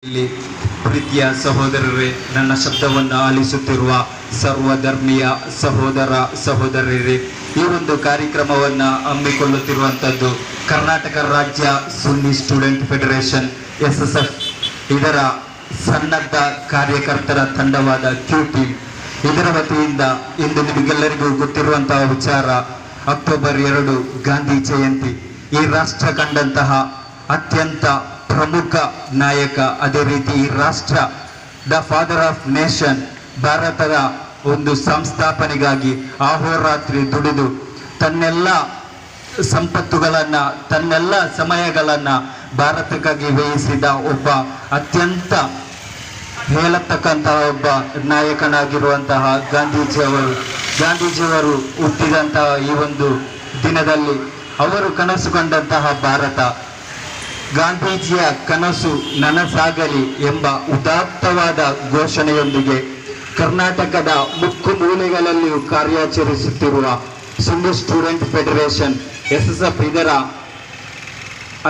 ಇಲ್ಲಿ ಪ್ರೀತಿಯ ಸಹೋದರರೇ, ನನ್ನ ಶಬ್ದವನ್ನು ಆಲಿಸುತ್ತಿರುವ ಸರ್ವಧರ್ಮೀಯ ಸಹೋದರ ಸಹೋದರರೇ, ಈ ಒಂದು ಕಾರ್ಯಕ್ರಮವನ್ನು ಹಮ್ಮಿಕೊಳ್ಳುತ್ತಿರುವಂಥದ್ದು ಕರ್ನಾಟಕ ರಾಜ್ಯ ಸುನ್ನಿ ಸ್ಟೂಡೆಂಟ್ ಫೆಡರೇಷನ್ SSF ಇದರ ಸನ್ನದ್ಧ ಕಾರ್ಯಕರ್ತರ ತಂಡವಾದ ಕ್ಯೂ ಟೀಮ್ ಇದರ ವತಿಯಿಂದ ಇಂದು ನಿಮಗೆಲ್ಲರಿಗೂ ಗೊತ್ತಿರುವಂತಹ ವಿಚಾರ, ಅಕ್ಟೋಬರ್ 2 ಗಾಂಧಿ ಜಯಂತಿ. ಈ ರಾಷ್ಟ್ರ ಕಂಡಂತಹ ಅತ್ಯಂತ ಪ್ರಮುಖ ನಾಯಕ, ಅದೇ ರೀತಿ ಈ ರಾಷ್ಟ್ರ ದ ಫಾದರ್ ಆಫ್ ನೇಷನ್, ಭಾರತದ ಒಂದು ಸಂಸ್ಥಾಪನೆಗಾಗಿ ಅಹೋರಾತ್ರಿ ದುಡಿದು ತನ್ನೆಲ್ಲ ಸಂಪತ್ತುಗಳನ್ನು ತನ್ನೆಲ್ಲ ಸಮಯಗಳನ್ನು ಭಾರತಕ್ಕಾಗಿ ವ್ಯಯಿಸಿದ ಒಬ್ಬ ಅತ್ಯಂತ ಹೇಳತಕ್ಕಂತಹ ಒಬ್ಬ ನಾಯಕನಾಗಿರುವಂತಹ ಗಾಂಧೀಜಿಯವರು ಹುಟ್ಟಿದಂತಹ ಈ ಒಂದು ದಿನದಲ್ಲಿ ಅವರು ಕನಸು ಕಂಡಂತಹ ಭಾರತ, ಗಾಂಧೀಜಿಯ ಕನಸು ನನಸಾಗಲಿ ಎಂಬ ಉದಾತ್ತವಾದ ಘೋಷಣೆಯೊಂದಿಗೆ ಕರ್ನಾಟಕದ ಮುಕ್ಕು ಮೂಲೆಗಳಲ್ಲಿಯೂ ಕಾರ್ಯಾಚರಿಸುತ್ತಿರುವ ಸುನ್ನಿ ಸ್ಟೂಡೆಂಟ್ ಫೆಡರೇಷನ್ SSF ಇದರ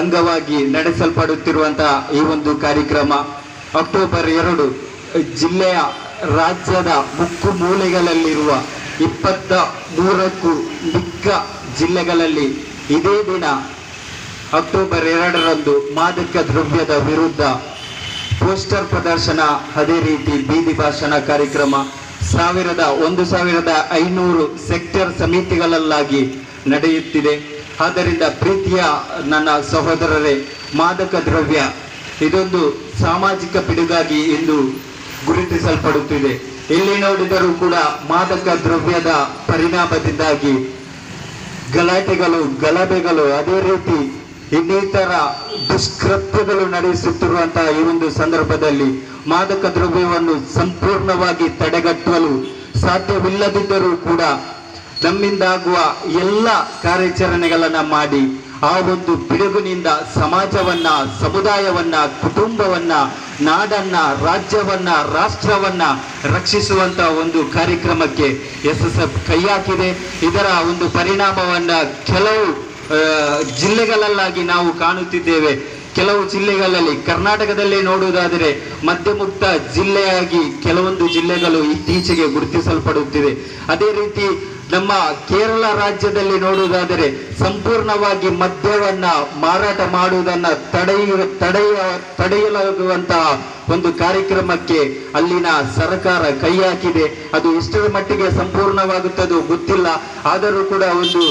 ಅಂಗವಾಗಿ ನಡೆಸಲ್ಪಡುತ್ತಿರುವಂತಹ ಈ ಒಂದು ಕಾರ್ಯಕ್ರಮ ಅಕ್ಟೋಬರ್ 2 ಜಿಲ್ಲೆಯ ರಾಜ್ಯದ ಮುಕ್ಕು ಮೂಲೆಗಳಲ್ಲಿರುವ 23ಕ್ಕೂ ಮಿಕ್ಕ ಜಿಲ್ಲೆಗಳಲ್ಲಿ ಇದೇ ದಿನ ಅಕ್ಟೋಬರ್ 2ರಂದು ಮಾದಕ ದ್ರವ್ಯದ ವಿರುದ್ಧ ಪೋಸ್ಟರ್ ಪ್ರದರ್ಶನ, ಅದೇ ರೀತಿ ಬೀದಿ ಭಾಷಣ ಕಾರ್ಯಕ್ರಮ 1500 ಸೆಕ್ಟರ್ ಸಮಿತಿಗಳಲ್ಲಾಗಿ ನಡೆಯುತ್ತಿದೆ. ಆದ್ದರಿಂದ ಪ್ರೀತಿಯ ನನ್ನ ಸಹೋದರರೇ, ಮಾದಕ ದ್ರವ್ಯ ಇದೊಂದು ಸಾಮಾಜಿಕ ಪಿಡುಗಾಗಿ ಇಂದು ಗುರುತಿಸಲ್ಪಡುತ್ತಿದೆ. ಎಲ್ಲಿ ನೋಡಿದರೂ ಕೂಡ ಮಾದಕ ದ್ರವ್ಯದ ಪರಿಣಾಮದಿಂದಾಗಿ ಗಲಾಟೆಗಳು, ಗಲಭೆಗಳು, ಅದೇ ರೀತಿ ಇನ್ನಿತರ ದುಷ್ಕೃತ್ಯಗಳು ನಡೆಸುತ್ತಿರುವಂತಹ ಈ ಒಂದು ಸಂದರ್ಭದಲ್ಲಿ ಮಾದಕ ದ್ರವ್ಯವನ್ನು ಸಂಪೂರ್ಣವಾಗಿ ತಡೆಗಟ್ಟಲು ಸಾಧ್ಯವಿಲ್ಲದಿದ್ದರೂ ಕೂಡ ನಮ್ಮಿಂದಾಗುವ ಎಲ್ಲ ಕಾರ್ಯಾಚರಣೆಗಳನ್ನು ಮಾಡಿ ಆ ಒಂದು ಪಿಡುಗಿನಿಂದ ಸಮಾಜವನ್ನ, ಸಮುದಾಯವನ್ನ, ಕುಟುಂಬವನ್ನ, ನಾಡನ್ನ, ರಾಜ್ಯವನ್ನ, ರಾಷ್ಟ್ರವನ್ನ ರಕ್ಷಿಸುವಂತಹ ಒಂದು ಕಾರ್ಯಕ್ರಮಕ್ಕೆ SSF ಕೈ ಹಾಕಿದೆ. ಇದರ ಒಂದು ಪರಿಣಾಮವನ್ನ ಕೆಲವು ಜಿಲ್ಲೆಗಳಲ್ಲಾಗಿ ನಾವು ಕಾಣುತ್ತಿದ್ದೇವೆ. ಕೆಲವು ಜಿಲ್ಲೆಗಳಲ್ಲಿ, ಕರ್ನಾಟಕದಲ್ಲಿ ನೋಡುವುದಾದರೆ ಮದ್ಯಮುಕ್ತ ಜಿಲ್ಲೆಯಾಗಿ ಕೆಲವೊಂದು ಜಿಲ್ಲೆಗಳು ಇತ್ತೀಚೆಗೆ ಗುರುತಿಸಲ್ಪಡುತ್ತಿದೆ. ಅದೇ ರೀತಿ ನಮ್ಮ ಕೇರಳ ರಾಜ್ಯದಲ್ಲಿ ನೋಡುವುದಾದರೆ ಸಂಪೂರ್ಣವಾಗಿ ಮದ್ಯವನ್ನ ಮಾರಾಟ ಮಾಡುವುದನ್ನು ತಡೆಯಲಾಗುವಂತಹ ಒಂದು ಕಾರ್ಯಕ್ರಮಕ್ಕೆ ಅಲ್ಲಿನ ಸರ್ಕಾರ ಕೈ ಹಾಕಿದೆ. ಅದು ಎಷ್ಟರ ಮಟ್ಟಿಗೆ ಸಂಪೂರ್ಣವಾಗುತ್ತದೋ ಗೊತ್ತಿಲ್ಲ. ಆದರೂ ಕೂಡ ಒಂದು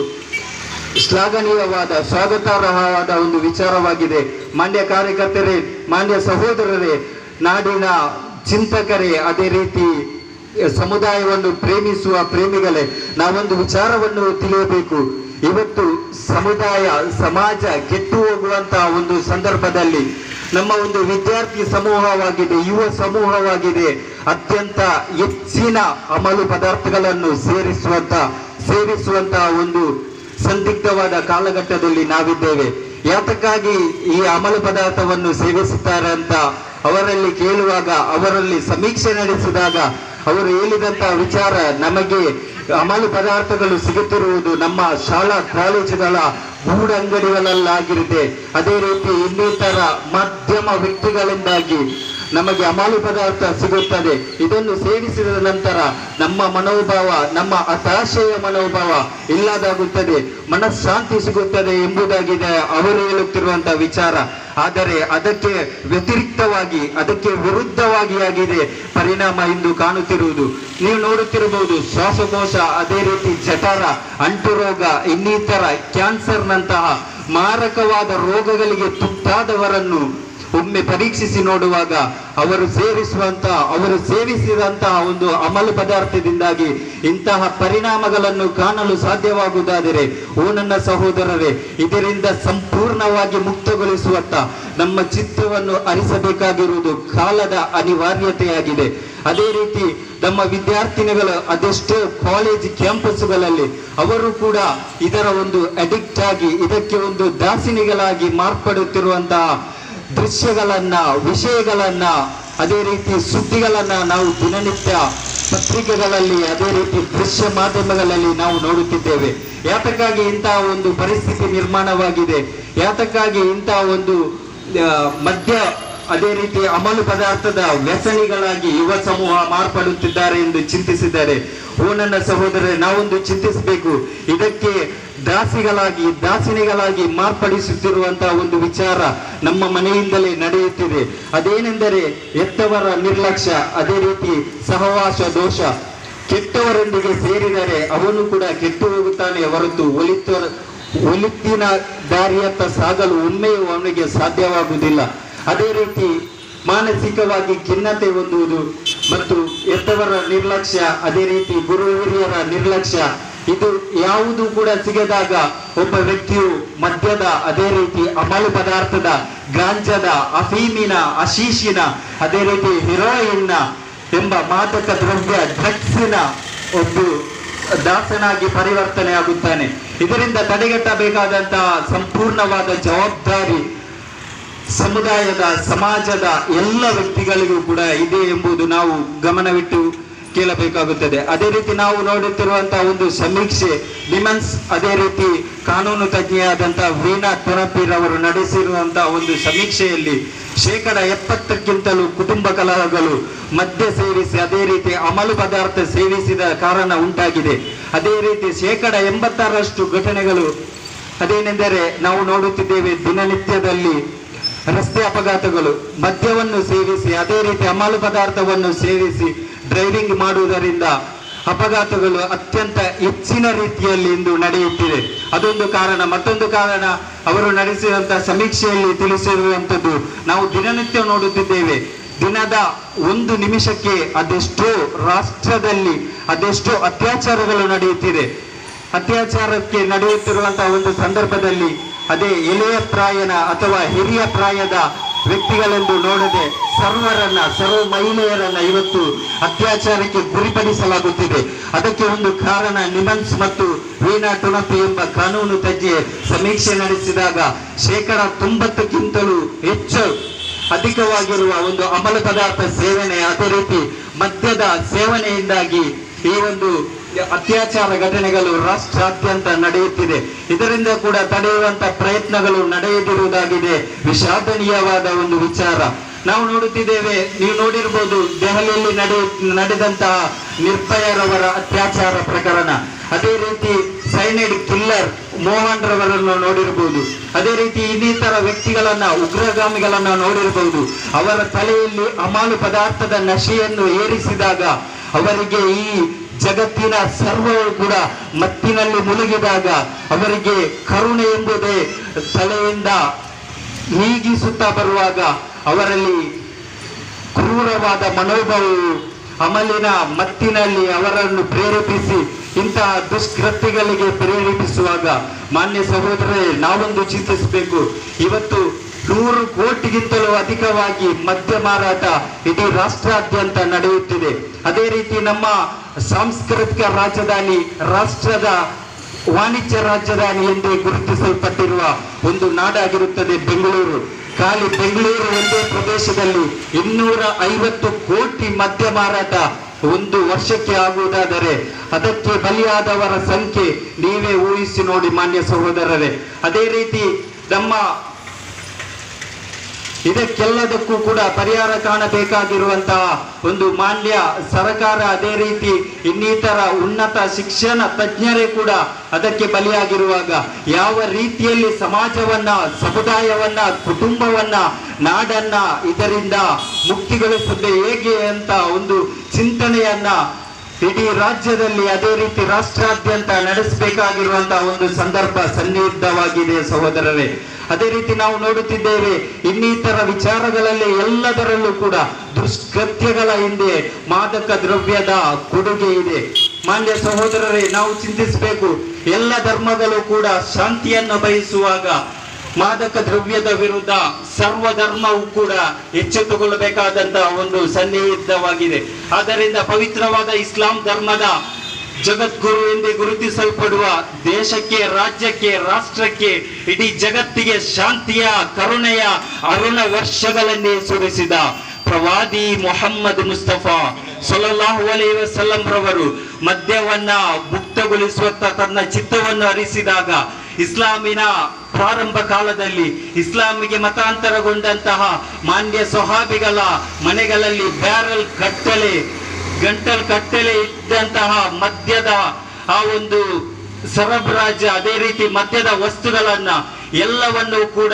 ಶ್ಲಾಘನೀಯವಾದ, ಸ್ವಾಗತಾರ್ಹವಾದ ಒಂದು ವಿಚಾರವಾಗಿದೆ. ಮಾನ್ಯ ಕಾರ್ಯಕರ್ತರೇ, ಮಾನ್ಯ ಸಹೋದರರೇ, ನಾಡಿನ ಚಿಂತಕರೇ, ಅದೇ ರೀತಿ ಸಮುದಾಯವನ್ನು ಪ್ರೇಮಿಸುವ ಪ್ರೇಮಿಗಳೇ, ನಾವೊಂದು ವಿಚಾರವನ್ನು ತಿಳಿಯಬೇಕು. ಇವತ್ತು ಸಮುದಾಯ, ಸಮಾಜ ಕೆಟ್ಟು ಹೋಗುವಂತಹ ಒಂದು ಸಂದರ್ಭದಲ್ಲಿ ನಮ್ಮ ಒಂದು ವಿದ್ಯಾರ್ಥಿ ಸಮೂಹವಾಗಿದೆ, ಯುವ ಸಮೂಹವಾಗಿದೆ, ಅತ್ಯಂತ ಹೆಚ್ಚಿನ ಅಮಲು ಪದಾರ್ಥಗಳನ್ನು ಸೇವಿಸುವಂತಹ ಒಂದು ಸಂದಿಗ್ಧವಾದ ಕಾಲಘಟ್ಟದಲ್ಲಿ ನಾವಿದ್ದೇವೆ. ಯಾತಕ್ಕಾಗಿ ಈ ಅಮಲು ಪದಾರ್ಥವನ್ನು ಸೇವಿಸುತ್ತಾರೆ ಅಂತ ಅವರಲ್ಲಿ ಕೇಳುವಾಗ, ಅವರಲ್ಲಿ ಸಮೀಕ್ಷೆ ನಡೆಸಿದಾಗ ಅವರು ಹೇಳಿದಂತಹ ವಿಚಾರ, ನಮಗೆ ಅಮಲು ಪದಾರ್ಥಗಳು ಸಿಗುತ್ತಿರುವುದು ನಮ್ಮ ಶಾಲಾ ಕಾಲೇಜುಗಳ ಗೂಡಂಗಡಿಗಳಲ್ಲಾಗಿರುತ್ತೆ. ಅದೇ ರೀತಿ ಇನ್ನಿತರ ಮಧ್ಯಮ ವ್ಯಕ್ತಿಗಳಿಂದಾಗಿ ನಮಗೆ ಅಮಲು ಪದಾರ್ಥ ಸಿಗುತ್ತದೆ. ಇದನ್ನು ಸೇವಿಸಿದ ನಂತರ ನಮ್ಮ ಮನೋಭಾವ, ನಮ್ಮ ಹತಾಶೆಯ ಮನೋಭಾವ ಇಲ್ಲದಾಗುತ್ತದೆ, ಮನಃಶಾಂತಿ ಸಿಗುತ್ತದೆ ಎಂಬುದಾಗಿದೆ ಅವರು ಹೇಳುತ್ತಿರುವಂತಹ ವಿಚಾರ. ಆದರೆ ಅದಕ್ಕೆ ವ್ಯತಿರಿಕ್ತವಾಗಿ, ಅದಕ್ಕೆ ವಿರುದ್ಧವಾಗಿ ಆಗಿದೆ ಪರಿಣಾಮ ಇಂದು ಕಾಣುತ್ತಿರುವುದು. ನೀವು ನೋಡುತ್ತಿರಬಹುದು, ಶ್ವಾಸಕೋಶ, ಅದೇ ರೀತಿ ಜಠರ, ಅಂಟುರೋಗ, ಇನ್ನಿತರ ಕ್ಯಾನ್ಸರ್ನಂತಹ ಮಾರಕವಾದ ರೋಗಗಳಿಗೆ ತುತ್ತಾದವರನ್ನು ಒಮ್ಮೆ ಪರೀಕ್ಷಿಸಿ ನೋಡುವಾಗ ಅವರು ಸೇವಿಸಿದಂತಹ ಒಂದು ಅಮಲು ಪದಾರ್ಥದಿಂದಾಗಿ ಇಂತಹ ಪರಿಣಾಮಗಳನ್ನು ಕಾಣಲು ಸಾಧ್ಯವಾಗುವುದಾದರೆ, ಓ ನನ್ನ ಸಹೋದರರೇ, ಇದರಿಂದ ಸಂಪೂರ್ಣವಾಗಿ ಮುಕ್ತಗೊಳಿಸುವತ್ತ ನಮ್ಮ ಚಿತ್ತವನ್ನು ಹರಿಸಬೇಕಾಗಿರುವುದು ಕಾಲದ ಅನಿವಾರ್ಯತೆಯಾಗಿದೆ. ಅದೇ ರೀತಿ ನಮ್ಮ ವಿದ್ಯಾರ್ಥಿನಿಗಳು ಅದೆಷ್ಟೋ ಕಾಲೇಜ್ ಕ್ಯಾಂಪಸ್ಗಳಲ್ಲಿ ಅವರು ಕೂಡ ಇದರ ಒಂದು ಅಡಿಕ್ಟ್ ಆಗಿ, ಇದಕ್ಕೆ ಒಂದು ದಾಸಿನಿಗಳಾಗಿ ಮಾರ್ಪಡುತ್ತಿರುವಂತಹ ದೃಶ್ಯಗಳನ್ನ, ವಿಷಯಗಳನ್ನ, ಅದೇ ರೀತಿ ಸುದ್ದಿಗಳನ್ನ ನಾವು ದಿನನಿತ್ಯ ಪತ್ರಿಕೆಗಳಲ್ಲಿ, ಅದೇ ರೀತಿ ದೃಶ್ಯ ಮಾಧ್ಯಮಗಳಲ್ಲಿ ನಾವು ನೋಡುತ್ತಿದ್ದೇವೆ. ಯಾತಕ್ಕಾಗಿ ಇಂತಹ ಒಂದು ಪರಿಸ್ಥಿತಿ ನಿರ್ಮಾಣವಾಗಿದೆ? ಯಾತಕ್ಕಾಗಿ ಇಂತಹ ಒಂದು ಮದ್ಯ ಅದೇ ರೀತಿ ಅಮಲು ಪದಾರ್ಥದ ವ್ಯಸನಿಗಳಾಗಿ ಯುವ ಸಮೂಹ ಮಾರ್ಪಡುತ್ತಿದ್ದಾರೆ ಎಂದು ಚಿಂತಿಸಿದ್ದಾರೆ. ಓ ನನ್ನ ಸಹೋದರರೇ, ನಾವೊಂದು ಚಿಂತಿಸಬೇಕು. ಇದಕ್ಕೆ ದಾಸಿನಿಗಳಾಗಿ ಮಾರ್ಪಡಿಸುತ್ತಿರುವಂತಹ ಒಂದು ವಿಚಾರ ನಮ್ಮ ಮನೆಯಿಂದಲೇ ನಡೆಯುತ್ತಿದೆ. ಅದೇನೆಂದರೆ ಹೆತ್ತವರ ನಿರ್ಲಕ್ಷ್ಯ, ಅದೇ ರೀತಿ ಸಹವಾಸ ದೋಷ. ಕೆಟ್ಟವರೊಂದಿಗೆ ಸೇರಿದರೆ ಅವನು ಕೂಡ ಕೆಟ್ಟು ಹೋಗುತ್ತಾನೆ ಹೊರತು ಒಲಿತಿನ ದಾರಿಯತ್ತ ಸಾಗಲು ಒಮ್ಮೆಯೂ ಅವನಿಗೆ ಸಾಧ್ಯವಾಗುವುದಿಲ್ಲ. ಅದೇ ರೀತಿ ಮಾನಸಿಕವಾಗಿ ಖಿನ್ನತೆ ಹೊಂದುವುದು ಮತ್ತು ಹೆತ್ತವರ ನಿರ್ಲಕ್ಷ್ಯ, ಅದೇ ರೀತಿ ಗುರು ಹಿರಿಯರ ನಿರ್ಲಕ್ಷ್ಯ, ಇದು ಯಾವುದು ಕೂಡ ಸಿಗದಾಗ ಒಬ್ಬ ವ್ಯಕ್ತಿಯು ಮದ್ಯದ, ಅದೇ ರೀತಿ ಅಮಲು ಪದಾರ್ಥದ, ಗಾಂಜದ, ಅಫೀಮಿನ, ಅಶೀಶಿನ, ಅದೇ ರೀತಿ ಹಿರೋಯಿನ್ನ ಎಂಬ ಮಾದಕ ದ್ರವ್ಯ ಡ್ರಗ್ಸಿನ ಒಬ್ಬ ದಾಸನಾಗಿ ಪರಿವರ್ತನೆ ಆಗುತ್ತಾನೆ. ಇದರಿಂದ ತಡೆಗಟ್ಟಬೇಕಾದಂತಹ ಸಂಪೂರ್ಣವಾದ ಜವಾಬ್ದಾರಿ ಸಮುದಾಯದ, ಸಮಾಜದ ಎಲ್ಲ ವ್ಯಕ್ತಿಗಳಿಗೂ ಕೂಡ ಇದೆ ಎಂಬುದು ನಾವು ಗಮನವಿಟ್ಟು ಕೇಳಬೇಕಾಗುತ್ತದೆ. ಅದೇ ರೀತಿ ನಾವು ನೋಡುತ್ತಿರುವಂತಹ ಒಂದು ಸಮೀಕ್ಷೆ ನಿಮನ್ಸ್, ಅದೇ ರೀತಿ ಕಾನೂನು ತಜ್ಞೆಯಾದಂತಹ ವೀಣಾ ಥೆರಪಿರವರು ನಡೆಸಿರುವಂತಹ ಒಂದು ಸಮೀಕ್ಷೆಯಲ್ಲಿ 70%ಕ್ಕಿಂತಲೂ ಕುಟುಂಬ ಕಲಹಗಳು ಮದ್ಯ ಸೇವಿಸಿ, ಅದೇ ರೀತಿ ಅಮಲು ಪದಾರ್ಥ ಸೇವಿಸಿದ ಕಾರಣ ಉಂಟಾಗಿದೆ. ಅದೇ ರೀತಿ 86% ಘಟನೆಗಳು ಅದೇನೆಂದರೆ ನಾವು ನೋಡುತ್ತಿದ್ದೇವೆ ದಿನನಿತ್ಯದಲ್ಲಿ ರಸ್ತೆ ಅಪಘಾತಗಳು ಮದ್ಯವನ್ನು ಸೇವಿಸಿ, ಅದೇ ರೀತಿ ಅಮಲು ಪದಾರ್ಥವನ್ನು ಸೇವಿಸಿ ಡ್ರೈವಿಂಗ್ ಮಾಡುವುದರಿಂದ ಅಪಘಾತಗಳು ಅತ್ಯಂತ ಹೆಚ್ಚಿನ ರೀತಿಯಲ್ಲಿ ಇಂದು ನಡೆಯುತ್ತಿದೆ. ಅದೊಂದು ಕಾರಣ. ಮತ್ತೊಂದು ಕಾರಣ, ಅವರು ನಡೆಸಿರುವಂತಹ ಸಮೀಕ್ಷೆಯಲ್ಲಿ ತಿಳಿಸಿರುವಂಥದ್ದು ನಾವು ದಿನನಿತ್ಯ ನೋಡುತ್ತಿದ್ದೇವೆ. ದಿನದ 1 ನಿಮಿಷಕ್ಕೆ ಅದೆಷ್ಟೋ ರಾಷ್ಟ್ರದಲ್ಲಿ ಅದೆಷ್ಟೋ ಅತ್ಯಾಚಾರಗಳು ನಡೆಯುತ್ತಿದೆ. ಅತ್ಯಾಚಾರಕ್ಕೆ ನಡೆಯುತ್ತಿರುವಂತಹ ಒಂದು ಸಂದರ್ಭದಲ್ಲಿ ಅದೇ ಎಳೆಯ ಪ್ರಾಯನ ಅಥವಾ ಹಿರಿಯ ಪ್ರಾಯದ ವ್ಯಕ್ತಿಗಳೆಂದು ನೋಡದೆ ಸರ್ವ ಮಹಿಳೆಯರನ್ನ ಇವತ್ತು ಅತ್ಯಾಚಾರಕ್ಕೆ ಗುರಿಪಡಿಸಲಾಗುತ್ತಿದೆ. ಅದಕ್ಕೆ ಒಂದು ಕಾರಣ ನಿಮನ್ಸ್ ಮತ್ತು ವೀಣಾ ಥೆರಪಿ ಎಂಬ ಕಾನೂನು ತಜ್ಞೆ ಸಮೀಕ್ಷೆ ನಡೆಸಿದಾಗ 90%ಕ್ಕಿಂತಲೂ ಹೆಚ್ಚು ಅಧಿಕವಾಗಿರುವ ಒಂದು ಅಮಲು ಪದಾರ್ಥ ಸೇವನೆ, ಅದೇ ರೀತಿ ಮದ್ಯದ ಸೇವನೆಯಿಂದಾಗಿ ಈ ಒಂದು ಅತ್ಯಾಚಾರ ಘಟನೆಗಳು ರಾಷ್ಟ್ರಾದ್ಯಂತ ನಡೆಯುತ್ತಿದೆ. ಇದರಿಂದ ಕೂಡ ತಡೆಯುವಂತ ಪ್ರಯತ್ನಗಳು ನಡೆಯದಿರುವುದಾಗಿದೆ. ವಿಷಾದನೀಯವಾದ ಒಂದು ವಿಚಾರ ನಾವು ನೋಡುತ್ತಿದ್ದೇವೆ. ನೀವು ನೋಡಿರ್ಬೋದು, ದೆಹಲಿಯಲ್ಲಿ ನಡೆದಂತಹ ನಿರ್ಭಯರವರ ಅತ್ಯಾಚಾರ ಪ್ರಕರಣ, ಅದೇ ರೀತಿ ಸೈನೈಡ್ ಕಿಲ್ಲರ್ ಮೋಹನ್ ರವರನ್ನು ನೋಡಿರಬಹುದು. ಅದೇ ರೀತಿ ಇನ್ನಿತರ ವ್ಯಕ್ತಿಗಳನ್ನ, ಉಗ್ರಗಾಮಿಗಳನ್ನ ನೋಡಿರಬಹುದು. ಅವರ ತಲೆಯಲ್ಲಿ ಅಮಲು ಪದಾರ್ಥದ ನಶೆಯನ್ನು ಏರಿಸಿದಾಗ ಅವರಿಗೆ ಈ ಜಗತ್ತಿನ ಸರ್ವವು ಕೂಡ ಮತ್ತಿನಲ್ಲಿ ಮುಳುಗಿದಾಗ ಅವರಿಗೆ ಕರುಣೆ ಎಂಬುದೇ ತಲೆಯಿಂದ ನೀಗಿಸುತ್ತಾ ಬರುವಾಗ ಅವರಲ್ಲಿ ಕ್ರೂರವಾದ ಮನೋಭಾವವು ಅಮಲಿನ ಮತ್ತಿನಲ್ಲಿ ಅವರನ್ನು ಪ್ರೇರೇಪಿಸಿ ಇಂತಹ ದುಷ್ಕೃತ್ಯಗಳಿಗೆ ಪ್ರೇರೇಪಿಸುವಾಗ, ಮಾನ್ಯ ಸಹೋದರರೇ, ನಾವೊಂದು ಚಿಂತಿಸಬೇಕು. ಇವತ್ತು 100 ಕೋಟಿಗಿಂತಲೂ ಅಧಿಕವಾಗಿ ಮದ್ಯ ಮಾರಾಟ ಇಡೀ ರಾಷ್ಟ್ರಾದ್ಯಂತ ನಡೆಯುತ್ತಿದೆ. ಅದೇ ರೀತಿ ನಮ್ಮ ಸಾಂಸ್ಕೃತಿಕ ರಾಜಧಾನಿ, ರಾಷ್ಟ್ರದ ವಾಣಿಜ್ಯ ರಾಜಧಾನಿ ಎಂದೇ ಗುರುತಿಸಲ್ಪಟ್ಟಿರುವ ಒಂದು ನಾಡಾಗಿರುತ್ತದೆ ಬೆಂಗಳೂರು. ಖಾಲಿ ಬೆಂಗಳೂರು ಒಂದೇ ಪ್ರದೇಶದಲ್ಲಿ 250 ಕೋಟಿ ಮದ್ಯ ಮಾರಾಟ ಒಂದು ವರ್ಷಕ್ಕೆ ಆಗುವುದಾದರೆ ಅದಕ್ಕೆ ಬಲಿಯಾದವರ ಸಂಖ್ಯೆ ನೀವೇ ಊಹಿಸಿ ನೋಡಿ ಮಾನ್ಯ ಸಹೋದರರೇ. ಅದೇ ರೀತಿ ನಮ್ಮ ಇದಕ್ಕೆಲ್ಲದಕ್ಕೂ ಕೂಡ ಪರಿಹಾರ ಕಾಣಬೇಕಾಗಿರುವಂತಹ ಒಂದು ಮಾನ್ಯ ಸರ್ಕಾರ, ಅದೇ ರೀತಿ ಇನ್ನಿತರ ಉನ್ನತ ಶಿಕ್ಷಣ ತಜ್ಞರೇ ಕೂಡ ಅದಕ್ಕೆ ಬಲಿಯಾಗಿರುವಾಗ ಯಾವ ರೀತಿಯಲ್ಲಿ ಸಮಾಜವನ್ನ, ಸಮುದಾಯವನ್ನ, ಕುಟುಂಬವನ್ನ, ನಾಡನ್ನ ಇದರಿಂದ ಮುಕ್ತಿಗೊಳಿಸುತ್ತದೆ ಹೇಗೆ ಅಂತ ಒಂದು ಚಿಂತನೆಯನ್ನ ಇಡೀ ರಾಜ್ಯದಲ್ಲಿ, ಅದೇ ರೀತಿ ರಾಷ್ಟ್ರಾದ್ಯಂತ ನಡೆಸಬೇಕಾಗಿರುವಂತಹ ಒಂದು ಸಂದರ್ಭ ಸನ್ನಿಹಿತವಾಗಿದೆ ಸಹೋದರರೇ. ಅದೇ ರೀತಿ ನಾವು ನೋಡುತ್ತಿದ್ದೇವೆ ಇನ್ನಿತರ ವಿಚಾರಗಳಲ್ಲಿ ಎಲ್ಲದರಲ್ಲೂ ಕೂಡ ದುಷ್ಕೃತ್ಯಗಳ ಹಿಂದೆ ಮಾದಕ ದ್ರವ್ಯದ ಕೊಡುಗೆ ಇದೆ. ಮಾನ್ಯ ಸಹೋದರರೇ, ನಾವು ಚಿಂತಿಸಬೇಕು. ಎಲ್ಲ ಧರ್ಮಗಳು ಕೂಡ ಶಾಂತಿಯನ್ನು ಬಯಸುವಾಗ ಮಾದಕ ದ್ರವ್ಯದ ವಿರುದ್ಧ ಸರ್ವಧರ್ಮವು ಕೂಡ ಎಚ್ಚೆತ್ತುಕೊಳ್ಳಬೇಕಾದಂತಹ ಒಂದು ಸನ್ನಿಹಿತವಾಗಿದೆ. ಆದ್ದರಿಂದ ಪವಿತ್ರವಾದ ಇಸ್ಲಾಂ ಧರ್ಮದ ಜಗದ್ಗುರು ಎಂದೇ ಗುರುತಿಸಲ್ಪಡುವ ದೇಶಕ್ಕೆ, ರಾಜ್ಯಕ್ಕೆ, ರಾಷ್ಟ್ರಕ್ಕೆ, ಇಡೀ ಜಗತ್ತಿಗೆ ಶಾಂತಿಯ, ಕರುಣೆಯ ಅರುಣ ವರ್ಷಗಳನ್ನೇ ಸುರಿಸಿದ ಪ್ರವಾದಿ ಮೊಹಮ್ಮದ್ ಮುಸ್ತಫಾ ಸಲ್ಲಲ್ಲಾಹು ಅಲೈಹಿ ವಸಲ್ಲಂ ರವರು ಮದ್ಯವನ್ನ ಮುಕ್ತಗೊಳಿಸುವತ್ತ ತನ್ನ ಚಿತ್ತವನ್ನು ಹರಿಸಿದಾಗ ಇಸ್ಲಾಮಿನ ಪ್ರಾರಂಭ ಕಾಲದಲ್ಲಿ ಇಸ್ಲಾಮಿಗೆ ಮತಾಂತರಗೊಂಡಂತಹ ಮಾನ್ಯ ಸ್ವಹಾಬಿಗಳ ಮನೆಗಳಲ್ಲಿ ಗಂಟಲ್ ಕಟ್ಟಲೆ ಇದ್ದಂತಹ ಮದ್ಯದ ಆ ಒಂದು ಸರಬರಾಜು, ಅದೇ ರೀತಿ ಮದ್ಯದ ವಸ್ತುಗಳನ್ನ ಎಲ್ಲವನ್ನೂ ಕೂಡ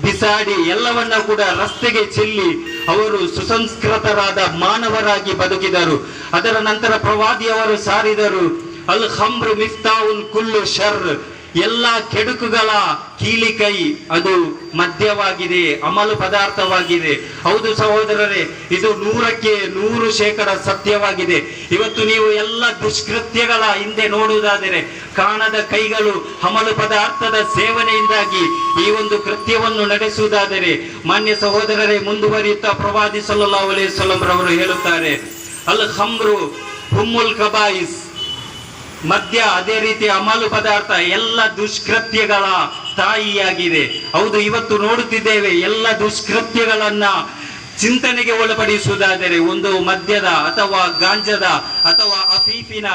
ಬಿಸಾಡಿ, ಎಲ್ಲವನ್ನ ಕೂಡ ರಸ್ತೆಗೆ ಚೆಲ್ಲಿ ಅವರು ಸುಸಂಸ್ಕೃತರಾದ ಮಾನವರಾಗಿ ಬದುಕಿದರು. ಅದರ ನಂತರ ಪ್ರವಾದಿಯವರು ಸಾರಿದರು, ಅಲ್ ಖಮ್ರು ಮಿಫ್ತಾಹುಲ್ ಕುಲ್ಲು ಶರ್, ಎಲ್ಲ ಕೆಡುಕುಗಳ ಕೀಲಿಕೈ ಅದು ಮದ್ಯವಾಗಿದೆ, ಅಮಲು ಪದಾರ್ಥವಾಗಿದೆ. ಹೌದು ಸಹೋದರರೇ, ಇದು 100% ಸತ್ಯವಾಗಿದೆ. ಇವತ್ತು ನೀವು ಎಲ್ಲ ದುಷ್ಕೃತ್ಯಗಳ ಹಿಂದೆ ನೋಡುವುದಾದರೆ ಕಾಣದ ಕೈಗಳು ಅಮಲು ಪದಾರ್ಥದ ಸೇವನೆಯಿಂದಾಗಿ ಈ ಒಂದು ಕೃತ್ಯವನ್ನು ನಡೆಸುವುದಾದರೆ, ಮಾನ್ಯ ಸಹೋದರರೇ, ಮುಂದುವರಿಯುತ್ತಾ ಪ್ರವಾದಿ ಸಲ್ಲಲ್ಲಾಹು ಅಲೈಹಿ ವಸಲ್ಲಂ ರವರು ಹೇಳುತ್ತಾರೆ, ಅಲ್ ಖಮ್ರು ಹುಮ್ಮುಲ್ ಕಬಾಯಿಸ್, ಮದ್ಯ ಅದೇ ರೀತಿ ಅಮಲು ಪದಾರ್ಥ ಎಲ್ಲ ದುಷ್ಕೃತ್ಯಗಳ ತಾಯಿಯಾಗಿದೆ. ಹೌದು, ಇವತ್ತು ನೋಡುತ್ತಿದ್ದೇವೆ ಎಲ್ಲ ದುಷ್ಕೃತ್ಯಗಳನ್ನ ಚಿಂತನೆಗೆ ಒಳಪಡಿಸುವುದಾದರೆ ಒಂದು ಮದ್ಯದ ಅಥವಾ ಗಾಂಜದ ಅಥವಾ ಅಫೀಫಿನ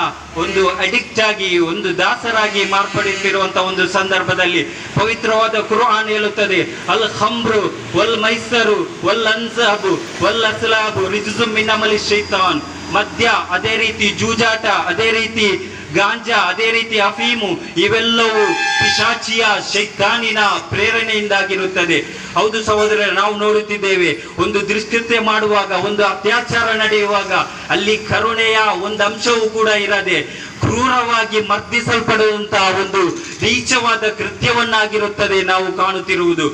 ಒಂದು ಅಡಿಕ್ಟ್ ಆಗಿ ಒಂದು ದಾಸರಾಗಿ ಮಾರ್ಪಡುತ್ತಿರುವಂತಹ ಒಂದು ಸಂದರ್ಭದಲ್ಲಿ ಪವಿತ್ರವಾದ ಕುರ್ಆನ್ ಹೇಳುತ್ತದೆ, ಅಲ್ ಖಮ್ರು ವಲ್ ಮೈಸರು ವಲ್ ಅನ್ಸಾಬು ವಲ್ ಅಸ್ಲಾಬು ರಿಜ್ಜುಮ್ ಮಿನ್ ಅಮಲಿ ಶೈತಾನ್. ಮದ್ಯ, ಅದೇ ರೀತಿ ಜೂಜಾಟ, ಅದೇ ರೀತಿ ಗಾಂಜಾ, ಅದೇ ರೀತಿ ಅಫೀಮು, ಇವೆಲ್ಲವೂ ಪಿಶಾಚಿಯ ಶೈತಾನಿನ ಪ್ರೇರಣೆಯಿಂದಾಗಿರುತ್ತದೆ. ಹೌದು ಸಹೋದರರೇ, ನಾವು ನೋಡುತ್ತಿದ್ದೇವೆ ಒಂದು ದುಷ್ಕೃತ್ಯ ಮಾಡುವಾಗ, ಒಂದು ಅತ್ಯಾಚಾರ ನಡೆಯುವಾಗ ಅಲ್ಲಿ ಕರುಣೆಯ ಒಂದು ಅಂಶವೂ ಕೂಡ ಇರದೆ ಕ್ರೂರವಾಗಿ ಮರ್ದಿಸಲ್ಪಡುವಂತಹ ಒಂದು ನೀಚವಾದ ಕೃತ್ಯವನ್ನಾಗಿರುತ್ತದೆ ನಾವು ಕಾಣುತ್ತಿರುವುದು.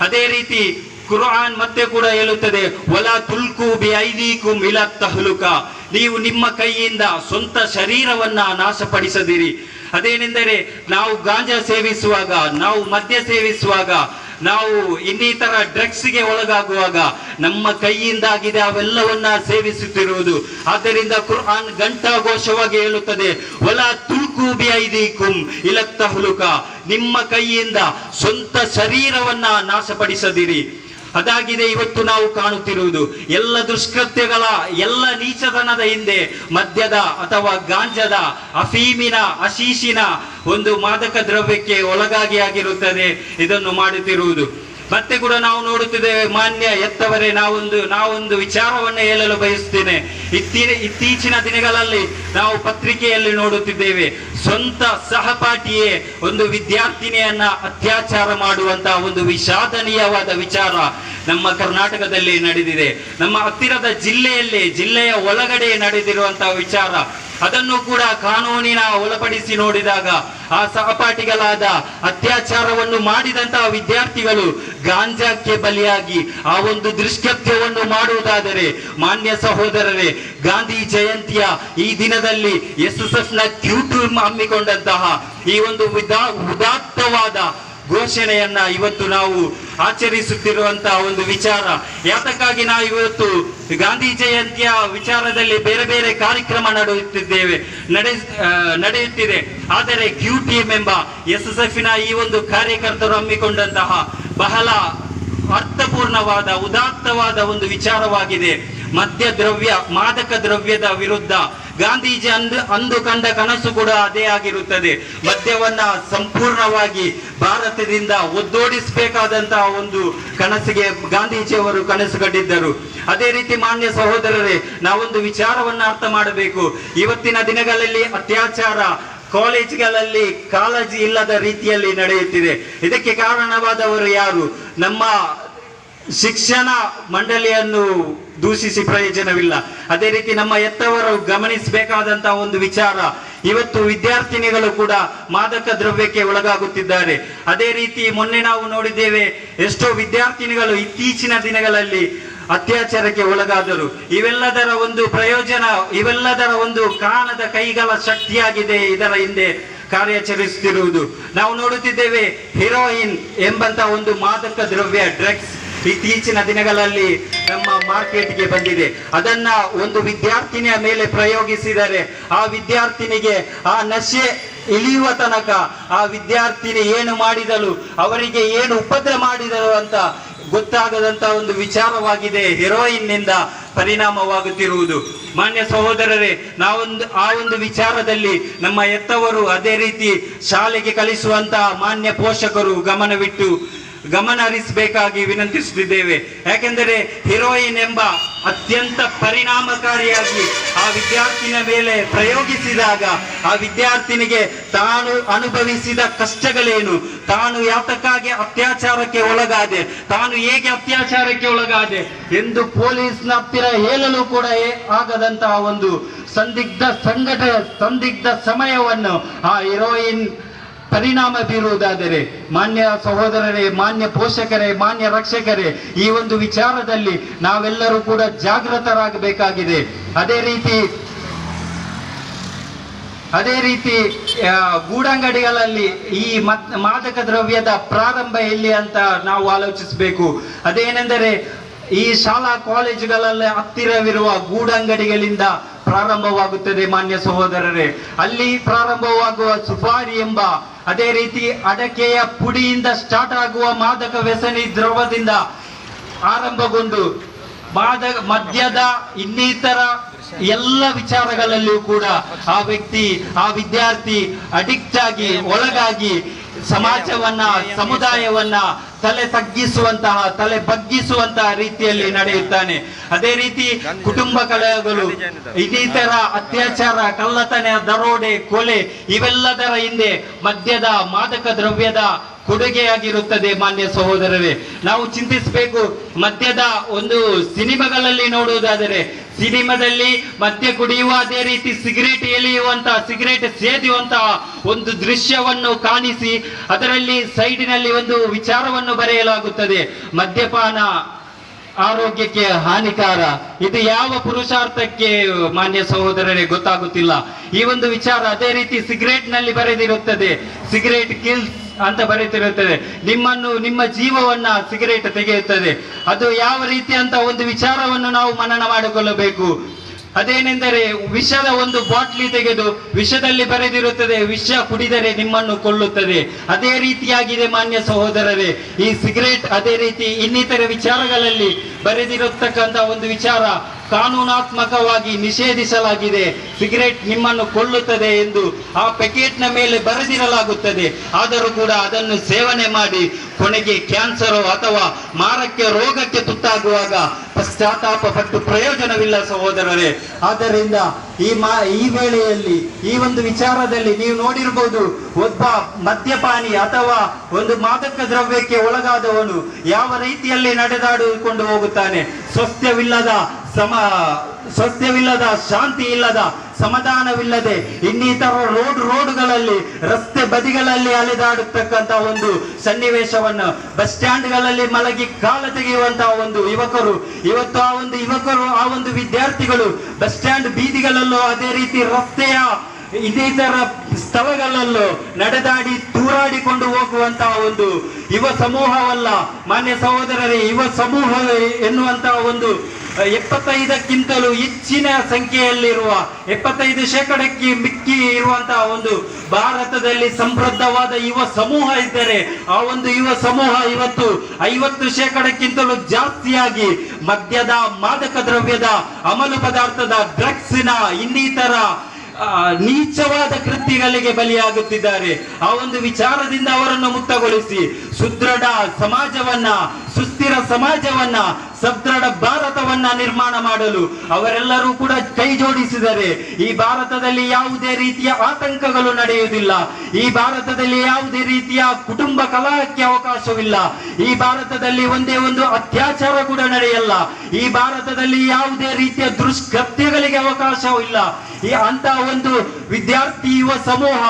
ಅದೇ ರೀತಿ ಕುರ್ಆನ್ ಮತ್ತೆ ಕೂಡ ಹೇಳುತ್ತದೆ, ವಲಾ ತುಲ್ಕು ಬಿ ಐದೀಕುಂ ಇಲಾ ತಹ್ಲುಕ, ನೀವು ನಿಮ್ಮ ಕೈಯಿಂದ ಸ್ವಂತ ಶರೀರವನ್ನ ನಾಶಪಡಿಸದಿರಿ. ಅದೇನೆಂದರೆ ನಾವು ಗಾಂಜಾ ಸೇವಿಸುವಾಗ, ನಾವು ಮದ್ಯ ಸೇವಿಸುವಾಗ, ನಾವು ಇನ್ನಿತರ ಡ್ರಗ್ಸ್ಗೆ ಒಳಗಾಗುವಾಗ ನಮ್ಮ ಕೈಯಿಂದಾಗಿದೆ ಅವೆಲ್ಲವನ್ನ ಸೇವಿಸುತ್ತಿರುವುದು. ಆದ್ದರಿಂದ ಕುರ್ಆನ್ ಘಂಟಾಘೋಷವಾಗಿ ಹೇಳುತ್ತದೆ, ವಲಾ ತುಲ್ಕು ಬಿ ಐದೀಕುಂ ಇಲಾ ತಹ್ಲುಕ, ನಿಮ್ಮ ಕೈಯಿಂದ ಸ್ವಂತ ಶರೀರವನ್ನ ನಾಶಪಡಿಸದಿರಿ. ಅದಾಗಿದೆ ಇವತ್ತು ನಾವು ಕಾಣುತ್ತಿರುವುದು. ಎಲ್ಲ ದುಷ್ಕೃತ್ಯಗಳ ಎಲ್ಲ ನೀಚತನದ ಹಿಂದೆ ಮದ್ಯದ ಅಥವಾ ಗಾಂಜದ, ಅಫೀಮಿನ, ಹಶೀಶಿನ ಒಂದು ಮಾದಕ ದ್ರವ್ಯಕ್ಕೆ ಒಳಗಾಗಿ ಆಗಿರುತ್ತದೆ ಇದನ್ನು ಮಾಡುತ್ತಿರುವುದು. ಮತ್ತೆ ಕೂಡ ನಾವು ನೋಡುತ್ತಿದ್ದೇವೆ, ಮಾನ್ಯ ಎತ್ತವರೇ, ನಾವೊಂದು ವಿಚಾರವನ್ನು ಹೇಳಲು ಬಯಸುತ್ತೇನೆ. ಇತ್ತೀಚಿನ ದಿನಗಳಲ್ಲಿ ನಾವು ಪತ್ರಿಕೆಯಲ್ಲಿ ನೋಡುತ್ತಿದ್ದೇವೆ, ಸ್ವಂತ ಸಹಪಾಠಿಯೇ ಒಂದು ವಿದ್ಯಾರ್ಥಿನಿಯನ್ನ ಅತ್ಯಾಚಾರ ಮಾಡುವಂತಹ ಒಂದು ವಿಷಾದನೀಯವಾದ ವಿಚಾರ ನಮ್ಮ ಕರ್ನಾಟಕದಲ್ಲಿ ನಡೆದಿದೆ. ನಮ್ಮ ಹತ್ತಿರದ ಜಿಲ್ಲೆಯ ಒಳಗಡೆ ನಡೆದಿರುವಂತಹ ವಿಚಾರ, ಅದನ್ನು ಕೂಡ ಕಾನೂನಿನ ಒಳಪಡಿಸಿ ನೋಡಿದಾಗ ಆ ಸಹಪಾಠಿಗಳಾದ ಅತ್ಯಾಚಾರವನ್ನು ಮಾಡಿದಂತಹ ವಿದ್ಯಾರ್ಥಿಗಳು ಗಾಂಜಾಕ್ಕೆ ಬಲಿಯಾಗಿ ಆ ಒಂದು ದುಷ್ಕೃತ್ಯವನ್ನು ಮಾಡುವುದಾದರೆ, ಮಾನ್ಯ ಸಹೋದರರೇ, ಗಾಂಧಿ ಜಯಂತಿಯ ಈ ದಿನದಲ್ಲಿ SSF ನ ಕ್ಯೂಟು ಹಮ್ಮಿಕೊಂಡಂತಹ ಈ ಒಂದು ಉದಾತ್ತವಾದ ಘೋಷಣೆಯನ್ನ ಇವತ್ತು ನಾವು ಆಚರಿಸುತ್ತಿರುವಂತಹ ಒಂದು ವಿಚಾರ. ಯಾತಕ್ಕಾಗಿ ನಾವು ಇವತ್ತು ಗಾಂಧಿ ಜಯಂತಿಯ ವಿಚಾರದಲ್ಲಿ ಬೇರೆ ಬೇರೆ ಕಾರ್ಯಕ್ರಮ ನಡೆಯುತ್ತಿದೆ. ಆದರೆ ಕ್ಯೂ ಟೀಮ್ ಎಂಬ SSF ನ ಈ ಒಂದು ಕಾರ್ಯಕರ್ತರು ಹಮ್ಮಿಕೊಂಡಂತಹ ಬಹಳ ಅರ್ಥಪೂರ್ಣವಾದ ಉದಾತ್ತವಾದ ಒಂದು ವಿಚಾರವಾಗಿದೆ. ಮಾದಕ ದ್ರವ್ಯದ ವಿರುದ್ಧ ಗಾಂಧೀಜಿ ಅಂದು ಕಂಡ ಕನಸು ಕೂಡ ಅದೇ ಆಗಿರುತ್ತದೆ. ಮದ್ಯವನ್ನ ಸಂಪೂರ್ಣವಾಗಿ ಭಾರತದಿಂದ ಒದ್ದೋಡಿಸಬೇಕಾದಂತಹ ಒಂದು ಕನಸಿಗೆ ಗಾಂಧೀಜಿಯವರು ಕನಸು ಕಂಡಿದ್ದರು. ಅದೇ ರೀತಿ ಮಾನ್ಯ ಸಹೋದರರೇ, ನಾವೊಂದು ವಿಚಾರವನ್ನ ಅರ್ಥ ಮಾಡಬೇಕು. ಇವತ್ತಿನ ದಿನಗಳಲ್ಲಿ ಅತ್ಯಾಚಾರ ಕಾಲೇಜುಗಳಲ್ಲಿ ಕಾಳಜಿ ಇಲ್ಲದ ರೀತಿಯಲ್ಲಿ ನಡೆಯುತ್ತಿದೆ. ಇದಕ್ಕೆ ಕಾರಣವಾದವರು ಯಾರು? ನಮ್ಮ ಶಿಕ್ಷಣ ಮಂಡಳಿಯನ್ನು ದೂಷಿಸಿ ಪ್ರಯೋಜನವಿಲ್ಲ. ಅದೇ ರೀತಿ ನಮ್ಮ ಎತ್ತವರು ಗಮನಿಸಬೇಕಾದಂತಹ ಒಂದು ವಿಚಾರ, ಇವತ್ತು ವಿದ್ಯಾರ್ಥಿನಿಗಳು ಕೂಡ ಮಾದಕ ದ್ರವ್ಯಕ್ಕೆ ಒಳಗಾಗುತ್ತಿದ್ದಾರೆ. ಅದೇ ರೀತಿ ಮೊನ್ನೆ ನಾವು ನೋಡಿದ್ದೇವೆ, ಎಷ್ಟೋ ವಿದ್ಯಾರ್ಥಿನಿಗಳು ಇತ್ತೀಚಿನ ದಿನಗಳಲ್ಲಿ ಅತ್ಯಾಚಾರಕ್ಕೆ ಒಳಗಾದರು. ಇವೆಲ್ಲದರ ಒಂದು ಪ್ರಯೋಜನ, ಇವೆಲ್ಲದರ ಒಂದು ಕಾಣದ ಕೈಗಳ ಶಕ್ತಿಯಾಗಿದೆ ಇದರ ಹಿಂದೆ ಕಾರ್ಯಾಚರಿಸುತ್ತಿರುವುದು. ನಾವು ನೋಡುತ್ತಿದ್ದೇವೆ, ಹಿರೋಯಿನ್ ಎಂಬಂತಹ ಒಂದು ಮಾದಕ ದ್ರವ್ಯ, ಡ್ರಗ್ಸ್ ಇತ್ತೀಚಿನ ದಿನಗಳಲ್ಲಿ ನಮ್ಮ ಮಾರ್ಕೆಟ್ಗೆ ಬಂದಿದೆ. ಅದನ್ನ ಒಂದು ವಿದ್ಯಾರ್ಥಿನಿಯ ಮೇಲೆ ಪ್ರಯೋಗಿಸಿದರೆ ಆ ವಿದ್ಯಾರ್ಥಿನಿಗೆ ಆ ನಶೆ ಇಳಿಯುವ ತನಕ ಆ ವಿದ್ಯಾರ್ಥಿನಿ ಏನು ಮಾಡಿದಳು, ಅವರಿಗೆ ಏನು ಉಪದ್ರ ಮಾಡಿದಳು ಅಂತ ಗೊತ್ತಾಗದಂತ ಒಂದು ವಿಚಾರವಾಗಿದೆ. ಹೆರೋಯಿನ್ ನಿಂದ ಪರಿಣಾಮವಾಗುತ್ತಿರುವುದು. ಮಾನ್ಯ ಸಹೋದರರೇ, ಆ ಒಂದು ವಿಚಾರದಲ್ಲಿ ನಮ್ಮ ಎತ್ತವರು, ಅದೇ ರೀತಿ ಶಾಲೆಗೆ ಕಲಿಸುವಂತಹ ಮಾನ್ಯ ಪೋಷಕರು ಗಮನ ಹರಿಸಬೇಕಾಗಿ ವಿನಂತಿಸುತ್ತಿದ್ದೇವೆ. ಯಾಕೆಂದರೆ ಹಿರೋಯಿನ್ ಎಂಬ ಅತ್ಯಂತ ಪರಿಣಾಮಕಾರಿಯಾಗಿ ಆ ವಿದ್ಯಾರ್ಥಿನ ಮೇಲೆ ಪ್ರಯೋಗಿಸಿದಾಗ ಆ ವಿದ್ಯಾರ್ಥಿನಿಗೆ ತಾನು ಅನುಭವಿಸಿದ ಕಷ್ಟಗಳೇನು, ತಾನು ಯಾತಕ್ಕಾಗಿ ಅತ್ಯಾಚಾರಕ್ಕೆ ಒಳಗಾದೆ, ತಾನು ಹೇಗೆ ಅತ್ಯಾಚಾರಕ್ಕೆ ಒಳಗಾದೆ ಎಂದು ಪೊಲೀಸ್ನ ಹತ್ತಿರ ಹೇಳಲು ಕೂಡ ಆಗದಂತಹ ಒಂದು ಸಂದಿಗ್ಧ ಸಮಯವನ್ನು ಆ ಹಿರೋಯಿನ್ ಪರಿಣಾಮ ಬೀರುವುದಾದರೆ, ಮಾನ್ಯ ಸಹೋದರರೇ, ಮಾನ್ಯ ಪೋಷಕರೇ, ಮಾನ್ಯ ರಕ್ಷಕರೇ, ಈ ಒಂದು ವಿಚಾರದಲ್ಲಿ ನಾವೆಲ್ಲರೂ ಕೂಡ ಜಾಗೃತರಾಗಬೇಕಾಗಿದೆ. ಅದೇ ರೀತಿ ಗೂಡಂಗಡಿಗಳಲ್ಲಿ ಈ ಮಾದಕ ದ್ರವ್ಯದ ಪ್ರಾರಂಭ ಎಲ್ಲಿ ಅಂತ ನಾವು ಆಲೋಚಿಸಬೇಕು. ಅದೇನೆಂದರೆ ಈ ಶಾಲಾ ಕಾಲೇಜುಗಳಲ್ಲಿ ಹತ್ತಿರವಿರುವ ಗೂಡಂಗಡಿಗಳಿಂದ ಪ್ರಾರಂಭವಾಗುತ್ತದೆ. ಮಾನ್ಯ ಸಹೋದರರೇ, ಅಲ್ಲಿ ಪ್ರಾರಂಭವಾಗುವ ಸುಪಾರಿ ಎಂಬ, ಅದೇ ರೀತಿ ಅಡಕೆಯ ಪುಡಿಯಿಂದ ಸ್ಟಾರ್ಟ್ ಆಗುವ ಮಾದಕ ವ್ಯಸನಿ ದ್ರವದಿಂದ ಆರಂಭಗೊಂಡು ಮದ್ಯದ ಇನ್ನಿತರ ಎಲ್ಲ ವಿಚಾರಗಳಲ್ಲಿಯೂ ಕೂಡ ಆ ವಿದ್ಯಾರ್ಥಿ ಅಡಿಕ್ಟ್ ಆಗಿ ಒಳಗಾಗಿ ಸಮಾಜವನ್ನ, ಸಮುದಾಯವನ್ನ ತಲೆ ಬಗ್ಗಿಸುವಂತಹ ರೀತಿಯಲ್ಲಿ ನಡೆಯುತ್ತಾನೆ. ಅದೇ ರೀತಿ ಕುಟುಂಬ ಕಲಹಗಳು, ಇನ್ನಿತರ ಅತ್ಯಾಚಾರ, ಕಳ್ಳತನ, ದರೋಡೆ, ಕೊಲೆ ಇವೆಲ್ಲದರ ಹಿಂದೆ ಮದ್ಯದ, ಮಾದಕ ದ್ರವ್ಯದ ಕೊಡುಗೆಯಾಗಿರುತ್ತದೆ. ಮಾನ್ಯ ಸಹೋದರರೇ, ನಾವು ಚಿಂತಿಸಬೇಕು. ಮದ್ಯದ ಒಂದು ಸಿನಿಮಾಗಳಲ್ಲಿ ನೋಡುವುದಾದರೆ, ಸಿನಿಮಾದಲ್ಲಿ ಮದ್ಯ ಕುಡಿಯುವ, ಅದೇ ರೀತಿ ಸಿಗರೇಟ್ ಎಳೆಯುವಂತಹ, ಸಿಗರೇಟ್ ಸೇದುವಂತಹ ಒಂದು ದೃಶ್ಯವನ್ನು ಕಾಣಿಸಿ ಅದರಲ್ಲಿ ಸೈಡಿನಲ್ಲಿ ಒಂದು ವಿಚಾರವನ್ನು ಬರೆಯಲಾಗುತ್ತದೆ: ಮದ್ಯಪಾನ ಆರೋಗ್ಯಕ್ಕೆ ಹಾನಿಕಾರ. ಇದು ಯಾವ ಪುರುಷಾರ್ಥಕ್ಕೆ ಮಾನ್ಯ ಸಹೋದರರೇ ಗೊತ್ತಾಗುತ್ತಿಲ್ಲ ಈ ಒಂದು ವಿಚಾರ. ಅದೇ ರೀತಿ ಸಿಗರೇಟ್ ನಲ್ಲಿ ಬರೆದಿರುತ್ತದೆ, ಸಿಗರೇಟ್ ಕಿಲ್ಸ್ ಅಂತ ಬರೆದಿರುತ್ತದೆ, ನಿಮ್ಮ ಜೀವವನ್ನ ಸಿಗರೇಟ್ ತೆಗೆಯುತ್ತದೆ. ಅದು ಯಾವ ರೀತಿ ಅಂತ ಒಂದು ವಿಚಾರವನ್ನು ನಾವು ಮನನ ಮಾಡಿಕೊಳ್ಳಬೇಕು. ಅದೇನೆಂದರೆ, ವಿಷದ ಒಂದು ಬಾಟ್ಲಿ ತೆಗೆದು ವಿಷದಲ್ಲಿ ಬರೆದಿರುತ್ತದೆ, ವಿಷ ಕುಡಿದರೆ ನಿಮ್ಮನ್ನು ಕೊಲ್ಲುತ್ತದೆ. ಅದೇ ರೀತಿಯಾಗಿದೆ ಮಾನ್ಯ ಸಹೋದರರೇ ಈ ಸಿಗರೇಟ್. ಅದೇ ರೀತಿ ಇನ್ನಿತರ ವಿಚಾರಗಳಲ್ಲಿ ಬರೆದಿರತಕ್ಕಂತ ಒಂದು ವಿಚಾರ ಕಾನೂನಾತ್ಮಕವಾಗಿ ನಿಷೇಧಿಸಲಾಗಿದೆ. ಸಿಗರೇಟ್ ನಿಮ್ಮನ್ನು ಕೊಲ್ಲುತ್ತದೆ ಎಂದು ಆ ಪ್ಯಾಕೆಟ್ನ ಮೇಲೆ ಬರೆದಿರಲಾಗುತ್ತದೆ. ಆದರೂ ಕೂಡ ಅದನ್ನು ಸೇವನೆ ಮಾಡಿ ಕೊನೆಗೆ ಕ್ಯಾನ್ಸರ್ ಅಥವಾ ಮಾರಕ ರೋಗಕ್ಕೆ ತುತ್ತಾಗುವಾಗ ಪಶ್ಚಾತ್ತಾಪ ಪಟ್ಟು ಪ್ರಯೋಜನವಿಲ್ಲ ಸಹೋದರರೇ. ಆದ್ದರಿಂದ ಈ ವೇಳೆಯಲ್ಲಿ ಈ ಒಂದು ವಿಚಾರದಲ್ಲಿ ನೀವು ನೋಡಿರಬಹುದು, ಒಬ್ಬ ಮದ್ಯಪಾನಿ ಅಥವಾ ಒಂದು ಮಾದಕ ದ್ರವ್ಯಕ್ಕೆ ಒಳಗಾದವನು ಯಾವ ರೀತಿಯಲ್ಲಿ ನಡೆದಾಡಿಕೊಂಡು ಹೋಗುತ್ತಾನೆ. ಸ್ವಸ್ಥವಿಲ್ಲದ, ಶಾಂತಿ ಇಲ್ಲದ, ಸಮಾಧಾನವಿಲ್ಲದೆ ಇನ್ನಿತರ ರೋಡುಗಳಲ್ಲಿ, ರಸ್ತೆ ಬದಿಗಳಲ್ಲಿ ಅಲೆದಾಡತಕ್ಕಂತ ಒಂದು ಸನ್ನಿವೇಶವನ್ನು, ಬಸ್ ಸ್ಟ್ಯಾಂಡ್ಗಳಲ್ಲಿ ಮಲಗಿ ಕಾಲ ತೆಗೆಯುವಂತಹ ಒಂದು ಯುವಕರು, ಇವತ್ತು ಆ ಒಂದು ವಿದ್ಯಾರ್ಥಿಗಳು ಬಸ್ ಸ್ಟ್ಯಾಂಡ್ ಬೀದಿಗಳಲ್ಲೂ, ಅದೇ ರೀತಿ ರಸ್ತೆಯ ಇನ್ನಿತರ ಸ್ಥಳಗಳಲ್ಲೂ ನಡೆದಾಡಿ ತೂರಾಡಿಕೊಂಡು ಹೋಗುವಂತಹ ಒಂದು ಯುವ ಸಮೂಹವಲ್ಲ ಮಾನ್ಯ ಸಹೋದರರೇ. ಯುವ ಸಮೂಹ ಎನ್ನುವಂತಹ ಒಂದು 75ಕ್ಕಿಂತಲೂ ಹೆಚ್ಚಿನ ಸಂಖ್ಯೆಯಲ್ಲಿರುವ 75% ಮಿಕ್ಕಿ ಇರುವಂತಹ ಒಂದು ಭಾರತದಲ್ಲಿ ಸಮೃದ್ಧವಾದ ಯುವ ಸಮೂಹ ಇದ್ದರೆ, ಆ ಒಂದು ಯುವ ಸಮೂಹ ಇವತ್ತು 50%ಕ್ಕಿಂತಲೂ ಜಾಸ್ತಿಯಾಗಿ ಮದ್ಯದ, ಮಾದಕ ದ್ರವ್ಯದ, ಅಮಲು ಪದಾರ್ಥದ, ಡ್ರಗ್ಸಿನ ಇನ್ನಿತರ ನೀಚವಾದ ಕೃತ್ಯಗಳಿಗೆ ಬಲಿಯಾಗುತ್ತಿದ್ದಾರೆ. ಆ ಒಂದು ವಿಚಾರದಿಂದ ಅವರನ್ನು ಮುಕ್ತಗೊಳಿಸಿ ಸುದೃಢ ಸಮಾಜವನ್ನ, ಸುಸ್ಥಿರ ಸಮಾಜವನ್ನ, ಸದೃಢ ಭಾರತವನ್ನ ನಿರ್ಮಾಣ ಮಾಡಲು ಅವರೆಲ್ಲರೂ ಕೂಡ ಕೈ ಜೋಡಿಸಿದರೆ ಈ ಭಾರತದಲ್ಲಿ ಯಾವುದೇ ರೀತಿಯ ಆತಂಕಗಳು ನಡೆಯುವುದಿಲ್ಲ. ಈ ಭಾರತದಲ್ಲಿ ಯಾವುದೇ ರೀತಿಯ ಕುಟುಂಬ ಕಲಹಕ್ಕೆ ಅವಕಾಶವಿಲ್ಲ. ಈ ಭಾರತದಲ್ಲಿ ಒಂದೇ ಒಂದು ಅತ್ಯಾಚಾರ ಕೂಡ ನಡೆಯಲ್ಲ. ಈ ಭಾರತದಲ್ಲಿ ಯಾವುದೇ ರೀತಿಯ ದುಷ್ಕೃತ್ಯಗಳಿಗೆ ಅವಕಾಶವಿಲ್ಲ. ಅಂತ ಒಂದು ವಿದ್ಯಾರ್ಥಿ ಯುವ ಸಮೂಹ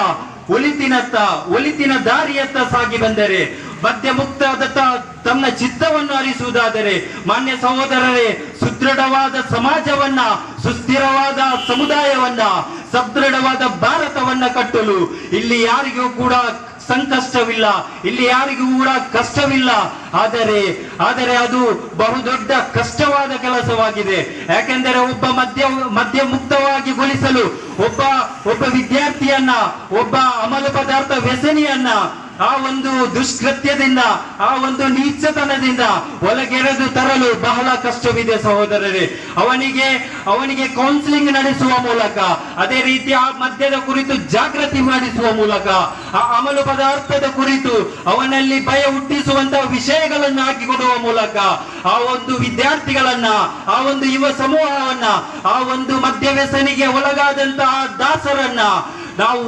ಒಳಿತಿನ ದಾರಿಯತ್ತ ಸಾಗಿ ಬಂದರೆ, ಮದ್ಯ ಮುಕ್ತದತ್ತ ತಮ್ಮ ಚಿತ್ತವನ್ನು ಹರಿಸುವುದಾದರೆ, ಮಾನ್ಯ ಸಹೋದರರೇ, ಸುದೃಢವಾದ ಸಮಾಜವನ್ನ, ಸುಸ್ಥಿರವಾದ ಸಮುದಾಯವನ್ನ, ಸದೃಢವಾದ ಭಾರತವನ್ನ ಕಟ್ಟಲು ಇಲ್ಲಿ ಯಾರಿಗೂ ಕೂಡ ಸಂಕಷ್ಟವಿಲ್ಲ, ಇಲ್ಲಿ ಯಾರಿಗೂ ಕೂಡ ಕಷ್ಟವಿಲ್ಲ. ಆದರೆ ಅದು ಬಹುದೊಡ್ಡ ಕಷ್ಟವಾದ ಕೆಲಸವಾಗಿದೆ. ಯಾಕೆಂದರೆ ಒಬ್ಬ ಮದ್ಯ ಮುಕ್ತವಾಗಿ ಗೊಳಿಸಲು ಒಬ್ಬ ವಿದ್ಯಾರ್ಥಿಯನ್ನ, ಒಬ್ಬ ಅಮಲು ಪದಾರ್ಥ ವ್ಯಸನಿಯನ್ನ ಆ ಒಂದು ದುಷ್ಕೃತ್ಯದಿಂದ, ಆ ಒಂದು ನೀಚತನದಿಂದ ಒಳಗೆರೆದು ತರಲು ಬಹಳ ಕಷ್ಟವಿದೆ ಸಹೋದರರೇ. ಅವನಿಗೆ ಕೌನ್ಸಿಲಿಂಗ್ ನಡೆಸುವ ಮೂಲಕ, ಅದೇ ರೀತಿ ಆ ಮದ್ಯದ ಕುರಿತು ಜಾಗೃತಿ ಮಾಡಿಸುವ ಮೂಲಕ, ಆ ಅಮಲು ಪದಾರ್ಥದ ಕುರಿತು ಅವನಲ್ಲಿ ಭಯ ಹುಟ್ಟಿಸುವಂತಹ ವಿಷಯಗಳನ್ನು ಹಾಕಿಕೊಡುವ ಮೂಲಕ ಆ ಒಂದು ವಿದ್ಯಾರ್ಥಿಗಳನ್ನ, ಆ ಒಂದು ಯುವ ಸಮೂಹವನ್ನ, ಆ ಒಂದು ಮದ್ಯವ್ಯಸನಿಗೆ ಒಳಗಾದಂತಹ ದಾಸರನ್ನ ನಾವು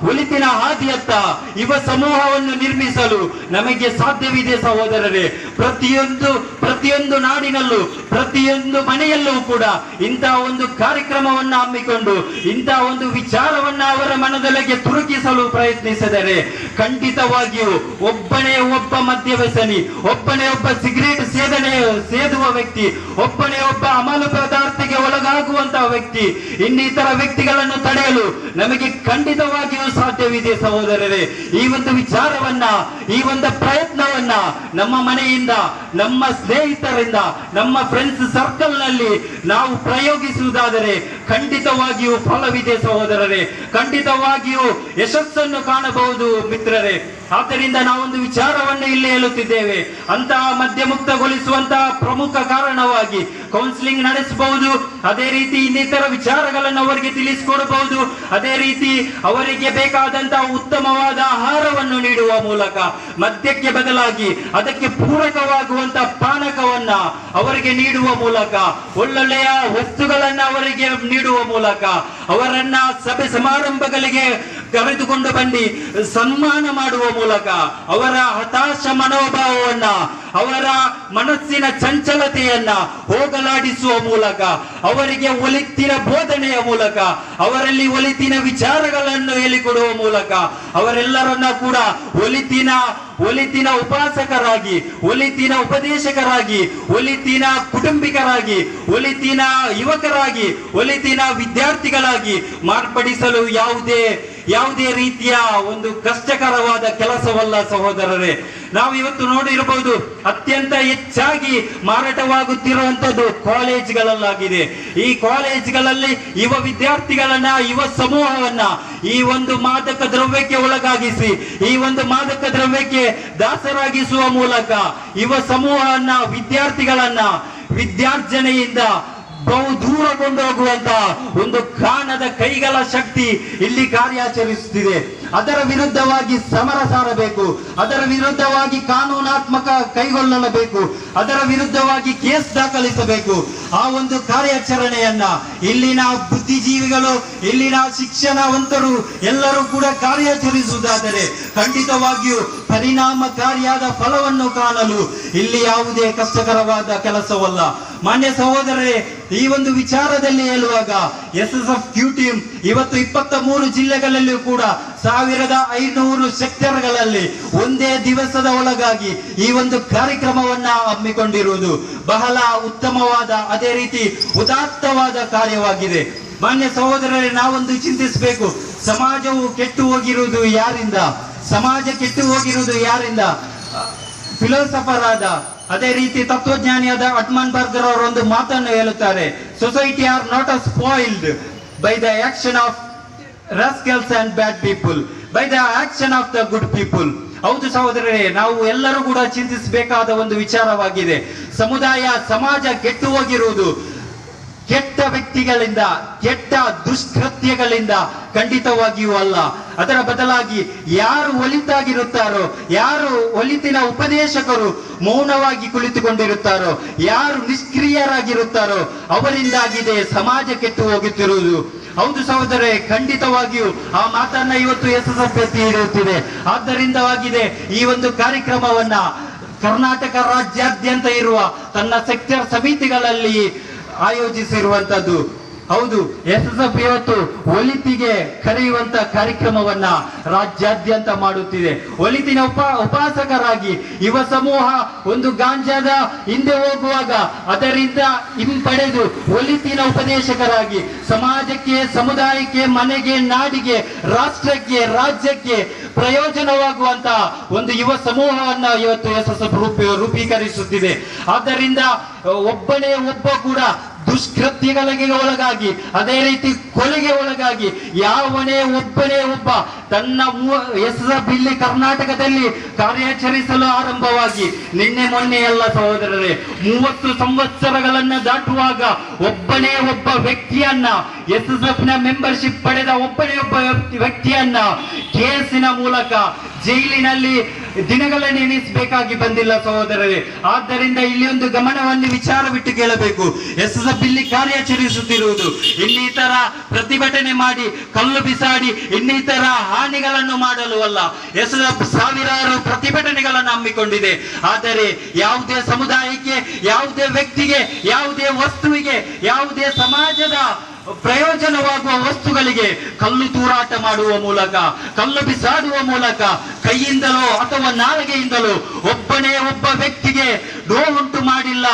ಒಲಿತಿನ ಹಾದಿಯತ್ತ ಯುವ ಸಮೂಹವನ್ನು ನಿರ್ಮಿಸಲು ನಮಗೆ ಸಾಧ್ಯವಿದೆ ಸಹೋದರರೇ. ಪ್ರತಿಯೊಂದು ನಾಡಿನಲ್ಲೂ, ಪ್ರತಿಯೊಂದು ಮನೆಯಲ್ಲೂ ಕೂಡ ಇಂತಹ ಒಂದು ಕಾರ್ಯಕ್ರಮವನ್ನು ಹಮ್ಮಿಕೊಂಡು ಇಂತಹ ಒಂದು ವಿಚಾರವನ್ನ ಅವರ ಮನದೊಳಗೆ ತುರುಕಿಸಲು ಪ್ರಯತ್ನಿಸಿದರೆ ಖಂಡಿತವಾಗಿಯೂ ಒಬ್ಬನೇ ಒಬ್ಬ ಮದ್ಯವ್ಯಸನಿ, ಒಬ್ಬನೇ ಒಬ್ಬ ಸಿಗರೇಟ್ ಸೇದುವ ವ್ಯಕ್ತಿ, ಒಬ್ಬನೇ ಒಬ್ಬ ಅಮಲು ಪದಾರ್ಥಕ್ಕೆ ಒಳಗಾಗುವಂತಹ ವ್ಯಕ್ತಿ, ಇನ್ನಿತರ ವ್ಯಕ್ತಿಗಳನ್ನು ತಡೆಯಲು ನಮಗೆ ಖಂಡಿತವಾಗಿಯೂ ಸಾಧ್ಯವಿದೆ ಸಹೋದರರೇ. ಈ ಒಂದು ವಿಚಾರವನ್ನ, ಈ ಒಂದು ಪ್ರಯತ್ನವನ್ನ ನಮ್ಮ ಮನೆಯಿಂದ, ನಮ್ಮ ಸ್ನೇಹಿತರಿಂದ, ನಮ್ಮ ಫ್ರೆಂಡ್ಸ್ ಸರ್ಕಲ್ ನಲ್ಲಿ ನಾವು ಪ್ರಯೋಗಿಸುವುದಾದರೆ ಖಂಡಿತವಾಗಿಯೂ ಫಲವಿದೆ ಸಹೋದರರೇ, ಖಂಡಿತವಾಗಿಯೂ ಯಶಸ್ಸನ್ನು ಕಾಣಬಹುದು ಮಿತ್ರರೇ. ಆದ್ದರಿಂದ ನಾವೊಂದು ವಿಚಾರವನ್ನು ಇಲ್ಲಿ ಹೇಳುತ್ತಿದ್ದೇವೆ. ಅಂತಹ ಮದ್ಯಮುಕ್ತಗೊಳಿಸುವಂತಹ ಪ್ರಮುಖ ಕಾರಣವಾಗಿ ಕೌನ್ಸಿಲಿಂಗ್ ನಡೆಸಬಹುದು, ಅದೇ ರೀತಿ ಇನ್ನಿತರ ವಿಚಾರಗಳನ್ನು ಅವರಿಗೆ ತಿಳಿಸಿಕೊಡಬಹುದು, ಅದೇ ರೀತಿ ಅವರಿಗೆ ಬೇಕಾದಂತಹ ಉತ್ತಮವಾದ ಆಹಾರವನ್ನು ನೀಡುವ ಮೂಲಕ, ಮದ್ಯಕ್ಕೆ ಬದಲಾಗಿ ಅದಕ್ಕೆ ಪೂರಕವಾಗುವಂತಹ ಪಾನಕವನ್ನ ಅವರಿಗೆ ನೀಡುವ ಮೂಲಕ, ಒಳ್ಳೊಳ್ಳೆಯ ವಸ್ತುಗಳನ್ನ ಅವರಿಗೆ ನೀಡುವ ಮೂಲಕ, ಅವರನ್ನ ಸಭೆ ಸಮಾರಂಭಗಳಿಗೆ ಕರೆದುಕೊಂಡು ಬಂದು ಸನ್ಮಾನ ಮಾಡುವ ಮೂಲಕ, ಅವರ ಹತಾಶ ಮನೋಭಾವವನ್ನ, ಅವರ ಮನಸ್ಸಿನ ಚಂಚಲತೆಯನ್ನ ಹೋಗಲಾಡಿಸುವ ಮೂಲಕ, ಅವರಿಗೆ ಒಲಿತಿನ ಬೋಧನೆಯ ಮೂಲಕ, ಅವರಲ್ಲಿ ಒಲಿತಿನ ವಿಚಾರಗಳನ್ನು ಹೇಳಿಕೊಡುವ ಮೂಲಕ, ಅವರೆಲ್ಲರನ್ನ ಕೂಡ ಒಲಿತಿನ ಉಪಾಸಕರಾಗಿ, ಒಲಿತಿನ ಉಪದೇಶಕರಾಗಿ, ಒಲಿತಿನ ಕುಟುಂಬಿಕರಾಗಿ, ಒಲಿತಿನ ಯುವಕರಾಗಿ, ಒಲಿತಿನ ವಿದ್ಯಾರ್ಥಿಗಳಾಗಿ ಮಾರ್ಪಡಿಸಲು ಯಾವುದೇ ರೀತಿಯ ಒಂದು ಕಷ್ಟಕರವಾದ ಕೆಲಸವಲ್ಲ ಸಹೋದರರೇ. ನಾವು ಇವತ್ತು ನೋಡಿರಬಹುದು, ಅತ್ಯಂತ ಹೆಚ್ಚಾಗಿ ಮಾರಾಟವಾಗುತ್ತಿರುವಂತದ್ದು ಕಾಲೇಜ್ಗಳಲ್ಲಾಗಿದೆ. ಈ ಕಾಲೇಜ್ಗಳಲ್ಲಿ ಯುವ ವಿದ್ಯಾರ್ಥಿಗಳನ್ನ, ಯುವ ಸಮೂಹವನ್ನ ಈ ಒಂದು ಮಾದಕ ದ್ರವ್ಯಕ್ಕೆ ಒಳಗಾಗಿಸಿ, ಈ ಒಂದು ಮಾದಕ ದ್ರವ್ಯಕ್ಕೆ ದಾಸರಾಗಿಸುವ ಮೂಲಕ ಯುವ ಸಮೂಹವನ್ನ, ವಿದ್ಯಾರ್ಥಿಗಳನ್ನ ವಿದ್ಯಾರ್ಜನೆಯಿಂದ ಬಹು ದೂರ ಕೊಂಡೋಗುವಂತ ಒಂದು ಕಾಣದ ಕೈಗಳ ಶಕ್ತಿ ಇಲ್ಲಿ ಕಾರ್ಯಾಚರಿಸುತ್ತಿದೆ. ಅದರ ವಿರುದ್ಧವಾಗಿ ಸಮರ ಸಾರಬೇಕು, ಅದರ ವಿರುದ್ಧವಾಗಿ ಕಾನೂನಾತ್ಮಕ ಕೈಗೊಳ್ಳಬೇಕು, ಅದರ ವಿರುದ್ಧವಾಗಿ ಕೇಸ್ ದಾಖಲಿಸಬೇಕು. ಆ ಒಂದು ಕಾರ್ಯಾಚರಣೆಯನ್ನ ಇಲ್ಲಿನ ಬುದ್ಧಿಜೀವಿಗಳು, ಇಲ್ಲಿನ ಶಿಕ್ಷಣವಂತರು ಎಲ್ಲರೂ ಕೂಡ ಕಾರ್ಯಾಚರಿಸುವುದಾದರೆ ಖಂಡಿತವಾಗಿಯೂ ಪರಿಣಾಮಕಾರಿಯಾದ ಫಲವನ್ನು ಕಾಣಲು ಇಲ್ಲಿ ಯಾವುದೇ ಕಷ್ಟಕರವಾದ ಕೆಲಸವಲ್ಲ. ಮಾನ್ಯ ಸಹೋದರರೇ, ಈ ಒಂದು ವಿಚಾರದಲ್ಲಿ ಹೇಳುವಾಗ SSF Q ಟೀಮ್ ಇವತ್ತು 23 ಜಿಲ್ಲೆಗಳಲ್ಲಿಯೂ ಕೂಡ 1500 ಸೆಕ್ಟರ್ಗಳಲ್ಲಿ ಒಂದೇ ದಿವಸದ ಒಳಗಾಗಿ ಈ ಒಂದು ಕಾರ್ಯಕ್ರಮವನ್ನ ಹಮ್ಮಿಕೊಂಡಿರುವುದು ಬಹಳ ಉತ್ತಮವಾದ, ಅದೇ ರೀತಿ ಉದಾತ್ತವಾದ ಕಾರ್ಯವಾಗಿದೆ. ಮಾನ್ಯ ಸಹೋದರರೇ, ನಾವೊಂದು ಚಿಂತಿಸಬೇಕು, ಸಮಾಜವು ಕೆಟ್ಟು ಹೋಗಿರುವುದು ಯಾರಿಂದ? ಸಮಾಜ ಕೆಟ್ಟು ಹೋಗಿರುವುದು ಯಾರಿಂದ? ಫಿಲೋಸಫರ್ ಆದ, ಅದೇ ರೀತಿ ತತ್ವಜ್ಞಾನಿಯಾದ ಅಡ್ಮನ್ ಬರ್ಗರ್ ಅವರು ಒಂದು ಮಾತನ್ನು ಹೇಳುತ್ತಾರೆ, society R not spoiled by the action of rascals and bad people, by the action of the good people. ಹೌದು ಸಹೋದರರೇ, ನಾವು ಎಲ್ಲರೂ ಕೂಡ ಚಿಂತಿಸಬೇಕಾದ ಒಂದು ವಿಚಾರವಾಗಿದೆ. ಸಮಾಜ ಕೆಟ್ಟು ಹೋಗಿರುವುದು ಕೆಟ್ಟ ವ್ಯಕ್ತಿಗಳಿಂದ, ಕೆಟ್ಟ ದುಷ್ಕೃತ್ಯಗಳಿಂದ ಖಂಡಿತವಾಗಿಯೂ ಅಲ್ಲ. ಅದರ ಬದಲಾಗಿ ಯಾರು ಒಲಿತಾಗಿರುತ್ತಾರೋ, ಯಾರು ಒಲಿತಿನ ಉಪದೇಶಕರು ಮೌನವಾಗಿ ಕುಳಿತುಕೊಂಡಿರುತ್ತಾರೋ, ಯಾರು ನಿಷ್ಕ್ರಿಯರಾಗಿರುತ್ತಾರೋ ಅವರಿಂದಾಗಿದೆ ಸಮಾಜ ಕೆಟ್ಟು ಹೋಗುತ್ತಿರುವುದು. ಹೌದು ಸಹೋದರೇ, ಖಂಡಿತವಾಗಿಯೂ ಆ ಮಾತನ್ನ ಇವತ್ತು SSF ಇರುತ್ತಿದೆ. ಆದ್ದರಿಂದವಾಗಿದೆ ಈ ಒಂದು ಕಾರ್ಯಕ್ರಮವನ್ನ ಕರ್ನಾಟಕ ರಾಜ್ಯಾದ್ಯಂತ ಇರುವ ತನ್ನ ಸೆಕ್ಟರ್ ಸಮಿತಿಗಳಲ್ಲಿ ಆಯೋಜಿಸಿರುವಂತದ್ದು. ಹೌದು, SSF ಇವತ್ತು ಒಲಿತಿಗೆ ಕರೆಯುವಂತ ಕಾರ್ಯಕ್ರಮವನ್ನ ರಾಜ್ಯಾದ್ಯಂತ ಮಾಡುತ್ತಿದೆ. ಒಲಿತಿನ ಉಪಾಸಕರಾಗಿ ಯುವ ಸಮೂಹ ಒಂದು ಗಾಂಜಾದ ಹಿಂದೆ ಹೋಗುವಾಗ ಅದರಿಂದ ಹಿಂಪಡೆದು ಒಲಿತಿನ ಉಪದೇಶಕರಾಗಿ ಸಮಾಜಕ್ಕೆ, ಸಮುದಾಯಕ್ಕೆ, ಮನೆಗೆ, ನಾಡಿಗೆ, ರಾಷ್ಟ್ರಕ್ಕೆ, ರಾಜ್ಯಕ್ಕೆ ಪ್ರಯೋಜನವಾಗುವಂತ ಒಂದು ಯುವ ಸಮೂಹವನ್ನ ಇವತ್ತು SSF ರೂಪೀಕರಿಸುತ್ತಿದೆ. ಆದ್ದರಿಂದ ಒಬ್ಬನೇ ಒಬ್ಬ ಕೂಡ ದುಷ್ಕೃತ್ಯಗಳಿಗೆ ಒಳಗಾಗಿ, ಅದೇ ರೀತಿ ಕೊಲೆಗೆ ಒಳಗಾಗಿ ಒಬ್ಬನೇ ಒಬ್ಬ ತನ್ನ ಎಸ್ಎಸ್ಎಫ್ ಇಲ್ಲಿ ಕರ್ನಾಟಕದಲ್ಲಿ ಕಾರ್ಯಾಚರಿಸಲು ಆರಂಭವಾಗಿ ನಿನ್ನೆ ಮೊನ್ನೆ ಎಲ್ಲ ಸಹೋದರರೇ 30 ಸಂವತ್ಸರಗಳನ್ನ ದಾಟುವಾಗ ಒಬ್ಬನೇ ಒಬ್ಬ ವ್ಯಕ್ತಿಯನ್ನ ಎಸ್ಎಸ್ಎಫ್ ನ ಮೆಂಬರ್ಶಿಪ್ ಪಡೆದ ಒಬ್ಬನೇ ಒಬ್ಬ ವ್ಯಕ್ತಿಯನ್ನ ಕೇಸಿನ ಮೂಲಕ ಜೈಲಿನಲ್ಲಿ ದಿನಗಳನ್ನು ಎಣಿಸಬೇಕಾಗಿ ಬಂದಿಲ್ಲ ಸಹೋದರರೇ. ಆದ್ದರಿಂದ ಇಲ್ಲಿ ಒಂದು ಗಮನವನ್ನು ವಿಚಾರವಿಟ್ಟು ಕೇಳಬೇಕು. ಎಸ್ಎಸ್ಎಫ್ ಇಲ್ಲಿ ಕಾರ್ಯಾಚರಿಸುತ್ತಿರುವುದು ಇನ್ನಿತರ ಪ್ರತಿಭಟನೆ ಮಾಡಿ ಕಲ್ಲು ಬಿಸಾಡಿ ಇನ್ನಿತರ ಹಾನಿಗಳನ್ನು ಮಾಡಲು ಅಲ್ಲ. ಎಸ್ಎಸ್ಎಫ್ ಸಾವಿರಾರು ಪ್ರತಿಭಟನೆಗಳನ್ನು ಹಮ್ಮಿಕೊಂಡಿದೆ. ಆದರೆ ಯಾವುದೇ ಸಮುದಾಯಕ್ಕೆ, ಯಾವುದೇ ವ್ಯಕ್ತಿಗೆ, ಯಾವುದೇ ವಸ್ತುವಿಗೆ, ಯಾವುದೇ ಸಮಾಜದ ಪ್ರಯೋಜನವಾಗುವ ವಸ್ತುಗಳಿಗೆ ಕಲ್ಲು ತೂರಾಟ ಮಾಡುವ ಮೂಲಕ, ಕಲ್ಲು ಬಿಸಾಡುವ ಮೂಲಕ, ಕೈಯಿಂದಲೋ ಅಥವಾ ನಾಲಿಗೆಯಿಂದಲೋ ಒಬ್ಬನೇ ಒಬ್ಬ ವ್ಯಕ್ತಿಗೆ ನೋವುಂಟು ಮಾಡಿಲ್ಲ.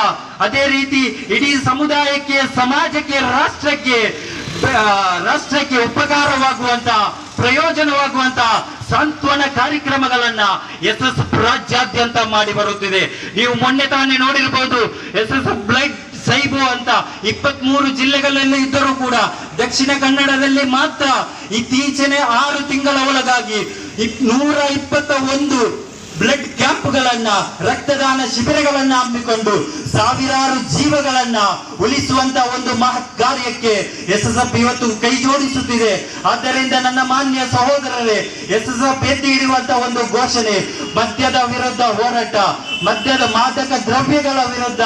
ಅದೇ ರೀತಿ ಇಡೀ ಸಮುದಾಯಕ್ಕೆ, ಸಮಾಜಕ್ಕೆ, ರಾಷ್ಟ್ರಕ್ಕೆ ಉಪಕಾರವಾಗುವಂತ, ಪ್ರಯೋಜನವಾಗುವಂತ ಸಾಂತ್ವನ ಕಾರ್ಯಕ್ರಮಗಳನ್ನ ಎಸ್ಎಸ್ಎಫ್ ರಾಜ್ಯಾದ್ಯಂತ ಮಾಡಿ ಬರುತ್ತಿದೆ. ನೀವು ಮೊನ್ನೆ ತಾನೇ ನೋಡಿರಬಹುದು, ಎಸ್ಎಸ್ಎಫ್ ಬ್ಲಡ್ ಸೈಬು ಅಂತ 23 ಜಿಲ್ಲೆಗಳಲ್ಲಿ ಇದ್ದರೂ ಕೂಡ ದಕ್ಷಿಣ ಕನ್ನಡದಲ್ಲಿ ಮಾತ್ರ ಇತ್ತೀಚೆನೆ 6 ತಿಂಗಳ ಒಳಗಾಗಿ 121 ಬ್ಲಡ್ ಕ್ಯಾಂಪ್ಗಳನ್ನ, ರಕ್ತದಾನ ಶಿಬಿರಗಳನ್ನ ಹಮ್ಮಿಕೊಂಡು ಸಾವಿರಾರು ಜೀವಗಳನ್ನ ಉಳಿಸುವಂತ ಒಂದು ಮಹತ್ ಕಾರ್ಯಕ್ಕೆ ಎಸ್ಎಸ್ಎಫ್ ಇವತ್ತು ಕೈ ಜೋಡಿಸುತ್ತಿದೆ. ಆದ್ದರಿಂದ ನನ್ನ ಮಾನ್ಯ ಸಹೋದರರೇ, ಎಸ್ಎಸ್ಎಫ್ ಎತ್ತಿ ಹಿಡಿಯುವಂತ ಒಂದು ಘೋಷಣೆ ಮದ್ಯದ ವಿರುದ್ಧ ಹೋರಾಟ, ಮದ್ಯದ ಮಾದಕ ದ್ರವ್ಯಗಳ ವಿರುದ್ಧ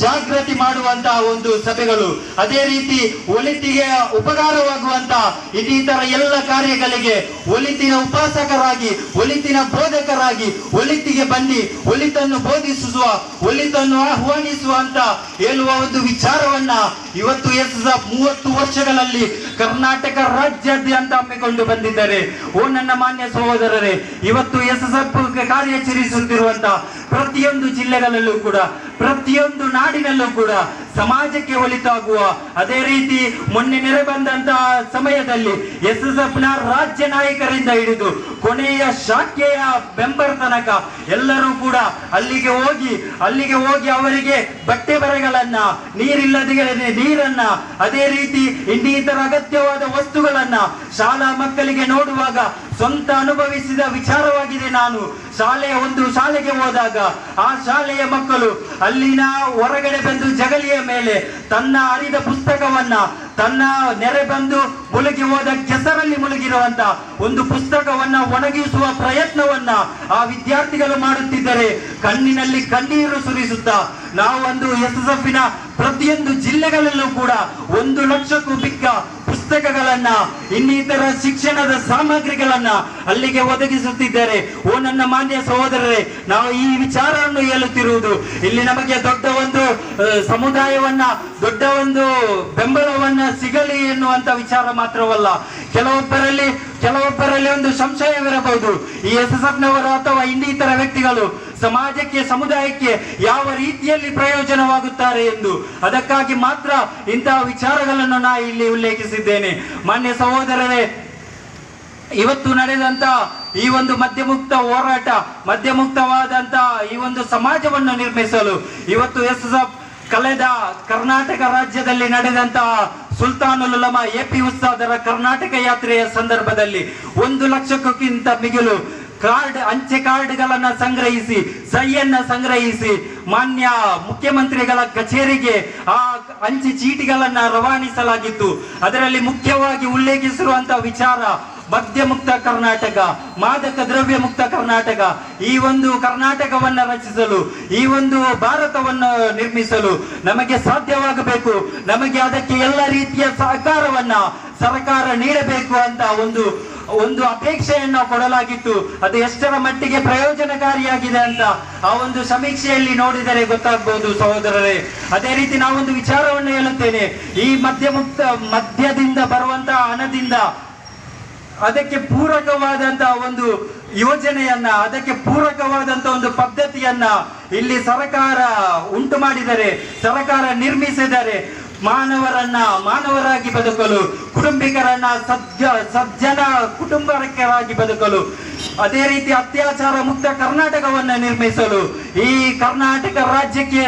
ಜಾಗೃತಿ ಮಾಡುವಂತಹ ಒಂದು ಸಭೆಗಳು, ಅದೇ ರೀತಿ ಒಳಿತಿಗೆ ಉಪಕಾರವಾಗುವಂತಹ ಇನ್ನಿತರ ಎಲ್ಲ ಕಾರ್ಯಗಳಿಗೆ ಒಳಿತಿನ ಉಪಾಸಕರಾಗಿ, ಒಳಿತಿನ ಬೋಧಕರಾಗಿ ಒಳಿತಿಗೆ ಬನ್ನಿ, ಒಳಿತನ್ನು ಬೋಧಿಸುವ, ಒಳಿತನ್ನು ಆಹ್ವಾನಿಸುವ ಅಂತ ಹೇಳುವ ಒಂದು ವಿಚಾರವನ್ನ ಇವತ್ತು ಎಸ್ಎಸ್ಎಫ್ 30 ವರ್ಷಗಳಲ್ಲಿ ಕರ್ನಾಟಕ ರಾಜ್ಯಾದ್ಯಂತ ಹಮ್ಮಿಕೊಂಡು ಬಂದಿದ್ದಾರೆ. ಓ ನನ್ನ ಮಾನ್ಯ ಸಹೋದರರೇ, ಇವತ್ತು ಎಸ್ಎಸ್ಎಫ್ ಕಾರ್ಯಾಚರಿಸುತ್ತಿರುವಂತ ಪ್ರತಿಯೊಂದು ಜಿಲ್ಲೆಗಳಲ್ಲೂ ಕೂಡ, ಪ್ರತಿಯೊಂದು ನಾಡಿನಲ್ಲೂ ಕೂಡ ಸಮಾಜಕ್ಕೆ ಒಳಿತಾಗುವ, ಅದೇ ರೀತಿ ಮೊನ್ನೆ ನೆರೆ ಬಂದಂತಹ ಸಮಯದಲ್ಲಿ ಎಸ್ಎಸ್ಎಫ್ ನ ರಾಜ್ಯ ನಾಯಕರಿಂದ ಹಿಡಿದು ಕೊನೆಯ ಶಾಖೆಯ ಮೆಂಬರ್ ತನಕ ಎಲ್ಲರೂ ಕೂಡ ಅಲ್ಲಿಗೆ ಹೋಗಿ ಅವರಿಗೆ ಬಟ್ಟೆ ಬರೆಗಳನ್ನ, ನೀರಿಲ್ಲದೆ ನೀರನ್ನ, ಅದೇ ರೀತಿ ಇನ್ನಿತರ ಅಗತ್ಯವಾದ ವಸ್ತುಗಳನ್ನ ಶಾಲಾ ಮಕ್ಕಳಿಗೆ ನೋಡುವಾಗ ಸ್ವಂತ ಅನುಭವಿಸಿದ ವಿಚಾರವಾಗಿದೆ. ನಾನು ಶಾಲೆಗೆ ಹೋದಾಗ ಆ ಶಾಲೆಯ ಮಕ್ಕಳು ಅಲ್ಲಿನ ಹೊರಗಡೆ ಬಂದು ಜಗಲಿಯ ಮೇಲೆ ತನ್ನ ಅರಿದ ಪುಸ್ತಕವನ್ನ, ತನ್ನ ನೆರೆ ಬಂದು ಮುಳುಗಿ ಹೋದ ಕೆಸರಲ್ಲಿ ಮುಳುಗಿರುವಂತ ಒಂದು ಪುಸ್ತಕವನ್ನ ಒಣಗಿಸುವ ಪ್ರಯತ್ನವನ್ನ ಆ ವಿದ್ಯಾರ್ಥಿಗಳು ಮಾಡುತ್ತಿದ್ದರೆ ಕಣ್ಣಿನಲ್ಲಿ ಕಣ್ಣೀರು ಸುರಿಸುತ್ತಾ ನಾವೊಂದು ಎಸ್ಎಸ್ಎಫ್ ನ ಪ್ರತಿಯೊಂದು ಜಿಲ್ಲೆಗಳಲ್ಲೂ ಕೂಡ 1 ಲಕ್ಷಕ್ಕೂ ಬಿಕ್ಕ ಪುಸ್ತಕಗಳನ್ನ, ಇನ್ನಿತರ ಶಿಕ್ಷಣದ ಸಾಮಗ್ರಿಗಳನ್ನ ಅಲ್ಲಿಗೆ ಒದಗಿಸುತ್ತಿದ್ದಾರೆ. ಓ ನನ್ನ ಮಾನ್ಯ ಸಹೋದರರೇ, ನಾವು ಈ ವಿಚಾರವನ್ನು ಹೇಳುತ್ತಿರುವುದು ಇಲ್ಲಿ ನಮಗೆ ದೊಡ್ಡ ಒಂದು ಸಮುದಾಯವನ್ನ, ದೊಡ್ಡ ಒಂದು ಬೆಂಬಲವನ್ನ ಸಿಗಲಿ ಎನ್ನುವಂತ ವಿಚಾರ ಮಾತ್ರವಲ್ಲ. ಕೆಲವೊಬ್ಬರಲ್ಲಿ ಒಂದು ಸಂಶಯವಿರಬಹುದು, ಈ ಎಸ್ಎಸ್ಎಫ್ ನವರು ಅಥವಾ ಇನ್ನಿತರ ವ್ಯಕ್ತಿಗಳು ಸಮಾಜಕ್ಕೆ, ಸಮುದಾಯಕ್ಕೆ ಯಾವ ರೀತಿಯಲ್ಲಿ ಪ್ರಯೋಜನವಾಗುತ್ತಾರೆ ಎಂದು. ಅದಕ್ಕಾಗಿ ಮಾತ್ರ ಇಂತಹ ವಿಚಾರಗಳನ್ನು ನಾ ಇಲ್ಲಿ ಉಲ್ಲೇಖಿಸಿದ್ದೇನೆ. ಮಾನ್ಯ ಸಹೋದರರೇ, ಇವತ್ತು ನಡೆದಂತ ಈ ಒಂದು ಮದ್ಯಮುಕ್ತ ಹೋರಾಟ, ಮದ್ಯಮುಕ್ತವಾದಂತ ಈ ಒಂದು ಸಮಾಜವನ್ನು ನಿರ್ಮಿಸಲು ಇವತ್ತು ಎಸ್ಎಸ್ಎಫ್ ಕಳೆದ ಕರ್ನಾಟಕ ರಾಜ್ಯದಲ್ಲಿ ನಡೆದಂತಹ ಸುಲ್ತಾನುಲ್ ಉಲಮಾ ಎಪಿ ಉಸ್ತಾದರ ಕರ್ನಾಟಕ ಯಾತ್ರೆಯ ಸಂದರ್ಭದಲ್ಲಿ 1 ಲಕ್ಷಕ್ಕಿಂತ ಮಿಗಿಲು ಅಂಚೆ ಕಾರ್ಡ್ಗಳನ್ನ ಸಂಗ್ರಹಿಸಿ, ಸಹಿಯನ್ನ ಸಂಗ್ರಹಿಸಿ ಮಾನ್ಯ ಮುಖ್ಯಮಂತ್ರಿಗಳ ಕಚೇರಿಗೆ ಆ ಅಂಚೆ ಚೀಟಿಗಳನ್ನ ರವಾನಿಸಲಾಗಿತ್ತು. ಅದರಲ್ಲಿ ಮುಖ್ಯವಾಗಿ ಉಲ್ಲೇಖಿಸಿರುವಂತಹ ವಿಚಾರ ಮದ್ಯ ಮುಕ್ತ ಕರ್ನಾಟಕ, ಮಾದಕ ದ್ರವ್ಯ ಮುಕ್ತ ಕರ್ನಾಟಕ. ಈ ಒಂದು ಕರ್ನಾಟಕವನ್ನ ರಚಿಸಲು, ಈ ಒಂದು ಭಾರತವನ್ನು ನಿರ್ಮಿಸಲು ನಮಗೆ ಸಾಧ್ಯವಾಗಬೇಕು. ನಮಗೆ ಅದಕ್ಕೆ ಎಲ್ಲ ರೀತಿಯ ಸಹಕಾರವನ್ನ ಸರ್ಕಾರ ನೀಡಬೇಕು ಅಂತ ಒಂದು ಅಪೇಕ್ಷೆಯನ್ನು ಕೊಡಲಾಗಿತ್ತು. ಅದು ಎಷ್ಟರ ಮಟ್ಟಿಗೆ ಪ್ರಯೋಜನಕಾರಿಯಾಗಿದೆ ಅಂತ ಆ ಒಂದು ಸಮೀಕ್ಷೆಯಲ್ಲಿ ನೋಡಿದರೆ ಗೊತ್ತಾಗಬಹುದು ಸಹೋದರರೇ. ಅದೇ ರೀತಿ ನಾವೊಂದು ವಿಚಾರವನ್ನು ಹೇಳುತ್ತೇನೆ, ಈ ಮದ್ಯದಿಂದ ಬರುವಂತಹ ಹಣದಿಂದ ಅದಕ್ಕೆ ಪೂರಕವಾದಂತಹ ಒಂದು ಯೋಜನೆಯನ್ನ, ಅದಕ್ಕೆ ಪೂರಕವಾದಂತಹ ಒಂದು ಪದ್ಧತಿಯನ್ನ ಇಲ್ಲಿ ಸರ್ಕಾರ ಉಂಟು ಮಾಡಿದರೆ, ಸರ್ಕಾರ ನಿರ್ಮಿಸಿದರೆ ಮಾನವರಾಗಿ ಬದುಕಲು, ಕುಟುಂಬಿಕರನ್ನ ಸಜ್ಜನ ಕುಟುಂಬಕರಾಗಿ ಬದುಕಲು ಅದೇ ರೀತಿ ಅತ್ಯಾಚಾರ ಮುಕ್ತ ಕರ್ನಾಟಕವನ್ನ ನಿರ್ಮಿಸಲು ಈ ಕರ್ನಾಟಕ ರಾಜ್ಯಕ್ಕೆ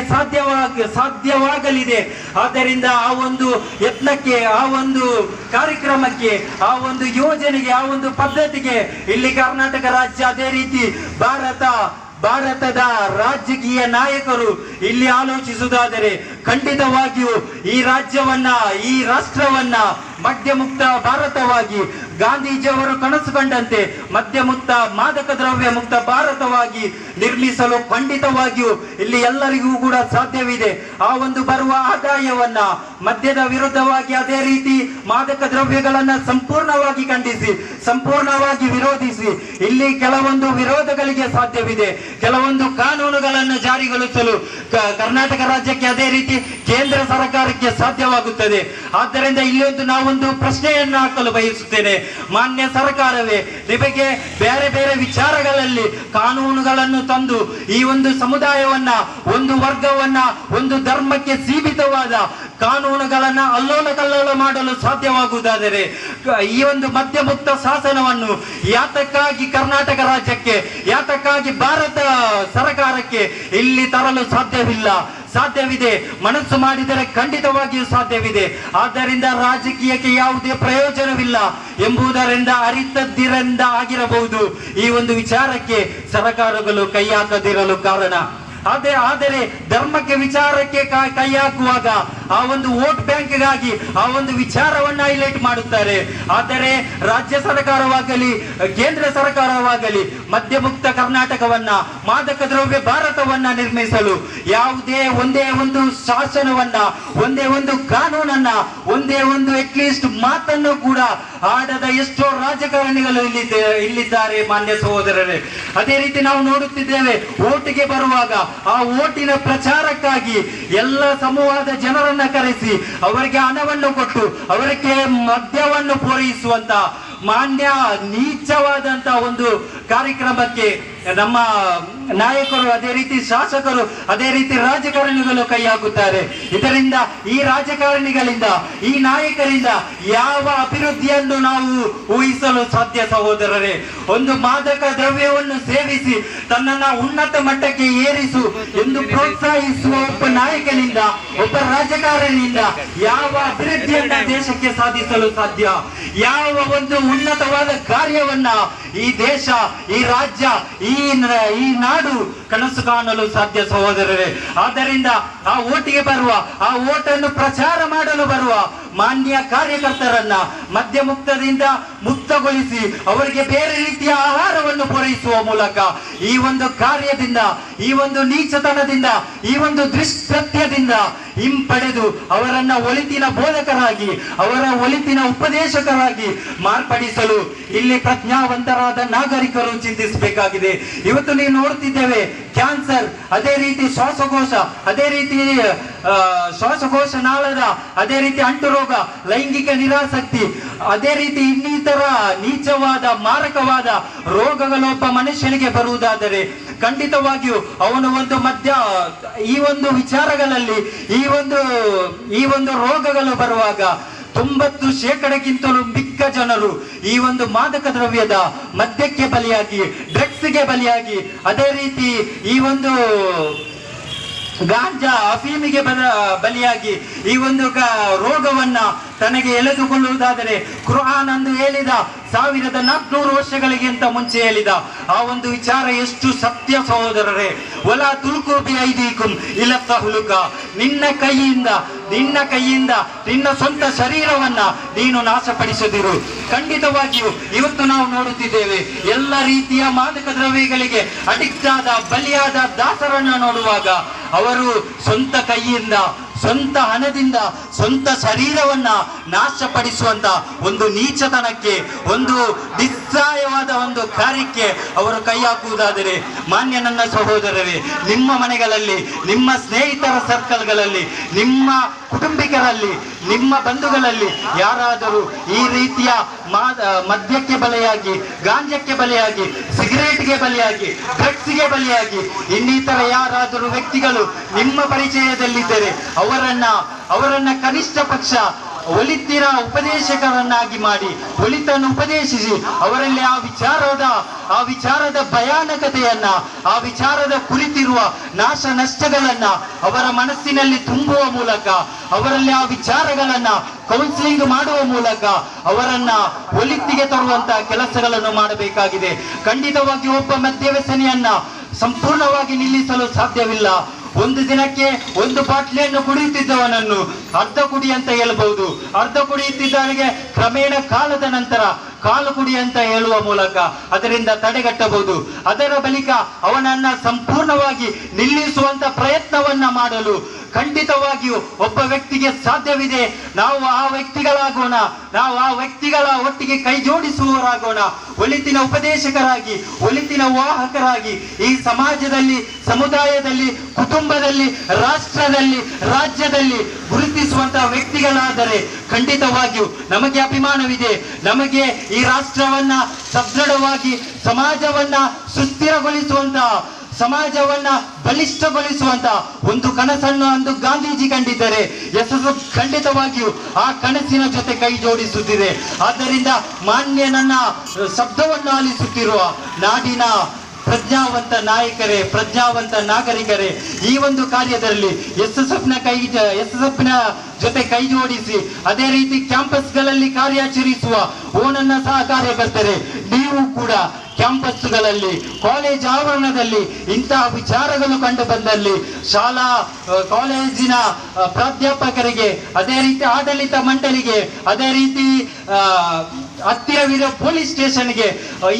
ಸಾಧ್ಯವಾಗಲಿದೆ. ಆದ್ದರಿಂದ ಆ ಒಂದು ಯತ್ನಕ್ಕೆ, ಆ ಒಂದು ಕಾರ್ಯಕ್ರಮಕ್ಕೆ, ಆ ಒಂದು ಯೋಜನೆಗೆ, ಆ ಒಂದು ಪದ್ಧತಿಗೆ ಇಲ್ಲಿ ಕರ್ನಾಟಕ ರಾಜ್ಯ, ಅದೇ ರೀತಿ ಭಾರತದ ರಾಜಕೀಯ ನಾಯಕರು ಇಲ್ಲಿ ಆಲೋಚಿಸುವುದಾದರೆ ಖಂಡಿತವಾಗಿಯೂ ಈ ರಾಜ್ಯವನ್ನ, ಈ ರಾಷ್ಟ್ರವನ್ನ ಮದ್ಯಮುಕ್ತ ಭಾರತವಾಗಿ, ಗಾಂಧೀಜಿಯವರು ಕನಸು ಕಂಡಂತೆ ಮದ್ಯಮುಕ್ತ, ಮಾದಕ ದ್ರವ್ಯ ಮುಕ್ತ ಭಾರತವಾಗಿ ನಿರ್ಮಿಸಲು ಖಂಡಿತವಾಗಿಯೂ ಇಲ್ಲಿ ಎಲ್ಲರಿಗೂ ಕೂಡ ಸಾಧ್ಯವಿದೆ. ಆ ಒಂದು ಬರುವ ಆದಾಯವನ್ನ ಮದ್ಯದ ವಿರುದ್ಧವಾಗಿ, ಅದೇ ರೀತಿ ಮಾದಕ ದ್ರವ್ಯಗಳನ್ನ ಸಂಪೂರ್ಣವಾಗಿ ಖಂಡಿಸಿ, ಸಂಪೂರ್ಣವಾಗಿ ವಿರೋಧಿಸಿ ಇಲ್ಲಿ ಕೆಲವೊಂದು ವಿರೋಧಗಳಿಗೆ ಸಾಧ್ಯವಿದೆ. ಕೆಲವೊಂದು ಕಾನೂನುಗಳನ್ನು ಜಾರಿಗೊಳಿಸಲು ಕರ್ನಾಟಕ ರಾಜ್ಯಕ್ಕೆ, ಅದೇ ರೀತಿ ಕೇಂದ್ರ ಸರ್ಕಾರಕ್ಕೆ ಸಾಧ್ಯವಾಗುತ್ತದೆ. ಆದ್ದರಿಂದ ಇಲ್ಲೊಂದು ನಾವೊಂದು ಪ್ರಶ್ನೆಯನ್ನು ಹಾಕಲು ಬಯಸುತ್ತೇನೆ. ಮಾನ್ಯ ಸರ್ಕಾರವೇ, ನಿಮಗೆ ಬೇರೆ ಬೇರೆ ವಿಚಾರಗಳಲ್ಲಿ ಕಾನೂನುಗಳನ್ನು ತಂದು ಈ ಒಂದು ಸಮುದಾಯವನ್ನ, ಒಂದು ವರ್ಗವನ್ನ, ಒಂದು ಧರ್ಮಕ್ಕೆ ಸೀಮಿತವಾದ ಕಾನೂನುಗಳನ್ನ ಅಲ್ಲೋಲ ಕಲ್ಲೋಲ ಮಾಡಲು ಸಾಧ್ಯವಾಗುವುದಾದರೆ ಈ ಒಂದು ಮದ್ಯಮುಕ್ತ ಶಾಸನವನ್ನು ಯಾತಕ್ಕಾಗಿ ಕರ್ನಾಟಕ ರಾಜ್ಯಕ್ಕೆ, ಯಾತಕ್ಕಾಗಿ ಭಾರತ ಸರ್ಕಾರಕ್ಕೆ ಇಲ್ಲಿ ತರಲು ಸಾಧ್ಯವಿದೆ. ಮನಸ್ಸು ಮಾಡಿದರೆ ಖಂಡಿತವಾಗಿಯೂ ಸಾಧ್ಯವಿದೆ. ಆದ್ದರಿಂದ ರಾಜಕೀಯಕ್ಕೆ ಯಾವುದೇ ಪ್ರಯೋಜನವಿಲ್ಲ ಎಂಬುದರಿಂದ ಅರಿತದ್ದಿರಿಂದ ಆಗಿರಬಹುದು ಈ ಒಂದು ವಿಚಾರಕ್ಕೆ ಸರ್ಕಾರಗಳು ಕೈ ಹಾಕದಿರಲು ಕಾರಣ. ಆದರೆ ಧರ್ಮಕ್ಕೆ, ವಿಚಾರಕ್ಕೆ ಕೈ ಹಾಕುವಾಗ ಆ ಒಂದು ವೋಟ್ ಬ್ಯಾಂಕ್ಗಾಗಿ ಆ ಒಂದು ವಿಚಾರವನ್ನ ಹೈಲೈಟ್ ಮಾಡುತ್ತಾರೆ. ಆದರೆ ರಾಜ್ಯ ಸರ್ಕಾರವಾಗಲಿ, ಕೇಂದ್ರ ಸರ್ಕಾರವಾಗಲಿ ಮದ್ಯಮುಕ್ತ ಕರ್ನಾಟಕವನ್ನ, ಮಾದಕ ದ್ರವ್ಯ ಭಾರತವನ್ನ ನಿರ್ಮಿಸಲು ಒಂದೇ ಒಂದು ಶಾಸನವನ್ನ, ಒಂದೇ ಒಂದು ಕಾನೂನನ್ನ, ಒಂದೇ ಒಂದು ಅಟ್ಲೀಸ್ಟ್ ಮಾತನ್ನು ಕೂಡ ಆಡದ ಎಷ್ಟೋ ರಾಜಕಾರಣಿಗಳು ಇಲ್ಲಿದ್ದಾರೆ ಮಾನ್ಯ ಸಹೋದರರೇ. ಅದೇ ರೀತಿ ನಾವು ನೋಡುತ್ತಿದ್ದೇವೆ, ಓಟಿಗೆ ಬರುವಾಗ ಆ ಓಟಿನ ಪ್ರಚಾರಕ್ಕಾಗಿ ಎಲ್ಲ ಸಮೂಹದ ಜನರನ್ನ ಕರೆಸಿ ಅವರಿಗೆ ಹಣವನ್ನು ಕೊಟ್ಟು ಅವರಿಗೆ ಮದ್ಯವನ್ನು ಪೂರೈಸುವಂತ ಮಾನ್ಯ ನೀಚವಾದಂತ ಒಂದು ಕಾರ್ಯಕ್ರಮಕ್ಕೆ ನಮ್ಮ ನಾಯಕರು, ಅದೇ ರೀತಿ ಶಾಸಕರು, ಅದೇ ರೀತಿ ರಾಜಕಾರಣಿಗಳು ಕೈ ಹಾಕುತ್ತಾರೆ. ಇದರಿಂದ ಈ ರಾಜಕಾರಣಿಗಳಿಂದ, ಈ ನಾಯಕರಿಂದ ಯಾವ ಅಭಿವೃದ್ಧಿಯನ್ನು ನಾವು ಊಹಿಸಲು ಸಾಧ್ಯ ಸಹೋದರರೇ? ಒಂದು ಮಾದಕ ದ್ರವ್ಯವನ್ನು ಸೇವಿಸಿ ತನ್ನನ್ನ ಉನ್ನತ ಮಟ್ಟಕ್ಕೆ ಏರಿಸು ಎಂದು ಪ್ರೋತ್ಸಾಹಿಸುವ ಒಬ್ಬ ನಾಯಕನಿಂದ, ಒಬ್ಬ ರಾಜಕಾರಣಿಯಿಂದ ಯಾವ ಅಭಿವೃದ್ಧಿಯನ್ನ ದೇಶಕ್ಕೆ ಸಾಧಿಸಲು ಸಾಧ್ಯ? ಯಾವ ಒಂದು ಉನ್ನತವಾದ ಕಾರ್ಯವನ್ನ ಈ ದೇಶ, ಈ ರಾಜ್ಯ, ಈ ನಾಡು ಕನಸು ಕಾಣಲು ಸಾಧ್ಯ ಸಹೋದರರೇ? ಆದ್ದರಿಂದ ಆ ಓಟಿಗೆ ಬರುವ, ಆ ಓಟನ್ನು ಪ್ರಚಾರ ಮಾಡಲು ಬರುವ ಮಾನ್ಯ ಕಾರ್ಯಕರ್ತರನ್ನ ಮದ್ಯಮುಕ್ತದಿಂದ ಮುಕ್ತಗೊಳಿಸಿ ಅವರಿಗೆ ಬೇರೆ ರೀತಿಯ ಆಹಾರವನ್ನು ಪೂರೈಸುವ ಮೂಲಕ ಈ ಒಂದು ಕಾರ್ಯದಿಂದ, ಈ ಒಂದು ನೀಚತನದಿಂದ, ಈ ಒಂದು ದುಷ್ಕೃತ್ಯದಿಂದ ಹಿಂಪಡೆದು ಅವರನ್ನ ಒಳಿತಿನ ಬೋಧಕರಾಗಿ, ಅವರ ಒಳಿತಿನ ಉಪದೇಶಕರಾಗಿ ಮಾರ್ಪಡಿಸಲು ಇಲ್ಲಿ ಪ್ರಜ್ಞಾವಂತರಾದ ನಾಗರಿಕರು ಚಿಂತಿಸಬೇಕಾಗಿದೆ. ಇವತ್ತು ನೀವು ನೋಡುತ್ತಿದ್ದೇವೆ, ಕ್ಯಾನ್ಸರ್, ಅದೇ ರೀತಿ ಶ್ವಾಸಕೋಶ, ಅದೇ ರೀತಿ ಶ್ವಾಸಕೋಶ ನಾಳದ, ಅದೇ ರೀತಿ ಅಂಟು ರೋಗ, ಲೈಂಗಿಕ ನಿರಾಸಕ್ತಿ, ಅದೇ ರೀತಿ ಇನ್ನಿತರ ನೀಚವಾದ, ಮಾರಕವಾದ ರೋಗಗಳೊಬ್ಬ ಮನುಷ್ಯನಿಗೆ ಬರುವುದಾದರೆ ಖಂಡಿತವಾಗಿಯೂ ಅವನು ಒಂದು ಈ ಒಂದು ವಿಚಾರಗಳಲ್ಲಿ, ಈ ಒಂದು ರೋಗಗಳು ಬರುವಾಗ 90% ಮಿಕ್ಕ ಜನರು ಈ ಒಂದು ಮಾದಕ ದ್ರವ್ಯದ, ಮದ್ಯಕ್ಕೆ ಬಲಿಯಾಗಿ, ಡ್ರಗ್ಸ್ಗೆ ಬಲಿಯಾಗಿ, ಅದೇ ರೀತಿ ಈ ಒಂದು ಗಾಂಜಾ, ಅಫೀಮಿಗೆ ಬಲಿಯಾಗಿ ಈ ಒಂದು ರೋಗವನ್ನ ತನಗೆ ಎಳೆದುಕೊಳ್ಳುವುದಾದರೆ ಕುರ್ಆನ್ ಅಂದು ಹೇಳಿದ 1400 ವರ್ಷಗಳಿಗಿಂತ ಮುಂಚೆ ಹೇಳಿದ ಆ ಒಂದು ವಿಚಾರ ಎಷ್ಟು ಸತ್ಯ ಸಹೋದರರೇ. ವಲಾ ತುಲ್ಕು ಬಿ ಐದೀಕುಂ ಇಲಾ ತಹ್ಲುಕ, ನಿನ್ನ ಕೈಯಿಂದ ನಿನ್ನ ಸ್ವಂತ ಶರೀರವನ್ನ ನೀನು ನಾಶಪಡಿಸದಿರು. ಖಂಡಿತವಾಗಿಯೂ ಇವತ್ತು ನಾವು ನೋಡುತ್ತಿದ್ದೇವೆ, ಎಲ್ಲ ರೀತಿಯ ಮಾದಕ ದ್ರವ್ಯಗಳಿಗೆ ಅಡಿಕ್ಟ್ ಆದ, ಬಲಿಯಾದ ದಾಸರನ್ನ ನೋಡುವಾಗ ಅವರು ಸ್ವಂತ ಕೈಯಿಂದ, ಸ್ವಂತ ಹಣದಿಂದ, ಸ್ವಂತ ಶರೀರವನ್ನ ನಾಶಪಡಿಸುವಂತ ಒಂದು ನೀಚತನಕ್ಕೆ, ಒಂದು ನಿಸ್ಸಾಯವಾದ ಒಂದು ಕಾರ್ಯಕ್ಕೆ ಅವರು ಕೈ ಹಾಕುವುದಾದರೆ ಮಾನ್ಯ ನನ್ನ ಸಹೋದರರೇ, ನಿಮ್ಮ ಮನೆಗಳಲ್ಲಿ, ನಿಮ್ಮ ಸ್ನೇಹಿತರ ಸರ್ಕಲ್ಗಳಲ್ಲಿ, ನಿಮ್ಮ ಕುಟುಂಬಿಕರಲ್ಲಿ, ನಿಮ್ಮ ಬಂಧುಗಳಲ್ಲಿ ಯಾರಾದರೂ ಈ ರೀತಿಯ ಮದ್ಯಕ್ಕೆ ಬಲಿಯಾಗಿ, ಗಾಂಜಕ್ಕೆ ಬಲಿಯಾಗಿ, ಸಿಗರೇಟ್ಗೆ ಬಲಿಯಾಗಿ, ಡ್ರಗ್ಸ್ಗೆ ಬಲಿಯಾಗಿ ಇನ್ನಿತರ ಯಾರಾದರೂ ವ್ಯಕ್ತಿಗಳು ನಿಮ್ಮ ಪರಿಚಯದಲ್ಲಿದ್ದರೆ ಅವರನ್ನ ಕನಿಷ್ಠ ಪಕ್ಷ ಒಳಿತಿನ ಉಪದೇಶಕರನ್ನಾಗಿ ಮಾಡಿ ಒಳಿತನ್ನು ಉಪದೇಶಿಸಿ ಅವರಲ್ಲಿ ಆ ವಿಚಾರದ ಭಯಾನಕತೆಯನ್ನ, ಆ ವಿಚಾರದ ಕುರಿತಿರುವ ನಾಶ ನಷ್ಟಗಳನ್ನ ಅವರ ಮನಸ್ಸಿನಲ್ಲಿ ತುಂಬುವ ಮೂಲಕ, ಅವರಲ್ಲಿ ಆ ವಿಚಾರಗಳನ್ನ ಕೌನ್ಸಿಲಿಂಗ್ ಮಾಡುವ ಮೂಲಕ ಅವರನ್ನ ಒಳಿತಿಗೆ ತರುವಂತಹ ಕೆಲಸಗಳನ್ನು ಮಾಡಬೇಕಾಗಿದೆ. ಖಂಡಿತವಾಗಿ ಒಬ್ಬ ಮದ್ಯವ್ಯಸನಿಯನ್ನ ಸಂಪೂರ್ಣವಾಗಿ ನಿಲ್ಲಿಸಲು ಸಾಧ್ಯವಿಲ್ಲ. ಒಂದು ದಿನಕ್ಕೆ ಒಂದು ಬಾಟ್ಲಿಯನ್ನು ಕುಡಿಯುತ್ತಿದ್ದವನನ್ನು ಅರ್ಧ ಕುಡಿ ಅಂತ ಹೇಳಬಹುದು, ಅರ್ಧ ಕುಡಿಯುತ್ತಿದ್ದವನಿಗೆ ಕ್ರಮೇಣ ಕಾಲದ ನಂತರ ಕಾಲು ಕುಡಿ ಅಂತ ಹೇಳುವ ಮೂಲಕ ಅದರಿಂದ ತಡೆಗಟ್ಟಬಹುದು. ಅದರ ಬಳಿಕ ಅವನನ್ನ ಸಂಪೂರ್ಣವಾಗಿ ನಿಲ್ಲಿಸುವಂತ ಪ್ರಯತ್ನವನ್ನ ಮಾಡಲು ಖಂಡಿತವಾಗಿಯೂ ಒಬ್ಬ ವ್ಯಕ್ತಿಗೆ ಸಾಧ್ಯವಿದೆ. ನಾವು ಆ ವ್ಯಕ್ತಿಗಳಾಗೋಣ, ನಾವು ಆ ವ್ಯಕ್ತಿಗಳ ಒಟ್ಟಿಗೆ ಕೈ ಜೋಡಿಸುವವರಾಗೋಣ. ಒಳಿತಿನ ಉಪದೇಶಕರಾಗಿ, ಒಳಿತಿನ ವಾಹಕರಾಗಿ ಈ ಸಮಾಜದಲ್ಲಿ, ಸಮುದಾಯದಲ್ಲಿ, ಕುಟುಂಬದಲ್ಲಿ, ರಾಷ್ಟ್ರದಲ್ಲಿ, ರಾಜ್ಯದಲ್ಲಿ ಗುರುತಿಸುವಂತಹ ವ್ಯಕ್ತಿಗಳಾದರೆ ಖಂಡಿತವಾಗಿಯೂ ನಮಗೆ ಅಭಿಮಾನವಿದೆ. ನಮಗೆ ಈ ರಾಷ್ಟ್ರವನ್ನ ಸದೃಢವಾಗಿ, ಸಮಾಜವನ್ನ ಸುಸ್ಥಿರಗೊಳಿಸುವಂತಹ, ಸಮಾಜವನ್ನ ಬಲಿಷ್ಠಗೊಳಿಸುವಂತ ಒಂದು ಕನಸನ್ನು ಅಂದು ಗಾಂಧೀಜಿ ಕಂಡಿದ್ದರೆ ಎಸ್ಎಸ್ಎಫ್ ಖಂಡಿತವಾಗಿಯೂ ಆ ಕನಸಿನ ಜೊತೆ ಕೈ ಜೋಡಿಸುತ್ತಿದೆ. ಆದ್ದರಿಂದ ಮಾನ್ಯ ನನ್ನ ಶಬ್ದವನ್ನು ಆಲಿಸುತ್ತಿರುವ ನಾಡಿನ ಪ್ರಜ್ಞಾವಂತ ನಾಯಕರೇ, ಪ್ರಜ್ಞಾವಂತ ನಾಗರಿಕರೇ, ಈ ಒಂದು ಕಾರ್ಯದಲ್ಲಿ ಎಸ್ಎಸ್ಎಫ್ನ ಜೊತೆ ಕೈ ಜೋಡಿಸಿ, ಅದೇ ರೀತಿ ಕ್ಯಾಂಪಸ್ಗಳಲ್ಲಿ ಕಾರ್ಯಾಚರಿಸುವ ನನ್ನ ಸಹ ಕಾರ್ಯಕರ್ತರೆ, ನೀವು ಕೂಡ ಕ್ಯಾಂಪಸ್ಗಳಲ್ಲಿ, ಕಾಲೇಜ್ ಆವರಣದಲ್ಲಿ ಇಂತಹ ವಿಚಾರಗಳು ಕಂಡು ಬಂದಲ್ಲಿ ಶಾಲಾ ಕಾಲೇಜಿನ ಪ್ರಾಧ್ಯಾಪಕರಿಗೆ, ಅದೇ ರೀತಿ ಆಡಳಿತ ಮಂಡಳಿಗೆ, ಅದೇ ರೀತಿ ಹತ್ತಿರವಿರುವ ಪೊಲೀಸ್ ಸ್ಟೇಷನ್ಗೆ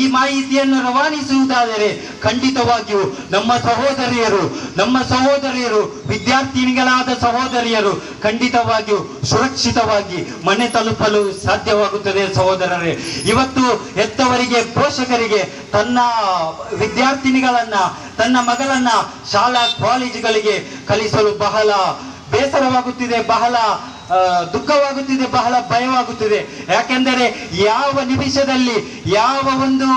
ಈ ಮಾಹಿತಿಯನ್ನು ರವಾನಿಸುವುದಾದರೆ ಖಂಡಿತವಾಗಿಯೂ ನಮ್ಮ ಸಹೋದರಿಯರು ವಿದ್ಯಾರ್ಥಿನಿಗಳಾದ ಸಹೋದರಿಯರು ಖಂಡಿತವಾಗಿಯೂ ಸುರಕ್ಷಿತವಾಗಿ ಮನೆ ತಲುಪಲು ಸಾಧ್ಯವಾಗುತ್ತದೆ. ಸಹೋದರರೇ, ಇವತ್ತು ಹೆತ್ತವರಿಗೆ, ಪೋಷಕರಿಗೆ ತನ್ನ ವಿದ್ಯಾರ್ಥಿನಿಗಳನ್ನ, ತನ್ನ ಮಗಳನ್ನ ಶಾಲಾ ಕಾಲೇಜುಗಳಿಗೆ ಕಲಿಸಲು ಬಹಳ ಬೇಸರವಾಗುತ್ತಿದೆ, ಬಹಳ ದುಃಖವಾಗುತ್ತಿದೆ, ಬಹಳ ಭಯವಾಗುತ್ತಿದೆ. ಯಾಕೆಂದರೆ ಯಾವ ನಿಮಿಷದಲ್ಲಿ, ಯಾವ ಒಂದು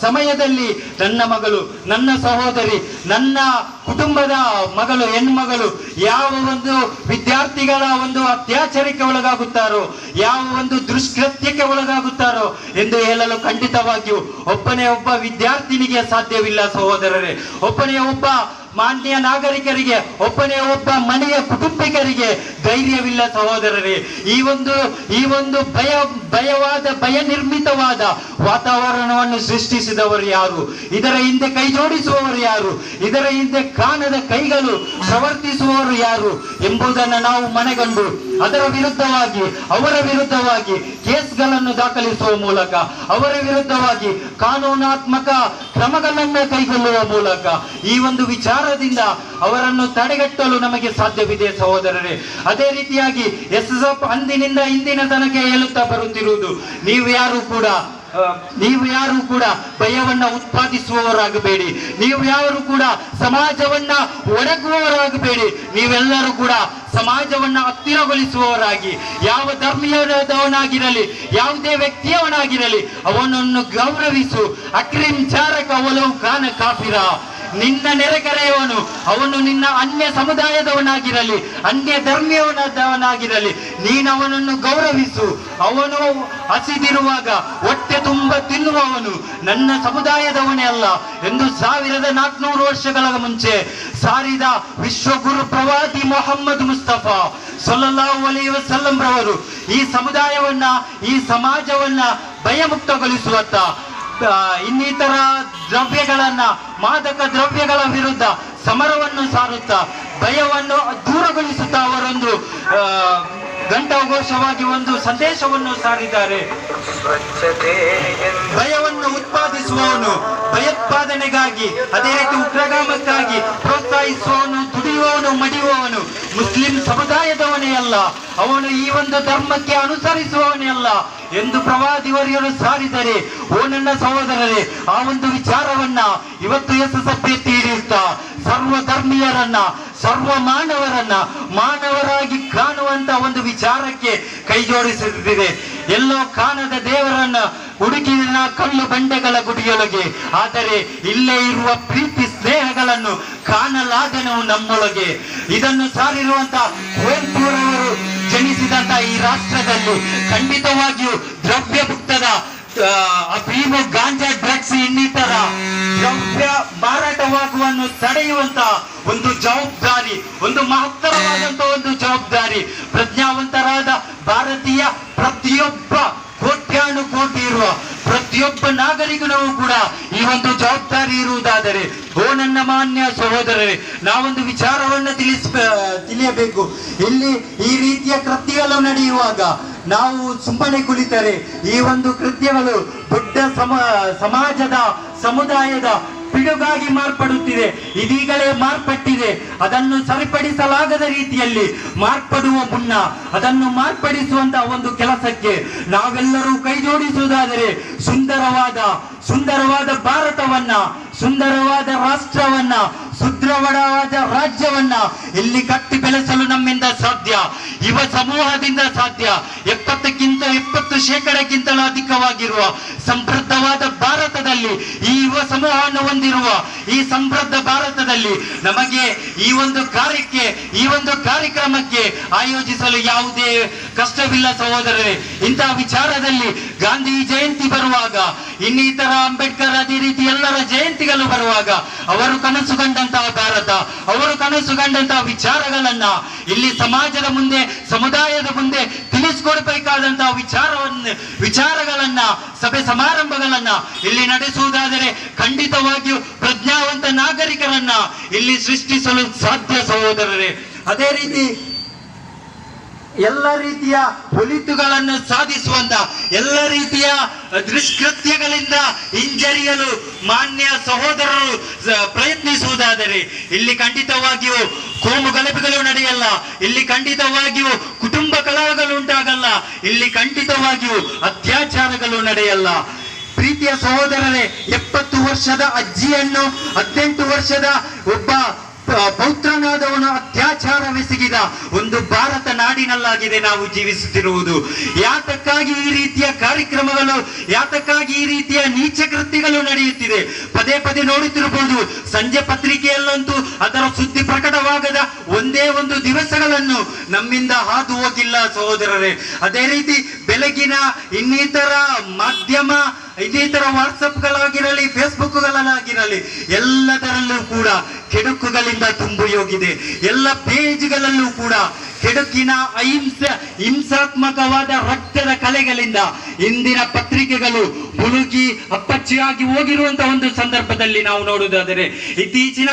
ಸಮಯದಲ್ಲಿ ನನ್ನ ಮಗಳು, ನನ್ನ ಸಹೋದರಿ, ನನ್ನ ಕುಟುಂಬದ ಮಗಳು, ಹೆಣ್ಮಗಳು ಯಾವ ಒಂದು ವಿದ್ಯಾರ್ಥಿಗಳ ಒಂದು ಅತ್ಯಾಚಾರಕ್ಕೆ ಒಳಗಾಗುತ್ತಾರೋ, ಯಾವ ಒಂದು ದುಷ್ಕೃತ್ಯಕ್ಕೆ ಒಳಗಾಗುತ್ತಾರೋ ಎಂದು ಹೇಳಲು ಖಂಡಿತವಾಗಿಯೂ ಒಬ್ಬನೇ ಒಬ್ಬ ವಿದ್ಯಾರ್ಥಿನಿಗೆ ಸಾಧ್ಯವಿಲ್ಲ. ಸಹೋದರರೇ, ಒಬ್ಬನೇ ಒಬ್ಬ ಮಾನ್ಯ ನಾಗರಿಕರಿಗೆ, ಒಬ್ಬನೇ ಒಬ್ಬ ಮನೆಯ ಕುಟುಂಬಿಕರಿಗೆ ಧೈರ್ಯವಿಲ್ಲ. ಸಹೋದರರೇ, ಈ ಒಂದು ಭಯ ನಿರ್ಮಿತವಾದ ವಾತಾವರಣವನ್ನು ಸೃಷ್ಟಿಸಿದವರು ಯಾರು? ಇದರ ಹಿಂದೆ ಕೈ ಜೋಡಿಸುವವರು ಯಾರು? ಇದರ ಹಿಂದೆ ಕಾಣದ ಕೈಗಳು ಪ್ರವರ್ತಿಸುವವರು ಯಾರು ಎಂಬುದನ್ನು ನಾವು ಮನಗಂಡು ಅದರ ವಿರುದ್ಧವಾಗಿ, ಅವರ ವಿರುದ್ಧವಾಗಿ ಕೇಸ್ಗಳನ್ನು ದಾಖಲಿಸುವ ಮೂಲಕ, ಅವರ ವಿರುದ್ಧವಾಗಿ ಕಾನೂನಾತ್ಮಕ ಕ್ರಮಗಳನ್ನು ಕೈಗೊಳ್ಳುವ ಮೂಲಕ ಈ ಒಂದು ವಿಚಾರದಿಂದ ಅವರನ್ನು ತಡೆಗಟ್ಟಲು ನಮಗೆ ಸಾಧ್ಯವಿದೆ. ಸಹೋದರರೇ, ಅದೇ ರೀತಿಯಾಗಿ ಎಸ್ಎಸ್ಎಫ್ ಅಂದಿನಿಂದ ಇಂದಿನ ತನಕ ಹೇಳುತ್ತಾ ಬರುತ್ತಿರುವುದು, ನೀವು ಯಾರು ಕೂಡ ಭಯವನ್ನ ಉತ್ಪಾದಿಸುವವರಾಗಬೇಡಿ, ನೀವು ಯಾರು ಕೂಡ ಸಮಾಜವನ್ನ ಒಡಗುವವರಾಗಬೇಡಿ, ನೀವೆಲ್ಲರೂ ಕೂಡ ಸಮಾಜವನ್ನ ಹತ್ತಿರಗೊಳಿಸುವವರಾಗಿ, ಯಾವ ಧರ್ಮೀಯದವನಾಗಿರಲಿ, ಯಾವುದೇ ವ್ಯಕ್ತಿಯವನಾಗಿರಲಿ ಅವನನ್ನು ಗೌರವಿಸು. ಅಕ್ರಿಮ್ ಚಾರಕ ಒಲವು ಕಾನ ಕಾಫಿರ, ನಿನ್ನ ನೆರೆಕರೆಯವನು ಅವನು ನಿನ್ನ ಅನ್ಯ ಸಮುದಾಯದವನಾಗಿರಲಿ, ಅನ್ಯ ಧರ್ಮೀಯವನಾಗಿರಲಿ, ನೀನು ಅವನನ್ನು ಗೌರವಿಸು. ಅವನು ಹಸಿದಿರುವಾಗ ಹೊಟ್ಟೆ ತುಂಬ ತಿನ್ನುವವನು ನನ್ನ ಸಮುದಾಯದವನೇ ಅಲ್ಲ ಎಂದು 1400 ವರ್ಷಗಳ ಮುಂಚೆ ಸಾರಿದ ವಿಶ್ವಗುರು ಪ್ರವಾದಿ ಮೊಹಮ್ಮದ್ ಮುಸ್ತಫಾ ಸಲ್ಲಲ್ಲಾಹು ಅಲೈಹಿ ವಸಲ್ಲಂ ರವರು ಈ ಸಮುದಾಯವನ್ನ, ಈ ಸಮಾಜವನ್ನ ಭಯಮುಕ್ತಗೊಳಿಸುವತ್ತ, ಇನ್ನಿತರ ದ್ರವ್ಯಗಳನ್ನ, ಮಾದಕ ದ್ರವ್ಯಗಳ ವಿರುದ್ಧ ಸಮರವನ್ನು ಸಾರುತ್ತಾ, ಭಯವನ್ನು ದೂರಗೊಳಿಸುತ್ತಾ ಅವರೊಂದು ಘಂಟಾಘೋಷವಾಗಿ ಒಂದು ಸಂದೇಶವನ್ನು ಸಾರಿದ್ದಾರೆ. ಭಯವನ್ನು ಉತ್ಪಾದಿಸುವವನು ಭಯೋತ್ಪಾದನೆಗಾಗಿ, ಅದೇ ರೀತಿ ಉಗ್ರಗಾಮಕ್ಕಾಗಿ ಪ್ರೋತ್ಸಾಹಿಸುವವನು, ದುಡಿಯುವವನು, ಮಡಿಯುವವನು ಮುಸ್ಲಿಂ ಸಮುದಾಯದವನೇ ಅಲ್ಲ, ಅವನು ಈ ಒಂದು ಧರ್ಮಕ್ಕೆ ಅನುಸರಿಸುವವನೇ ಅಲ್ಲ ಎಂದು ಪ್ರವಾದಿವರಿಯರು ಸಾರಿದರೆ, ನನ್ನ ಸಹೋದರರೇ, ಆ ಒಂದು ವಿಚಾರವನ್ನ ಇವತ್ತು ಎಸ್ಎಸ್ಎಫ್ ಎತ್ತಿ ಹಿಡಿಯುತ್ತಾ ಸರ್ವ ಧರ್ಮೀಯರನ್ನ, ಸರ್ವ ಮಾನವರಾಗಿ ಕಾಣುವಂತ ಒಂದು ವಿಚಾರಕ್ಕೆ ಕೈ ಜೋಡಿಸುತ್ತಿದೆ. ಎಲ್ಲೋ ಕಾಣದ ದೇವರನ್ನ ಹುಡುಕಿದ ಕಲ್ಲು ಬಂಡೆಗಳ ಗುಡಿಯೊಳಗೆ, ಆದರೆ ಇಲ್ಲೇ ಇರುವ ಪ್ರೀತಿ ಸ್ನೇಹಗಳನ್ನು ಕಾಣಲಾದನು ನಮ್ಮೊಳಗೆ. ಇದನ್ನು ಸಾರಿರುವಂತ ಕುವೆಂಪುರವರು ಜನಿಸಿದಂತ ಈ ರಾಷ್ಟ್ರದಲ್ಲಿ ಖಂಡಿತವಾಗಿಯೂ ದ್ರವ್ಯ ಮುಕ್ತದ ಅಫೀಮು, ಗಾಂಜಾ, ಡ್ರಗ್ಸ್ ಇನ್ನಿತರ ದ್ರವ್ಯ ಮಾರಾಟವಾಗುವನ್ನು ತಡೆಯುವಂತ ಒಂದು ಜವಾಬ್ದಾರಿ, ಒಂದು ಮಹತ್ತರವಾದಂತಹ ಒಂದು ಜವಾಬ್ದಾರಿ ಪ್ರಜ್ಞಾವಂತರಾದ ಭಾರತೀಯ ಪ್ರತಿಯೊಬ್ಬ ಕೋಟ್ಯಾನು ಕೋಟಿ ಇರುವ ಪ್ರತಿಯೊಬ್ಬ ನಾಗರಿಕನೂ ಕೂಡ ಈ ಒಂದು ಜವಾಬ್ದಾರಿ ಇರುವುದಾದರೆ, ಓ ನನ್ನ ಮಾನ್ಯ ಸಹೋದರರೇ, ನಾವೊಂದು ವಿಚಾರವನ್ನು ತಿಳಿಯಬೇಕು. ಇಲ್ಲಿ ಈ ರೀತಿಯ ಕೃತ್ಯಗಳು ನಡೆಯುವಾಗ ನಾವು ಸುಮ್ಮನೆ ಕುಳಿತರೆ ಈ ಒಂದು ಕೃತ್ಯಗಳು ದೊಡ್ಡ ಸಮಾಜದ ಸಮುದಾಯದ ಪಿಡುಗಾಗಿ ಮಾರ್ಪಡುತ್ತಿದೆ, ಇದೀಗಲೇ ಮಾರ್ಪಟ್ಟಿದೆ. ಅದನ್ನು ಸರಿಪಡಿಸಲಾಗದ ರೀತಿಯಲ್ಲಿ ಮಾರ್ಪಡುವ ಮುನ್ನ ಅದನ್ನು ಮಾರ್ಪಡಿಸುವಂತಹ ಒಂದು ಕೆಲಸಕ್ಕೆ ನಾವೆಲ್ಲರೂ ಕೈ ಜೋಡಿಸುವುದಾದರೆ ಸುಂದರವಾದ ಭಾರತವನ್ನ, ಸುಂದರವಾದ ರಾಷ್ಟ್ರವನ್ನ, ಸುದೃಢವಾದ ರಾಜ್ಯವನ್ನ ಇಲ್ಲಿ ಕಟ್ಟಿ ಬೆಳೆಸಲು ನಮ್ಮಿಂದ ಸಾಧ್ಯ, ಯುವ ಸಮೂಹದಿಂದ ಸಾಧ್ಯ. 70% ಅಧಿಕವಾಗಿರುವ ಸಮೃದ್ಧವಾದ ಭಾರತದಲ್ಲಿ, ಈ ಯುವ ಸಮೂಹವನ್ನು ಹೊಂದಿರುವ ಈ ಸಮೃದ್ಧ ಭಾರತದಲ್ಲಿ ನಮಗೆ ಈ ಒಂದು ಕಾರ್ಯಕ್ರಮಕ್ಕೆ ಆಯೋಜಿಸಲು ಯಾವುದೇ ಕಷ್ಟವಿಲ್ಲ ಸಹೋದರರೇ. ಇಂತಹ ವಿಚಾರದಲ್ಲಿ ಗಾಂಧಿ ಜಯಂತಿ ಬರುವಾಗ, ಇನ್ನಿತರ ಅಂಬೇಡ್ಕರ್, ಅದೇ ರೀತಿ ಎಲ್ಲರ ಜಯಂತಿಗಳು ಬರುವಾಗ ಅವರು ಕನಸು ಕಂಡಂತಹ ಭಾರತ, ಅವರು ಕನಸು ಕಂಡಂತಹ ವಿಚಾರಗಳನ್ನ ಇಲ್ಲಿ ಸಮಾಜದ ಮುಂದೆ, ಸಮುದಾಯದ ಮುಂದೆ ತಿಳಿಸಿಕೊಡಬೇಕಾದಂತಹ ವಿಚಾರಗಳನ್ನ, ಸಭೆ ಸಮಾರಂಭಗಳನ್ನ ಇಲ್ಲಿ ನಡೆಸುವುದಾದರೆ ಖಂಡಿತವಾಗಿಯೂ ಪ್ರಜ್ಞಾವಂತ ನಾಗರಿಕರನ್ನ ಇಲ್ಲಿ ಸೃಷ್ಟಿಸಲು ಸಾಧ್ಯ ಸಹೋದರರೇ. ಅದೇ ರೀತಿ ಎಲ್ಲ ರೀತಿಯ ಒಳಿತುಗಳನ್ನು ಸಾಧಿಸುವಂತ, ಎಲ್ಲ ರೀತಿಯ ದುಷ್ಕೃತ್ಯಗಳಿಂದ ಹಿಂಜರಿಯಲು ಮಾನ್ಯ ಸಹೋದರರು ಪ್ರಯತ್ನಿಸುವುದಾದರೆ ಇಲ್ಲಿ ಖಂಡಿತವಾಗಿಯೂ ಕೋಮು ಗಲಭೆಗಳು ನಡೆಯಲ್ಲ, ಇಲ್ಲಿ ಖಂಡಿತವಾಗಿಯೂ ಕುಟುಂಬ ಕಲಹಗಳು ಉಂಟಾಗಲ್ಲ, ಇಲ್ಲಿ ಖಂಡಿತವಾಗಿಯೂ ಅತ್ಯಾಚಾರಗಳು ನಡೆಯಲ್ಲ. ಪ್ರೀತಿಯ ಸಹೋದರರೇ, 70 ವರ್ಷದ ಅಜ್ಜಿಯನ್ನು 18 ವರ್ಷದ ಒಬ್ಬ ಪೌತ್ರನಾದವನು ಅತ್ಯಾಚಾರವೆಸಗಿದ ಒಂದು ಭಾರತ ನಾಡಿನಲ್ಲಾಗಿದೆ ನಾವು ಜೀವಿಸುತ್ತಿರುವುದು. ಯಾತಕ್ಕಾಗಿ ಈ ರೀತಿಯ ಕಾರ್ಯಕ್ರಮಗಳು, ಯಾತಕ್ಕಾಗಿ ಈ ರೀತಿಯ ನೀಚ ಕೃತ್ಯಗಳು ನಡೆಯುತ್ತಿದೆ? ಪದೇ ಪದೇ ನೋಡುತ್ತಿರಬಹುದು. ಸಂಜೆ ಪತ್ರಿಕೆಯಲ್ಲಂತೂ ಅದರ ಸುದ್ದಿ ಪ್ರಕಟವಾಗದ ಒಂದೇ ಒಂದು ದಿವಸಗಳನ್ನು ನಮ್ಮಿಂದ ಹಾದು ಹೋಗಿಲ್ಲ ಸಹೋದರರೇ. ಅದೇ ರೀತಿ ಬೆಳಗಿನ ಇನ್ನಿತರ ಮಾಧ್ಯಮ, ಇನ್ನಿತರ ವಾಟ್ಸಪ್ಗಳಾಗಿರಲಿ, ಫೇಸ್ಬುಕ್ಗಳಾಗಿರಲಿ, ಎಲ್ಲದರಲ್ಲೂ ಕೂಡ ಕೆಡುಕುಗಳಿಂದ ತುಂಬಿ ಹೋಗಿದೆ. ಎಲ್ಲ ಪೇಜ್ಗಳಲ್ಲೂ ಕೂಡ ಕೆಡುಕಿನ ಹಿಂಸಾತ್ಮಕವಾದ ರಕ್ತದ ಕಲೆಗಳಿಂದ ಇಂದಿನ ಪತ್ರಿಕೆಗಳು ಮುಳುಗಿ ಅಪ್ಪಚ್ಚಿಯಾಗಿ ಹೋಗಿರುವಂತಹ ಒಂದು ಸಂದರ್ಭದಲ್ಲಿ ನಾವು ನೋಡುವುದಾದರೆ, ಇತ್ತೀಚಿನ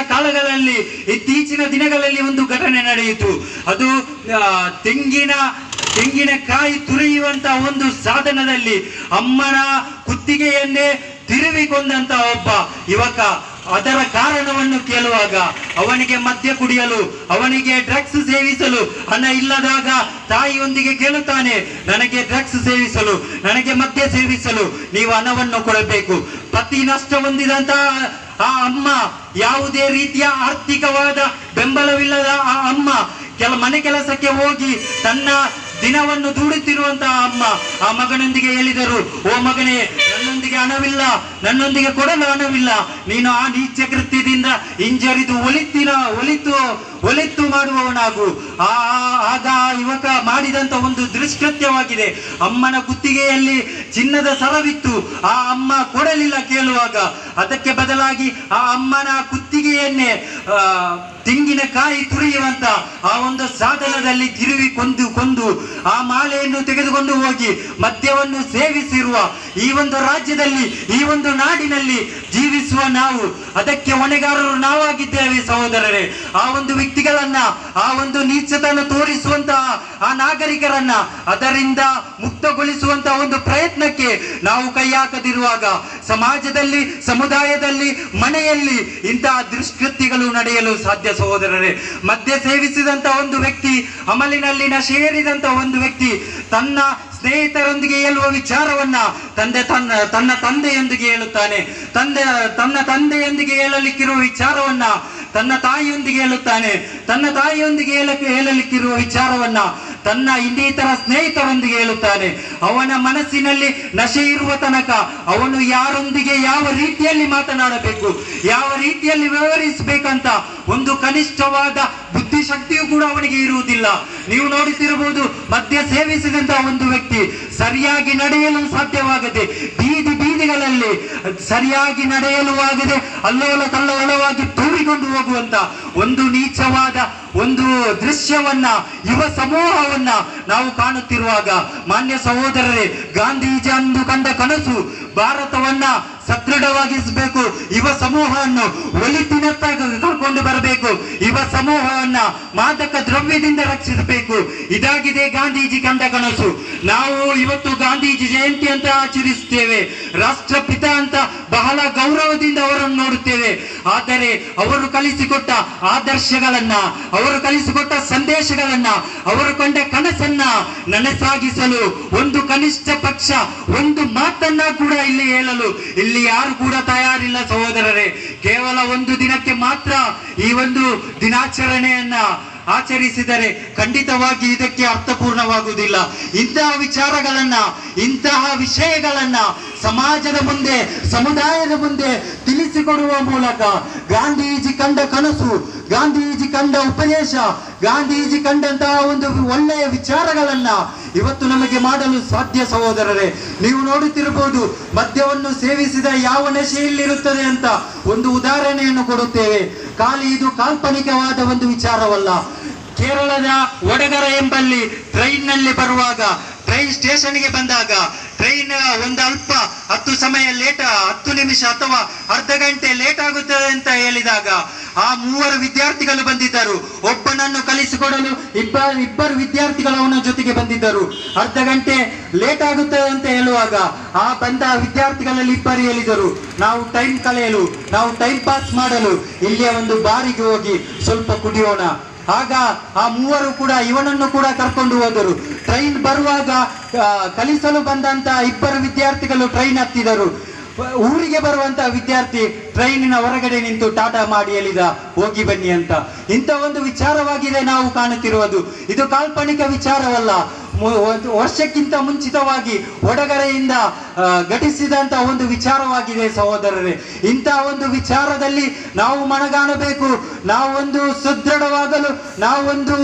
ದಿನಗಳಲ್ಲಿ ಒಂದು ಘಟನೆ ನಡೆಯಿತು. ಅದು ತೆಂಗಿನಕಾಯಿ ತುರಿಯುವಂತಹ ಒಂದು ಸಾಧನದಲ್ಲಿ ಅಮ್ಮನ ಕುತ್ತಿಗೆಯನ್ನೇ ತಿರುವಿಕೊಂಡಂತ ಒಬ್ಬ ಯುವಕ. ಅದರ ಕಾರಣವನ್ನು ಕೇಳುವಾಗ ಅವನಿಗೆ ಮದ್ಯ ಕುಡಿಯಲು, ಅವನಿಗೆ ಡ್ರಗ್ಸ್ ಸೇವಿಸಲು ಹಣ ಇಲ್ಲದಾಗ ತಾಯಿಯೊಂದಿಗೆ ಕೇಳುತ್ತಾನೆ, ನನಗೆ ಡ್ರಗ್ಸ್ ಸೇವಿಸಲು, ನನಗೆ ಮದ್ಯ ಸೇವಿಸಲು ನೀವು ಹಣವನ್ನು ಕೊಡಬೇಕು. ಪತಿ ನಷ್ಟ ಹೊಂದಿದಂತಹ ಆ ಅಮ್ಮ, ಯಾವುದೇ ರೀತಿಯ ಆರ್ಥಿಕವಾದ ಬೆಂಬಲವಿಲ್ಲದ ಆ ಅಮ್ಮ ಮನೆ ಕೆಲಸಕ್ಕೆ ಹೋಗಿ ತನ್ನ ದಿನವನ್ನು ದುಡುತ್ತಿರುವಂತಹ ಅಮ್ಮ ಆ ಮಗನೊಂದಿಗೆ ಹೇಳಿದರು, ಓ ಮಗನೇ, ನನ್ನೊಂದಿಗೆ ಹಣವಿಲ್ಲ, ನನ್ನೊಂದಿಗೆ ಕೊಡಲು ಹಣವಿಲ್ಲ, ನೀನು ಆ ನೀಚ ಕೃತ್ಯದಿಂದ ಹಿಂಜರಿದು ಒಲಿತು ಮಾಡುವವನಾಗು. ಆಗ ಯುವಕ ಮಾಡಿದಂತ ಒಂದು ದುಷ್ಕೃತ್ಯವಾಗಿದೆ. ಅಮ್ಮನ ಕುತ್ತಿಗೆಯಲ್ಲಿ ಚಿನ್ನದ ಸರವಿತ್ತು, ಆ ಅಮ್ಮ ಕೊಡಲಿಲ್ಲ ಕೇಳುವಾಗ. ಅದಕ್ಕೆ ಬದಲಾಗಿ ಆ ಅಮ್ಮನ ಕುತ್ತಿಗೆಯನ್ನೇ ತೆಂಗಿನಕಾಯಿ ತುರಿಯುವಂತ ಆ ಒಂದು ಸಾಧನದಲ್ಲಿ ತಿರುವಿ ಕೊಂದು ಆ ಮಾಲೆಯನ್ನು ತೆಗೆದುಕೊಂಡು ಹೋಗಿ ಮದ್ಯವನ್ನು ಸೇವಿಸಿರುವ ಈ ಒಂದು ರಾಜ್ಯದಲ್ಲಿ, ಈ ಒಂದು ನಾಡಿನಲ್ಲಿ ಜೀವಿಸುವ ನಾವು ಅದಕ್ಕೆ ಹೊಣೆಗಾರರು ನಾವಾಗಿದ್ದೇವೆ ಸಹೋದರರೇ. ಆ ಒಂದು ವ್ಯಕ್ತಿಗಳನ್ನ, ಆ ಒಂದು ನೀಚತನ ತೋರಿಸುವಂತಹ ಆ ನಾಗರಿಕರನ್ನ ಅದರಿಂದ ಮುಕ್ತಗೊಳಿಸುವಂತಹ ಒಂದು ಪ್ರಯತ್ನಕ್ಕೆ ನಾವು ಕೈ ಹಾಕದಿರುವಾಗ ಸಮಾಜದಲ್ಲಿ, ಸಮುದಾಯದಲ್ಲಿ, ಮನೆಯಲ್ಲಿ ಇಂತಹ ದುಷ್ಕೃತ್ಯಗಳು ನಡೆಯಲು ಸಾಧ್ಯ ಸಹೋದರರೇ. ಮದ್ಯ ಸೇವಿಸಿದಂತ ಒಂದು ವ್ಯಕ್ತಿ, ಅಮಲಿನಲ್ಲಿ ನಶೇರಿದಂತ ಒಂದು ವ್ಯಕ್ತಿ ತನ್ನ ಸ್ನೇಹಿತರೊಂದಿಗೆ ಹೇಳುವ ವಿಚಾರವನ್ನ ತನ್ನ ತಂದೆಯೊಂದಿಗೆ ಹೇಳುತ್ತಾನೆ, ತನ್ನ ತಂದೆಯೊಂದಿಗೆ ಹೇಳಲಿಕ್ಕಿರುವ ವಿಚಾರವನ್ನ ತನ್ನ ತಾಯಿಯೊಂದಿಗೆ ಹೇಳುತ್ತಾನೆ, ತನ್ನ ತಾಯಿಯೊಂದಿಗೆ ಹೇಳಲಿಕ್ಕಿರುವ ವಿಚಾರವನ್ನ ತನ್ನ ಇನ್ನಿತರ ಸ್ನೇಹಿತರೊಂದಿಗೆ ಹೇಳುತ್ತಾನೆ. ಅವನ ಮನಸ್ಸಿನಲ್ಲಿ ನಶೆ ಇರುವ ತನಕ ಅವನು ಯಾರೊಂದಿಗೆ ಯಾವ ರೀತಿಯಲ್ಲಿ ಮಾತನಾಡಬೇಕು, ಯಾವ ರೀತಿಯಲ್ಲಿ ವ್ಯವಹರಿಸಬೇಕಂತ ಒಂದು ಕನಿಷ್ಠವಾದ ಬುದ್ಧಿಶಕ್ತಿಯೂ ಕೂಡ ಅವನಿಗೆ ಇರುವುದಿಲ್ಲ. ನೀವು ನೋಡುತ್ತಿರಬಹುದು, ಮದ್ಯ ಸೇವಿಸಿದಂತಹ ಒಂದು ವ್ಯಕ್ತಿ ಸರಿಯಾಗಿ ನಡೆಯಲು ಸಾಧ್ಯವಾಗದೆ, ಬೀದಿ ಬೀದಿಗಳಲ್ಲಿ ಸರಿಯಾಗಿ ನಡೆಯಲು ಆಗದೆ ಅಲ್ಲೋಲ ಕಲ್ಲೋಲವಾಗಿ ತೂರಿಕೊಂಡು ಹೋಗುವಂತ ಒಂದು ನೀಚವಾದ ಒಂದು ದೃಶ್ಯವನ್ನ, ಯುವ ಸಮೂಹವನ್ನ ನಾವು ಕಾಣುತ್ತಿರುವಾಗ, ಮಾನ್ಯ ಸಹೋದರರೇ, ಗಾಂಧೀಜಿ ಅಂದು ಕಂಡ ಕನಸು ಭಾರತವನ್ನ ಸದೃಢವಾಗಿಸಬೇಕು, ಯುವ ಸಮೂಹವನ್ನು ಒಳಿತಿನತ್ತ ಕರ್ಕೊಂಡು ಬರಬೇಕು, ಯುವ ಸಮೂಹವನ್ನ ಮಾದಕ ದ್ರವ್ಯದಿಂದ ರಕ್ಷಿಸಬೇಕು. ಇದಾಗಿದೆ ಗಾಂಧೀಜಿ ಕಂಡ ಕನಸು. ನಾವು ಇವತ್ತು ಗಾಂಧೀಜಿ ಜಯಂತಿ ಅಂತ ಆಚರಿಸುತ್ತೇವೆ, ರಾಷ್ಟ್ರಪಿತ ಅಂತ ಬಹಳ ಗೌರವದಿಂದ ಅವರನ್ನು ನೋಡುತ್ತೇವೆ. ಆದರೆ ಅವರು ಕಲಿಸಿಕೊಟ್ಟ ಆದರ್ಶಗಳನ್ನ, ಅವರು ಕಲಿಸಿಕೊಟ್ಟ ಸಂದೇಶಗಳನ್ನ, ಅವರು ಕಂಡ ಕನಸನ್ನ ನನಸಾಗಿಸಲು ಒಂದು ಕನಿಷ್ಠ ಪಕ್ಷ ಒಂದು ಮಾತನ್ನ ಕೂಡ ಇಲ್ಲಿ ಹೇಳಲು ಇಲ್ಲಿ ಯಾರು ಕೂಡ ತಯಾರಿಲ್ಲ ಸಹೋದರರೇ. ಕೇವಲ ಒಂದು ದಿನಕ್ಕೆ ಮಾತ್ರ ಈ ಒಂದು ದಿನಾಚರಣೆಯನ್ನ ಆಚರಿಸಿದರೆ ಖಂಡಿತವಾಗಿ ಇದಕ್ಕೆ ಅರ್ಥಪೂರ್ಣವಾಗುವುದಿಲ್ಲ. ಇಂತಹ ವಿಚಾರಗಳನ್ನ, ಇಂತಹ ವಿಷಯಗಳನ್ನ ಸಮಾಜದ ಮುಂದೆ, ಸಮುದಾಯದ ಮುಂದೆ ತಿಳಿಸಿಕೊಡುವ ಮೂಲಕ ಗಾಂಧೀಜಿ ಕಂಡ ಕನಸು, ಗಾಂಧೀಜಿ ಕಂಡ ಉಪದೇಶ, ಗಾಂಧೀಜಿ ಕಂಡಂತಹ ಒಂದು ಒಳ್ಳೆಯ ವಿಚಾರಗಳನ್ನ ಇವತ್ತು ನಮಗೆ ಮಾಡಲು ಸಾಧ್ಯ ಸಹೋದರರೇ. ನೀವು ನೋಡುತ್ತಿರಬಹುದು, ಮದ್ಯವನ್ನು ಸೇವಿಸಿದ ಯಾವ ನಶೆಯಲ್ಲಿರುತ್ತದೆ ಅಂತ ಒಂದು ಉದಾಹರಣೆಯನ್ನು ಕೊಡುತ್ತೇವೆ. ಖಾಲಿ ಇದು ಕಾಲ್ಪನಿಕವಾದ ಒಂದು ವಿಚಾರವಲ್ಲ. ಕೇರಳದ ವಡಗರ ಎಂಬಲ್ಲಿ ಟ್ರೈನ್ನಲ್ಲಿ ಬರುವಾಗ, ಟ್ರೈನ್ ಸ್ಟೇಷನ್ಗೆ ಬಂದಾಗ, ಟ್ರೈನ್ ಒಂದು ಅಲ್ಪ 10 ನಿಮಿಷ ಅಥವಾ ಅರ್ಧ ಗಂಟೆ ಲೇಟ್ ಆಗುತ್ತದೆ ಅಂತ ಹೇಳಿದಾಗ ಆ 3 ವಿದ್ಯಾರ್ಥಿಗಳು ಬಂದಿದ್ದರು. ಒಬ್ಬನನ್ನು ಕಲಿಸಿಕೊಡಲು ಇಬ್ಬರು ವಿದ್ಯಾರ್ಥಿಗಳು ಅವನ ಜೊತೆಗೆ ಬಂದಿದ್ದರು. ಅರ್ಧ ಗಂಟೆ ಲೇಟ್ ಆಗುತ್ತದೆ ಅಂತ ಹೇಳುವಾಗ ಆ ಬಂದ ವಿದ್ಯಾರ್ಥಿಗಳಲ್ಲಿ 2 ಹೇಳಿದರು, ನಾವು ಟೈಮ್ ಕಳೆಯಲು, ನಾವು ಟೈಮ್ ಪಾಸ್ ಮಾಡಲು ಇಲ್ಲಿಯ ಒಂದು ಬಾರಿಗೆ ಹೋಗಿ ಸ್ವಲ್ಪ ಕುಡಿಯೋಣ. ಆಗ ಆ 3 ಕೂಡ ಇವನನ್ನು ಕೂಡ ಕರ್ಕೊಂಡು ಹೋದರು. ಟ್ರೈನ್ ಬರುವಾಗ ಕಲಿಸಲು ಬಂದಂತ 2 ವಿದ್ಯಾರ್ಥಿಗಳು ಟ್ರೈನ್ ಹತ್ತಿದರು. ಊರಿಗೆ ಬರುವಂತ ವಿದ್ಯಾರ್ಥಿ ಟ್ರೈನಿನ ಹೊರಗಡೆ ನಿಂತು ಟಾಟಾ ಮಾಡಿ ಹೇಳಿದ, ಹೋಗಿ ಬನ್ನಿ ಅಂತ. ಇಂಥ ಒಂದು ವಿಚಾರವಾಗಿದೆ ನಾವು ಕಾಣುತ್ತಿರುವುದು. ಇದು ಕಾಲ್ಪನಿಕ ವಿಚಾರವಲ್ಲ. ವರ್ಷಕ್ಕಿಂತ ಮುಂಚಿತವಾಗಿ ವಡಗರೆಯಿಂದ ಘಟಿಸಿದಂತ ಒಂದು ವಿಚಾರವಾಗಿದೆ ಸಹೋದರರೇ. ಇಂತಹ ಒಂದು ವಿಚಾರದಲ್ಲಿ ನಾವು ಮನಗಾಣಬೇಕು. ನಾವೊಂದು ಸುದೃಢವಾಗಲು, ನಾವೊಂದು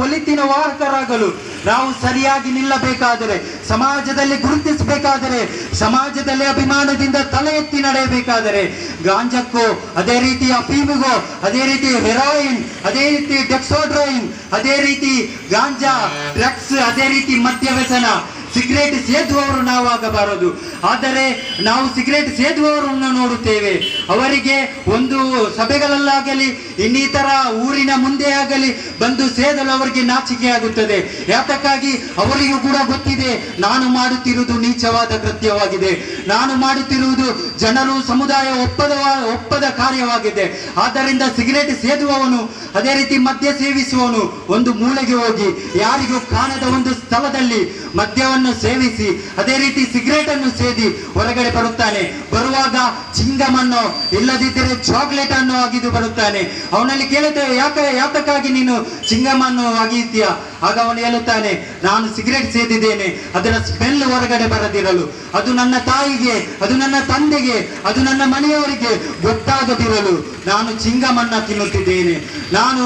ಒಲಿತಿನ ವಾಹಕರಾಗಲು ನಾವು ಸರಿಯಾಗಿ ನಿಲ್ಲಬೇಕಾದರೆ, ಸಮಾಜದಲ್ಲಿ ಗುರುತಿಸಬೇಕಾದರೆ, ಸಮಾಜದಲ್ಲಿ ಅಭಿಮಾನದಿಂದ ತಲೆ ಎತ್ತಿ ನಡೆಯಬೇಕಾದರೆ, ಗಾಂಜಕ್ಕೋ, ಅದೇ ರೀತಿ ಅಫೀಮಿಗೋ, ಅದೇ ರೀತಿ ಹೆರಾಯಿನ್, ಅದೇ ರೀತಿ ಡೆಕ್ಸೋಡ್ರೋಯಿನ್, ಅದೇ ರೀತಿ ಗಾಂಜಾ, ಡ್ರಗ್ಸ್, ಅದೇ ರೀತಿ ಮದ್ಯ ವ್ಯಸನ, ಸಿಗರೇಟ್ ಸೇದುವವರು ನಾವಾಗಬಾರದು. ಆದರೆ ನಾವು ಸಿಗರೇಟ್ ಸೇದುವವರನ್ನು ನೋಡುತ್ತೇವೆ. ಅವರಿಗೆ ಒಂದು ಸಭೆಗಳಲ್ಲಾಗಲಿ, ಇನ್ನಿತರ ಊರಿನ ಮುಂದೆ ಆಗಲಿ ಬಂದು ಸೇದಲು ಅವರಿಗೆ ನಾಚಿಕೆ ಆಗುತ್ತದೆ. ಯಾತಕ್ಕಾಗಿ ಅವರಿಗೂ ಕೂಡ ಗೊತ್ತಿದೆ, ನಾನು ಮಾಡುತ್ತಿರುವುದು ನೀಚವಾದ ಕೃತ್ಯವಾಗಿದೆ, ನಾನು ಮಾಡುತ್ತಿರುವುದು ಜನರು, ಸಮುದಾಯ ಒಪ್ಪದ ಕಾರ್ಯವಾಗಿದೆ. ಆದ್ದರಿಂದ ಸಿಗರೇಟ್ ಸೇದುವವನು, ಅದೇ ರೀತಿ ಮದ್ಯ ಸೇವಿಸುವವನು ಒಂದು ಮೂಲೆಗೆ ಹೋಗಿ ಯಾರಿಗೂ ಕಾಣದ ಒಂದು ಸ್ಥಳದಲ್ಲಿ ಮದ್ಯವನ್ನು ಸೇವಿಸಿ, ಅದೇ ರೀತಿ ಸಿಗರೇಟ್ ಅನ್ನು ಸೇದಿ ಹೊರಗಡೆ ಬರುತ್ತಾನೆ. ಬರುವಾಗ ಚಿಂಗಮನ್ನು, ಇಲ್ಲದಿದ್ದರೆ ಚಾಕ್ಲೇಟ್ ಅನ್ನು ಅಗಿದು ಬರುತ್ತಾನೆ. ಅವನಲ್ಲಿ ಕೇಳುತ್ತೇವೆ, ಯಾತಕ್ಕಾಗಿ ನೀನು ಚಿಂಗಮನ್ನು ಅಗಿಯುತ್ತೀಯ? ಆಗ ಅವನು ಹೇಳುತ್ತಾನೆ, ನಾನು ಸಿಗರೇಟ್ ಸೇದಿದ್ದೇನೆ, ಅದರ ಸ್ಮೆಲ್ ಹೊರಗಡೆ ಬರದಿರಲು, ಅದು ನನ್ನ ತಾಯಿಗೆ, ಅದು ನನ್ನ ತಂದೆಗೆ, ಅದು ನನ್ನ ಮನೆಯವರಿಗೆ ಗೊತ್ತಾಗದಿರಲು ನಾನು ಚಿಂಗಮನ್ನ ತಿನ್ನುತ್ತಿದ್ದೇನೆ, ನಾನು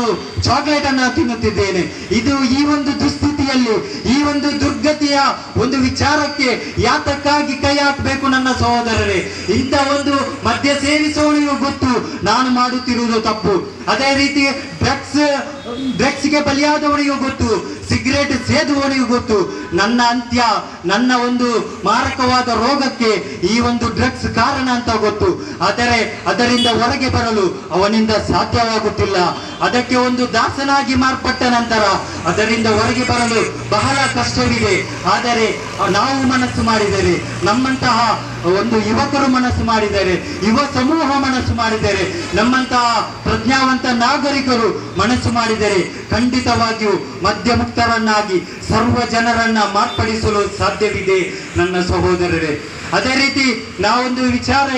ಚಾಕ್ಲೇಟ್ ಅನ್ನು ತಿನ್ನುತ್ತಿದ್ದೇನೆ. ಇದು ಈ ಒಂದು ದುಸ್ಥಿತಿಯಲ್ಲಿ, ಈ ಒಂದು ದುರ್ಗತಿಯ ಒಂದು ವಿಚಾರಕ್ಕೆ ಯಾತಕ್ಕಾಗಿ ಕೈ ಹಾಕಬೇಕು ನನ್ನ ಸಹೋದರರೇ? ಇಂಥ ಒಂದು ಮದ್ಯ ಸೇವಿಸುವವನಿಗೂ ಗೊತ್ತು ನಾನು ಮಾಡುತ್ತಿರುವುದು ತಪ್ಪು. ಅದೇ ರೀತಿ ಡ್ರಗ್ಸ್ಗೆ ಬಲಿಯಾದವನಿಗೂ ಗೊತ್ತು, ಸಿಗರೇಟ್ ಸೇದುವವನಿಗೂ ಗೊತ್ತು, ನನ್ನ ಅಂತ್ಯ, ನನ್ನ ಒಂದು ಮಾರಕವಾದ ರೋಗಕ್ಕೆ ಈ ಒಂದು ಡ್ರಗ್ಸ್ ಕಾರಣ ಅಂತ ಗೊತ್ತು. ಆದರೆ ಅದರಿಂದ ಹೊರಗೆ ಬರಲು ಅವನಿಂದ ಸಾಧ್ಯವಾಗುತ್ತಿಲ್ಲ. ಅದಕ್ಕೆ ಒಂದು ದಾಸನಾಗಿ ಮಾರ್ಪಟ್ಟ ನಂತರ ಅದರಿಂದ ಹೊರಗೆ ಬರಲು ಬಹಳ ಕಷ್ಟವಿದೆ. ಆದರೆ ನಾವು ಮನಸ್ಸು ಮಾಡಿದರೆ, ನಮ್ಮಂತಹ ಒಂದು ಯುವಕರು ಮನಸ್ಸು ಮಾಡಿದರೆ, ಯುವ ಸಮೂಹ ಮನಸ್ಸು ಮಾಡಿದರೆ, ನಮ್ಮಂತಹ ಪ್ರಜ್ಞಾವಂತ ನಾಗರಿಕರು ಮನಸ್ಸು ಮಾಡಿದರೆ ಖಂಡಿತವಾಗಿಯೂ ಮದ್ಯ ಮುಕ್ತರನ್ನಾಗಿ ಸರ್ವ ಜನರನ್ನ ಮಾರ್ಪಡಿಸಲು ಸಾಧ್ಯವಿದೆ ನನ್ನ ಸಹೋದರರೇ. ಅದೇ ರೀತಿ ನಾವೊಂದು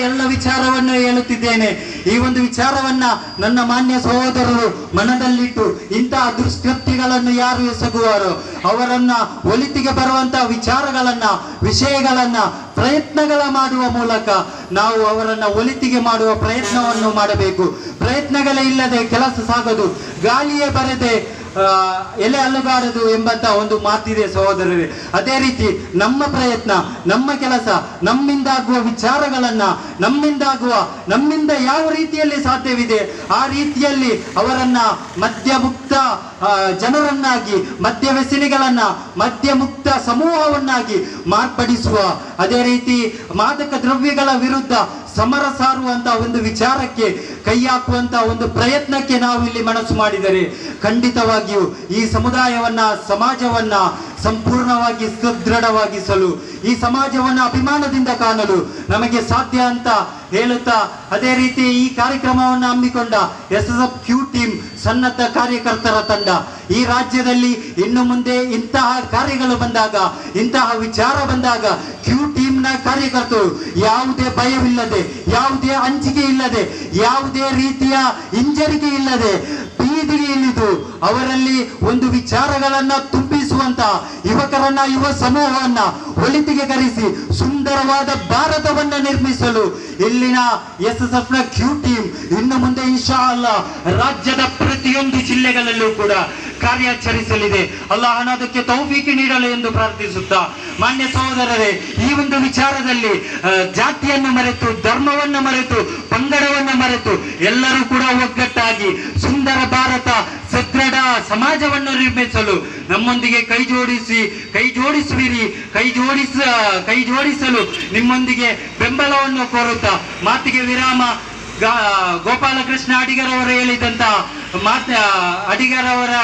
ಎಲ್ಲ ವಿಚಾರವನ್ನು ಹೇಳುತ್ತಿದ್ದೇನೆ. ಈ ಒಂದು ವಿಚಾರವನ್ನ ನನ್ನ ಮಾನ್ಯ ಸಹೋದರರು ಮನದಲ್ಲಿಟ್ಟು ಇಂತಹ ದುಷ್ಕೃತ್ಯಗಳನ್ನು ಯಾರು ಎಸಗುವಾರೋ ಅವರನ್ನ ಒಲಿತಿಗೆ ಬರುವಂತಹ ವಿಚಾರಗಳನ್ನ, ವಿಷಯಗಳನ್ನ ಪ್ರಯತ್ನಗಳ ಮಾಡುವ ಮೂಲಕ ನಾವು ಅವರನ್ನು ಒಲಿತಿಗೆ ಮಾಡುವ ಪ್ರಯತ್ನವನ್ನು ಮಾಡಬೇಕು. ಪ್ರಯತ್ನಗಳೇ ಇಲ್ಲದೆ ಕೆಲಸ ಸಾಗದು, ಗಾಳಿಯೇ ಬರದೆ ಎಲೆ ಅಲುಗಾಡದು ಎಂಬಂತ ಒಂದು ಮಾತಿದೆ ಸಹೋದರರೇ. ಅದೇ ರೀತಿ ನಮ್ಮ ಪ್ರಯತ್ನ, ನಮ್ಮ ಕೆಲಸ, ನಮ್ಮಿಂದಾಗುವ ವಿಚಾರಗಳನ್ನ, ನಮ್ಮಿಂದ ಯಾವ ರೀತಿಯಲ್ಲಿ ಸಾಧ್ಯವಿದೆ ಆ ರೀತಿಯಲ್ಲಿ ಅವರನ್ನ ಮದ್ಯಮುಕ್ತ ಜನರನ್ನಾಗಿ, ಮದ್ಯ ವ್ಯಸನಿಗಳನ್ನ ಮದ್ಯಮುಕ್ತ ಸಮೂಹವನ್ನಾಗಿ ಮಾರ್ಪಡಿಸುವ, ಅದೇ ರೀತಿ ಮಾದಕ ದ್ರವ್ಯಗಳ ವಿರುದ್ಧ ಸಮರ ಸಾರುವಂತ ಒಂದು ವಿಚಾರಕ್ಕೆ ಕೈ ಹಾಕುವಂತ ಒಂದು ಪ್ರಯತ್ನಕ್ಕೆ ನಾವು ಇಲ್ಲಿ ಮನಸ್ಸು ಮಾಡಿದರೆ ಖಂಡಿತವಾಗಿಯೂ ಈ ಸಮುದಾಯವನ್ನ, ಸಮಾಜವನ್ನ ಸಂಪೂರ್ಣವಾಗಿ ಸದೃಢವಾಗಿಸಲು, ಈ ಸಮಾಜವನ್ನು ಅಭಿಮಾನದಿಂದ ಕಾಣಲು ನಮಗೆ ಸಾಧ್ಯ ಅಂತ ಹೇಳುತ್ತಾ, ಅದೇ ರೀತಿ ಈ ಕಾರ್ಯಕ್ರಮವನ್ನು ಹಮ್ಮಿಕೊಂಡ SSF Q ಟೀಮ್ ಸನ್ನದ್ಧ ಕಾರ್ಯಕರ್ತರ ತಂಡ, ಈ ರಾಜ್ಯದಲ್ಲಿ ಇನ್ನು ಮುಂದೆ ಇಂತಹ ಕಾರ್ಯಗಳು ಬಂದಾಗ, ಇಂತಹ ವಿಚಾರ ಬಂದಾಗ Q ಟೀಮ್ನ ಕಾರ್ಯಕರ್ತರು ಯಾವುದೇ ಭಯವಿಲ್ಲದೆ, ಯಾವುದೇ ಅಂಜಿಕೆ ಇಲ್ಲದೆ, ಯಾವುದೇ ರೀತಿಯ ಹಿಂಜರಿಕೆ ಇಲ್ಲದೆ ಬೀದಿಗೆ ಇಳಿದು ಅವರಲ್ಲಿ ಒಂದು ವಿಚಾರಗಳನ್ನ ತುಂಬಿಸುವಂತ ಯುವಕರನ್ನ, ಯುವ ಸಮೂಹವನ್ನ ಒಳಿತಿಗೆ ಕರೆಸಿ ಸುಂದರವಾದ ಭಾರತವನ್ನ ನಿರ್ಮಿಸಲು ಇಲ್ಲಿನ SSF ನ Q ಟೀಮ್ ಇನ್ನು ಮುಂದೆ ಇನ್ಶಾ ಅಲ್ಲಾ ರಾಜ್ಯದ ಪ್ರತಿಯೊಂದು ಜಿಲ್ಲೆಗಳಲ್ಲೂ ಕೂಡ ಕಾರ್ಯಾಚರಿಸಲಿದೆ. ಅಲ್ಲಾಹನ ಅದಕ್ಕೆ ತೌಫೀಕಿ ನೀಡಲು ಎಂದು ಪ್ರಾರ್ಥಿಸುತ್ತಾ, ಮಾನ್ಯ ಸಹೋದರರೇ, ಈ ಒಂದು ವಿಚಾರದಲ್ಲಿ ಜಾತಿಯನ್ನು ಮರೆತು, ಧರ್ಮವನ್ನು ಮರೆತು, ಪಂಗಡವನ್ನು ಮರೆತು ಎಲ್ಲರೂ ಕೂಡ ಒಗ್ಗಟ್ಟಾಗಿ ಸುಂದರ ಭಾರತ, ಸದೃಢ ಸಮಾಜವನ್ನು ನಿರ್ಮಿಸಲು ನಮ್ಮೊಂದಿಗೆ ಕೈ ಜೋಡಿಸಲು ನಿಮ್ಮೊಂದಿಗೆ ಬೆಂಬಲವನ್ನು ಕೋರುತ್ತಾ ಮಾತಿಗೆ ವಿರಾಮ. ಗೋಪಾಲಕೃಷ್ಣ ಅಡಿಗರವರು ಹೇಳಿದಂತ ಅಡಿಗರವರ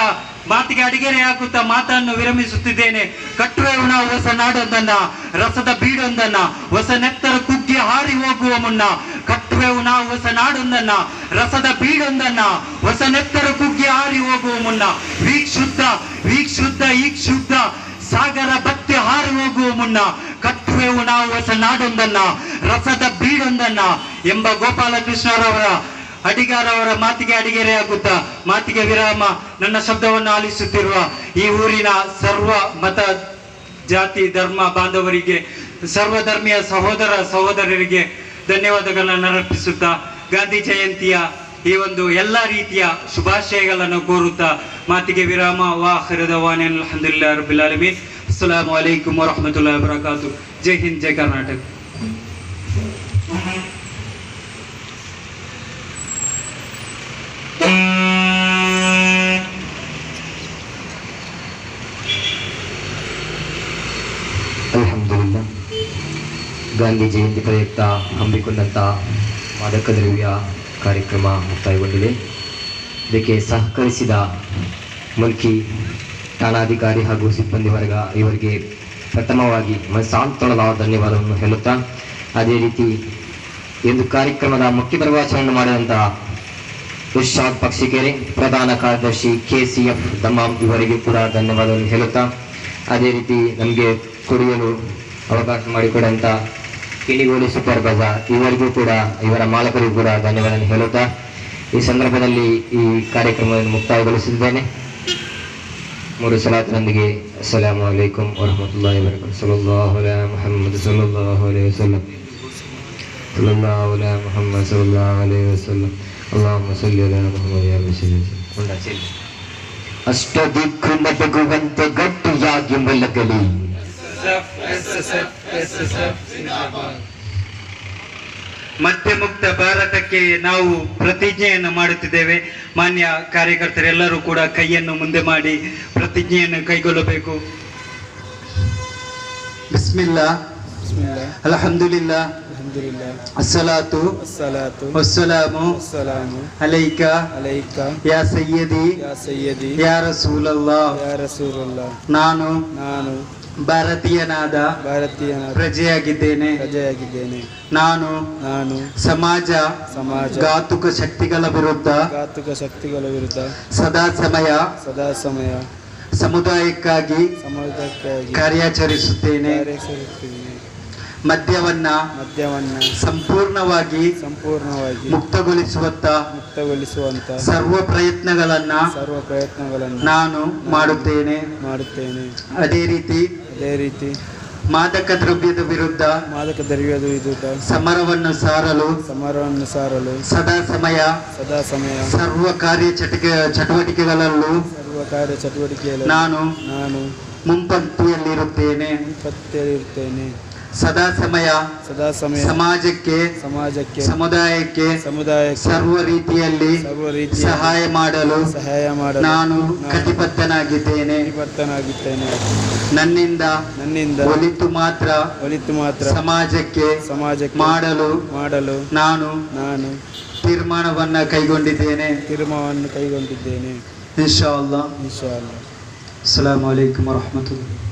ಮಾತಿಗೆ ಅಡಿಗೆರೆ ಹಾಕುತ್ತಾ ಮಾತನ್ನು ವಿರಮಿಸುತ್ತಿದ್ದೇನೆ. ಕಟ್ಟುವೆವು ನಾವು ಹೊಸ ನಾಡೊಂದನ್ನ, ರಸದ ಬೀಡೊಂದನ್ನ, ಹೊಸ ನೆತ್ತರ ಕುಗ್ಗಿ ಹಾರಿ ಹೋಗುವ ಮುನ್ನ. ಕಟ್ಟುವೆವು ನಾವು ಹೊಸ ನಾಡೊಂದನ್ನ, ರಸದ ಬೀಡೊಂದನ್ನ, ಹೊಸ ನೆತ್ತರ ಕುಗ್ಗಿ ಹಾರಿ ಹೋಗುವ ಮುನ್ನ. ವೀಕ್ಷುದ್ಧ ಸಾಗರ ಬತ್ತಿ ಹಾರಿ ಹೋಗುವ ಮುನ್ನ. ಕಟ್ಟುವೆವು ನಾವು ಹೊಸ ನಾಡೊಂದನ್ನ, ರಸದ ಬೀಡೊಂದನ್ನ ಎಂಬ ಗೋಪಾಲಕೃಷ್ಣರವರ ಅಡಿಗಾರವರ ಮಾತಿಗೆ ಅಡಿಗೆರೆ ಆಗುತ್ತಾ ಮಾತಿಗೆ ವಿರಾಮ. ನನ್ನ ಶಬ್ದವನ್ನು ಆಲಿಸುತ್ತಿರುವ ಈ ಊರಿನ ಸರ್ವ ಮತ, ಜಾತಿ, ಧರ್ಮ ಬಾಂಧವರಿಗೆ, ಸರ್ವಧರ್ಮೀಯ ಸಹೋದರರಿಗೆ ಧನ್ಯವಾದಗಳನ್ನು ಅರ್ಪಿಸುತ್ತಾ ಗಾಂಧಿ ಜಯಂತಿಯ ಈ ಒಂದು ಎಲ್ಲ ರೀತಿಯ ಶುಭಾಶಯಗಳನ್ನು ಕೋರುತ್ತಾ ಮಾತಿಗೆ ವಿರಾಮ. ವಾಖಿರು ದವಾನ ಅಲ್ಹಮ್ದುಲಿಲ್ಲಾಹಿ ರಬ್ಬಿಲ್ ಆಲಮೀನ್. ಅಸ್ಸಲಾಮು ಅಲೈಕುಂ ವರಹಮತುಲ್ಲಾಹಿ ವಬರಕಾತು. ಜೈ ಹಿಂದ್, ಜೈ ಕರ್ನಾಟಕ. ಅಲ್ಹಮ್ದುಲಿಲ್ಲಾ, ಗಾಂಧಿ ಜಯಂತಿ ಪ್ರಯುಕ್ತ ಹಮ್ಮಿಕೊಂಡಂತಹ ಮಾದಕ ದ್ರವ್ಯ ಕಾರ್ಯಕ್ರಮ ಮುಕ್ತಾಯಗೊಂಡಿದೆ. ಇದಕ್ಕೆ ಸಹಕರಿಸಿದ ಮುಲ್ಕಿ ಠಾಣಾಧಿಕಾರಿ ಹಾಗೂ ಸಿಬ್ಬಂದಿ ವರ್ಗ ಇವರಿಗೆ ಪ್ರಥಮವಾಗಿ ಸಾಂತ್ವನದ ಧನ್ಯವಾದವನ್ನು ಹೇಳುತ್ತಾ, ಅದೇ ರೀತಿ ಎಂದು ಕಾರ್ಯಕ್ರಮದ ಮುಖ್ಯ ಪ್ರವಾಸವನ್ನು ಮಾಡಿದಂತಹ ಇರ್ಷಾದ್ ಪಕ್ಷಿಕೆರೆ, ಪ್ರಧಾನ ಕಾರ್ಯದರ್ಶಿ KCF ದಮಾಮ್ ಇವರಿಗೆ ಕೂಡ ಧನ್ಯವಾದವನ್ನು ಹೇಳುತ್ತಾ, ಅದೇ ರೀತಿ ನಮಗೆ ಕುಡಿಯಲು ಅವಕಾಶ ಮಾಡಿಕೊಡುವಂಥ ಕಿಣಿಗೋಳಿ ಸೂಪರ್ ಬಜಾರ್ ಇವರಿಗೂ ಕೂಡ, ಇವರ ಮಾಲಕರಿಗೂ ಕೂಡ ಧನ್ಯವಾದವನ್ನು ಹೇಳುತ್ತಾ ಈ ಸಂದರ್ಭದಲ್ಲಿ ಈ ಕಾರ್ಯಕ್ರಮವನ್ನು ಮುಕ್ತಾಯಗೊಳಿಸಿದ್ದೇನೆ. 3 ಸಲಾತಿನೊಂದಿಗೆ ಅಸ್ಸಲಾಮು ಅಲೈಕುಂ ವರಹಮತುಲ್ಲಾಹಿ ವಬರಕಾತುಹು. ಸಲ್ಲಲ್ಲಾಹು ಅಲಾ ಮುಹಮ್ಮದ್ ಸಲ್ಲಲ್ಲಾಹು ಅಲೈಹಿ ವಸಲ್ಲಂ. ಸಲ್ಲಲ್ಲಾಹು ಅಲಾ ಮುಹಮ್ಮದ್ ಸಲ್ಲಲ್ಲಾಹು ಅಲೈಹಿ ವಸಲ್ಲಂ. ಅಲ್ಲಾಹುಮ್ಮ ಸಲ್ಲಿ ಅಲಾ ಮುಹಮ್ಮದ್ ಯಾ ರಸೂಲಲ್ಲಾಹ್. ಅಷ್ಟದಿಕ್ಕು ನಡುಗುವಂತೆ ಗಟ್ಟಿಯಾಗಿ ಮಲಗಲಿ. ಮದ್ಯಮುಕ್ತ ಭಾರತಕ್ಕೆ ನಾವು ಪ್ರತಿಜ್ಞೆಯನ್ನು ಮಾಡುತ್ತಿದ್ದೇವೆ. ಮಾನ್ಯ ಕಾರ್ಯಕರ್ತರೆಲ್ಲರೂ ಕೂಡ ಕೈಯನ್ನು ಮುಂದೆ ಮಾಡಿ ಪ್ರತಿಜ್ಞೆಯನ್ನು ಕೈಗೊಳ್ಳಬೇಕು. ಬಿಸ್ಮಿಲ್ಲಾ, ಅಲ್ಹಮ್ದುಲಿಲ್ಲಾ, ಅಸ್ಸಲಾತು ವಸ್ಸಲಾಮು ಅಲೈಕಾ ಯಾ ಸಯ್ಯದಿ ಯಾ ರಸೂಲಲ್ಲಾಹ್. ನಾನು ಭಾರತೀಯನಾದ ಪ್ರಜೆಯಾಗಿದ್ದೇನೆ. ನಾನು ಸಮಾಜ ಘಾತುಕ ಶಕ್ತಿಗಳ ವಿರುದ್ಧ ಸದಾ ಸಮಯ ಸಮುದಾಯಕ್ಕಾಗಿ ಕಾರ್ಯಾಚರಿಸುತ್ತೇನೆ. ಮದ್ಯವನ್ನ ಸಂಪೂರ್ಣವಾಗಿ ಮುಕ್ತಗೊಳಿಸುವಂತ ಸರ್ವ ಪ್ರಯತ್ನಗಳನ್ನ ನಾನು ಮಾಡುತ್ತೇನೆ. ಅದೇ ರೀತಿ ಮಾದಕ ದ್ರವ್ಯದ ವಿರುದ್ಧ ಸಮರವನ್ನು ಸಾರಲು ಸದಾ ಸಮಯ ಸರ್ವ ಕಾರ್ಯ ಚಟುವಟಿಕೆಗಳಲ್ಲೂ ನಾನು ಮುಂಪಂಕ್ತಿಯಲ್ಲಿರುತ್ತೇನೆ. ಸದಾ ಸಮಯ ಸಮಾಜಕ್ಕೆ ಸಮುದಾಯಕ್ಕೆ ಸರ್ವ ರೀತಿಯಲ್ಲಿ ಸಹಾಯ ಮಾಡಲು ನಾನು ಕಟಿಬದ್ಧನಾಗಿದ್ದೇನೆ. ನನ್ನಿಂದ ಒಲಿತು ಮಾತ್ರ ಸಮಾಜಕ್ಕೆ ಮಾಡಲು ನಾನು ತೀರ್ಮಾನವನ್ನು ಕೈಗೊಂಡಿದ್ದೇನೆ. ಇನ್ಶಾ ಅಲ್ಲಾಹ್. ಅಸ್ಸಲಾಮು ಅಲೈಕುಂ ವರಹಮತುಲ್ಲಾಹ್.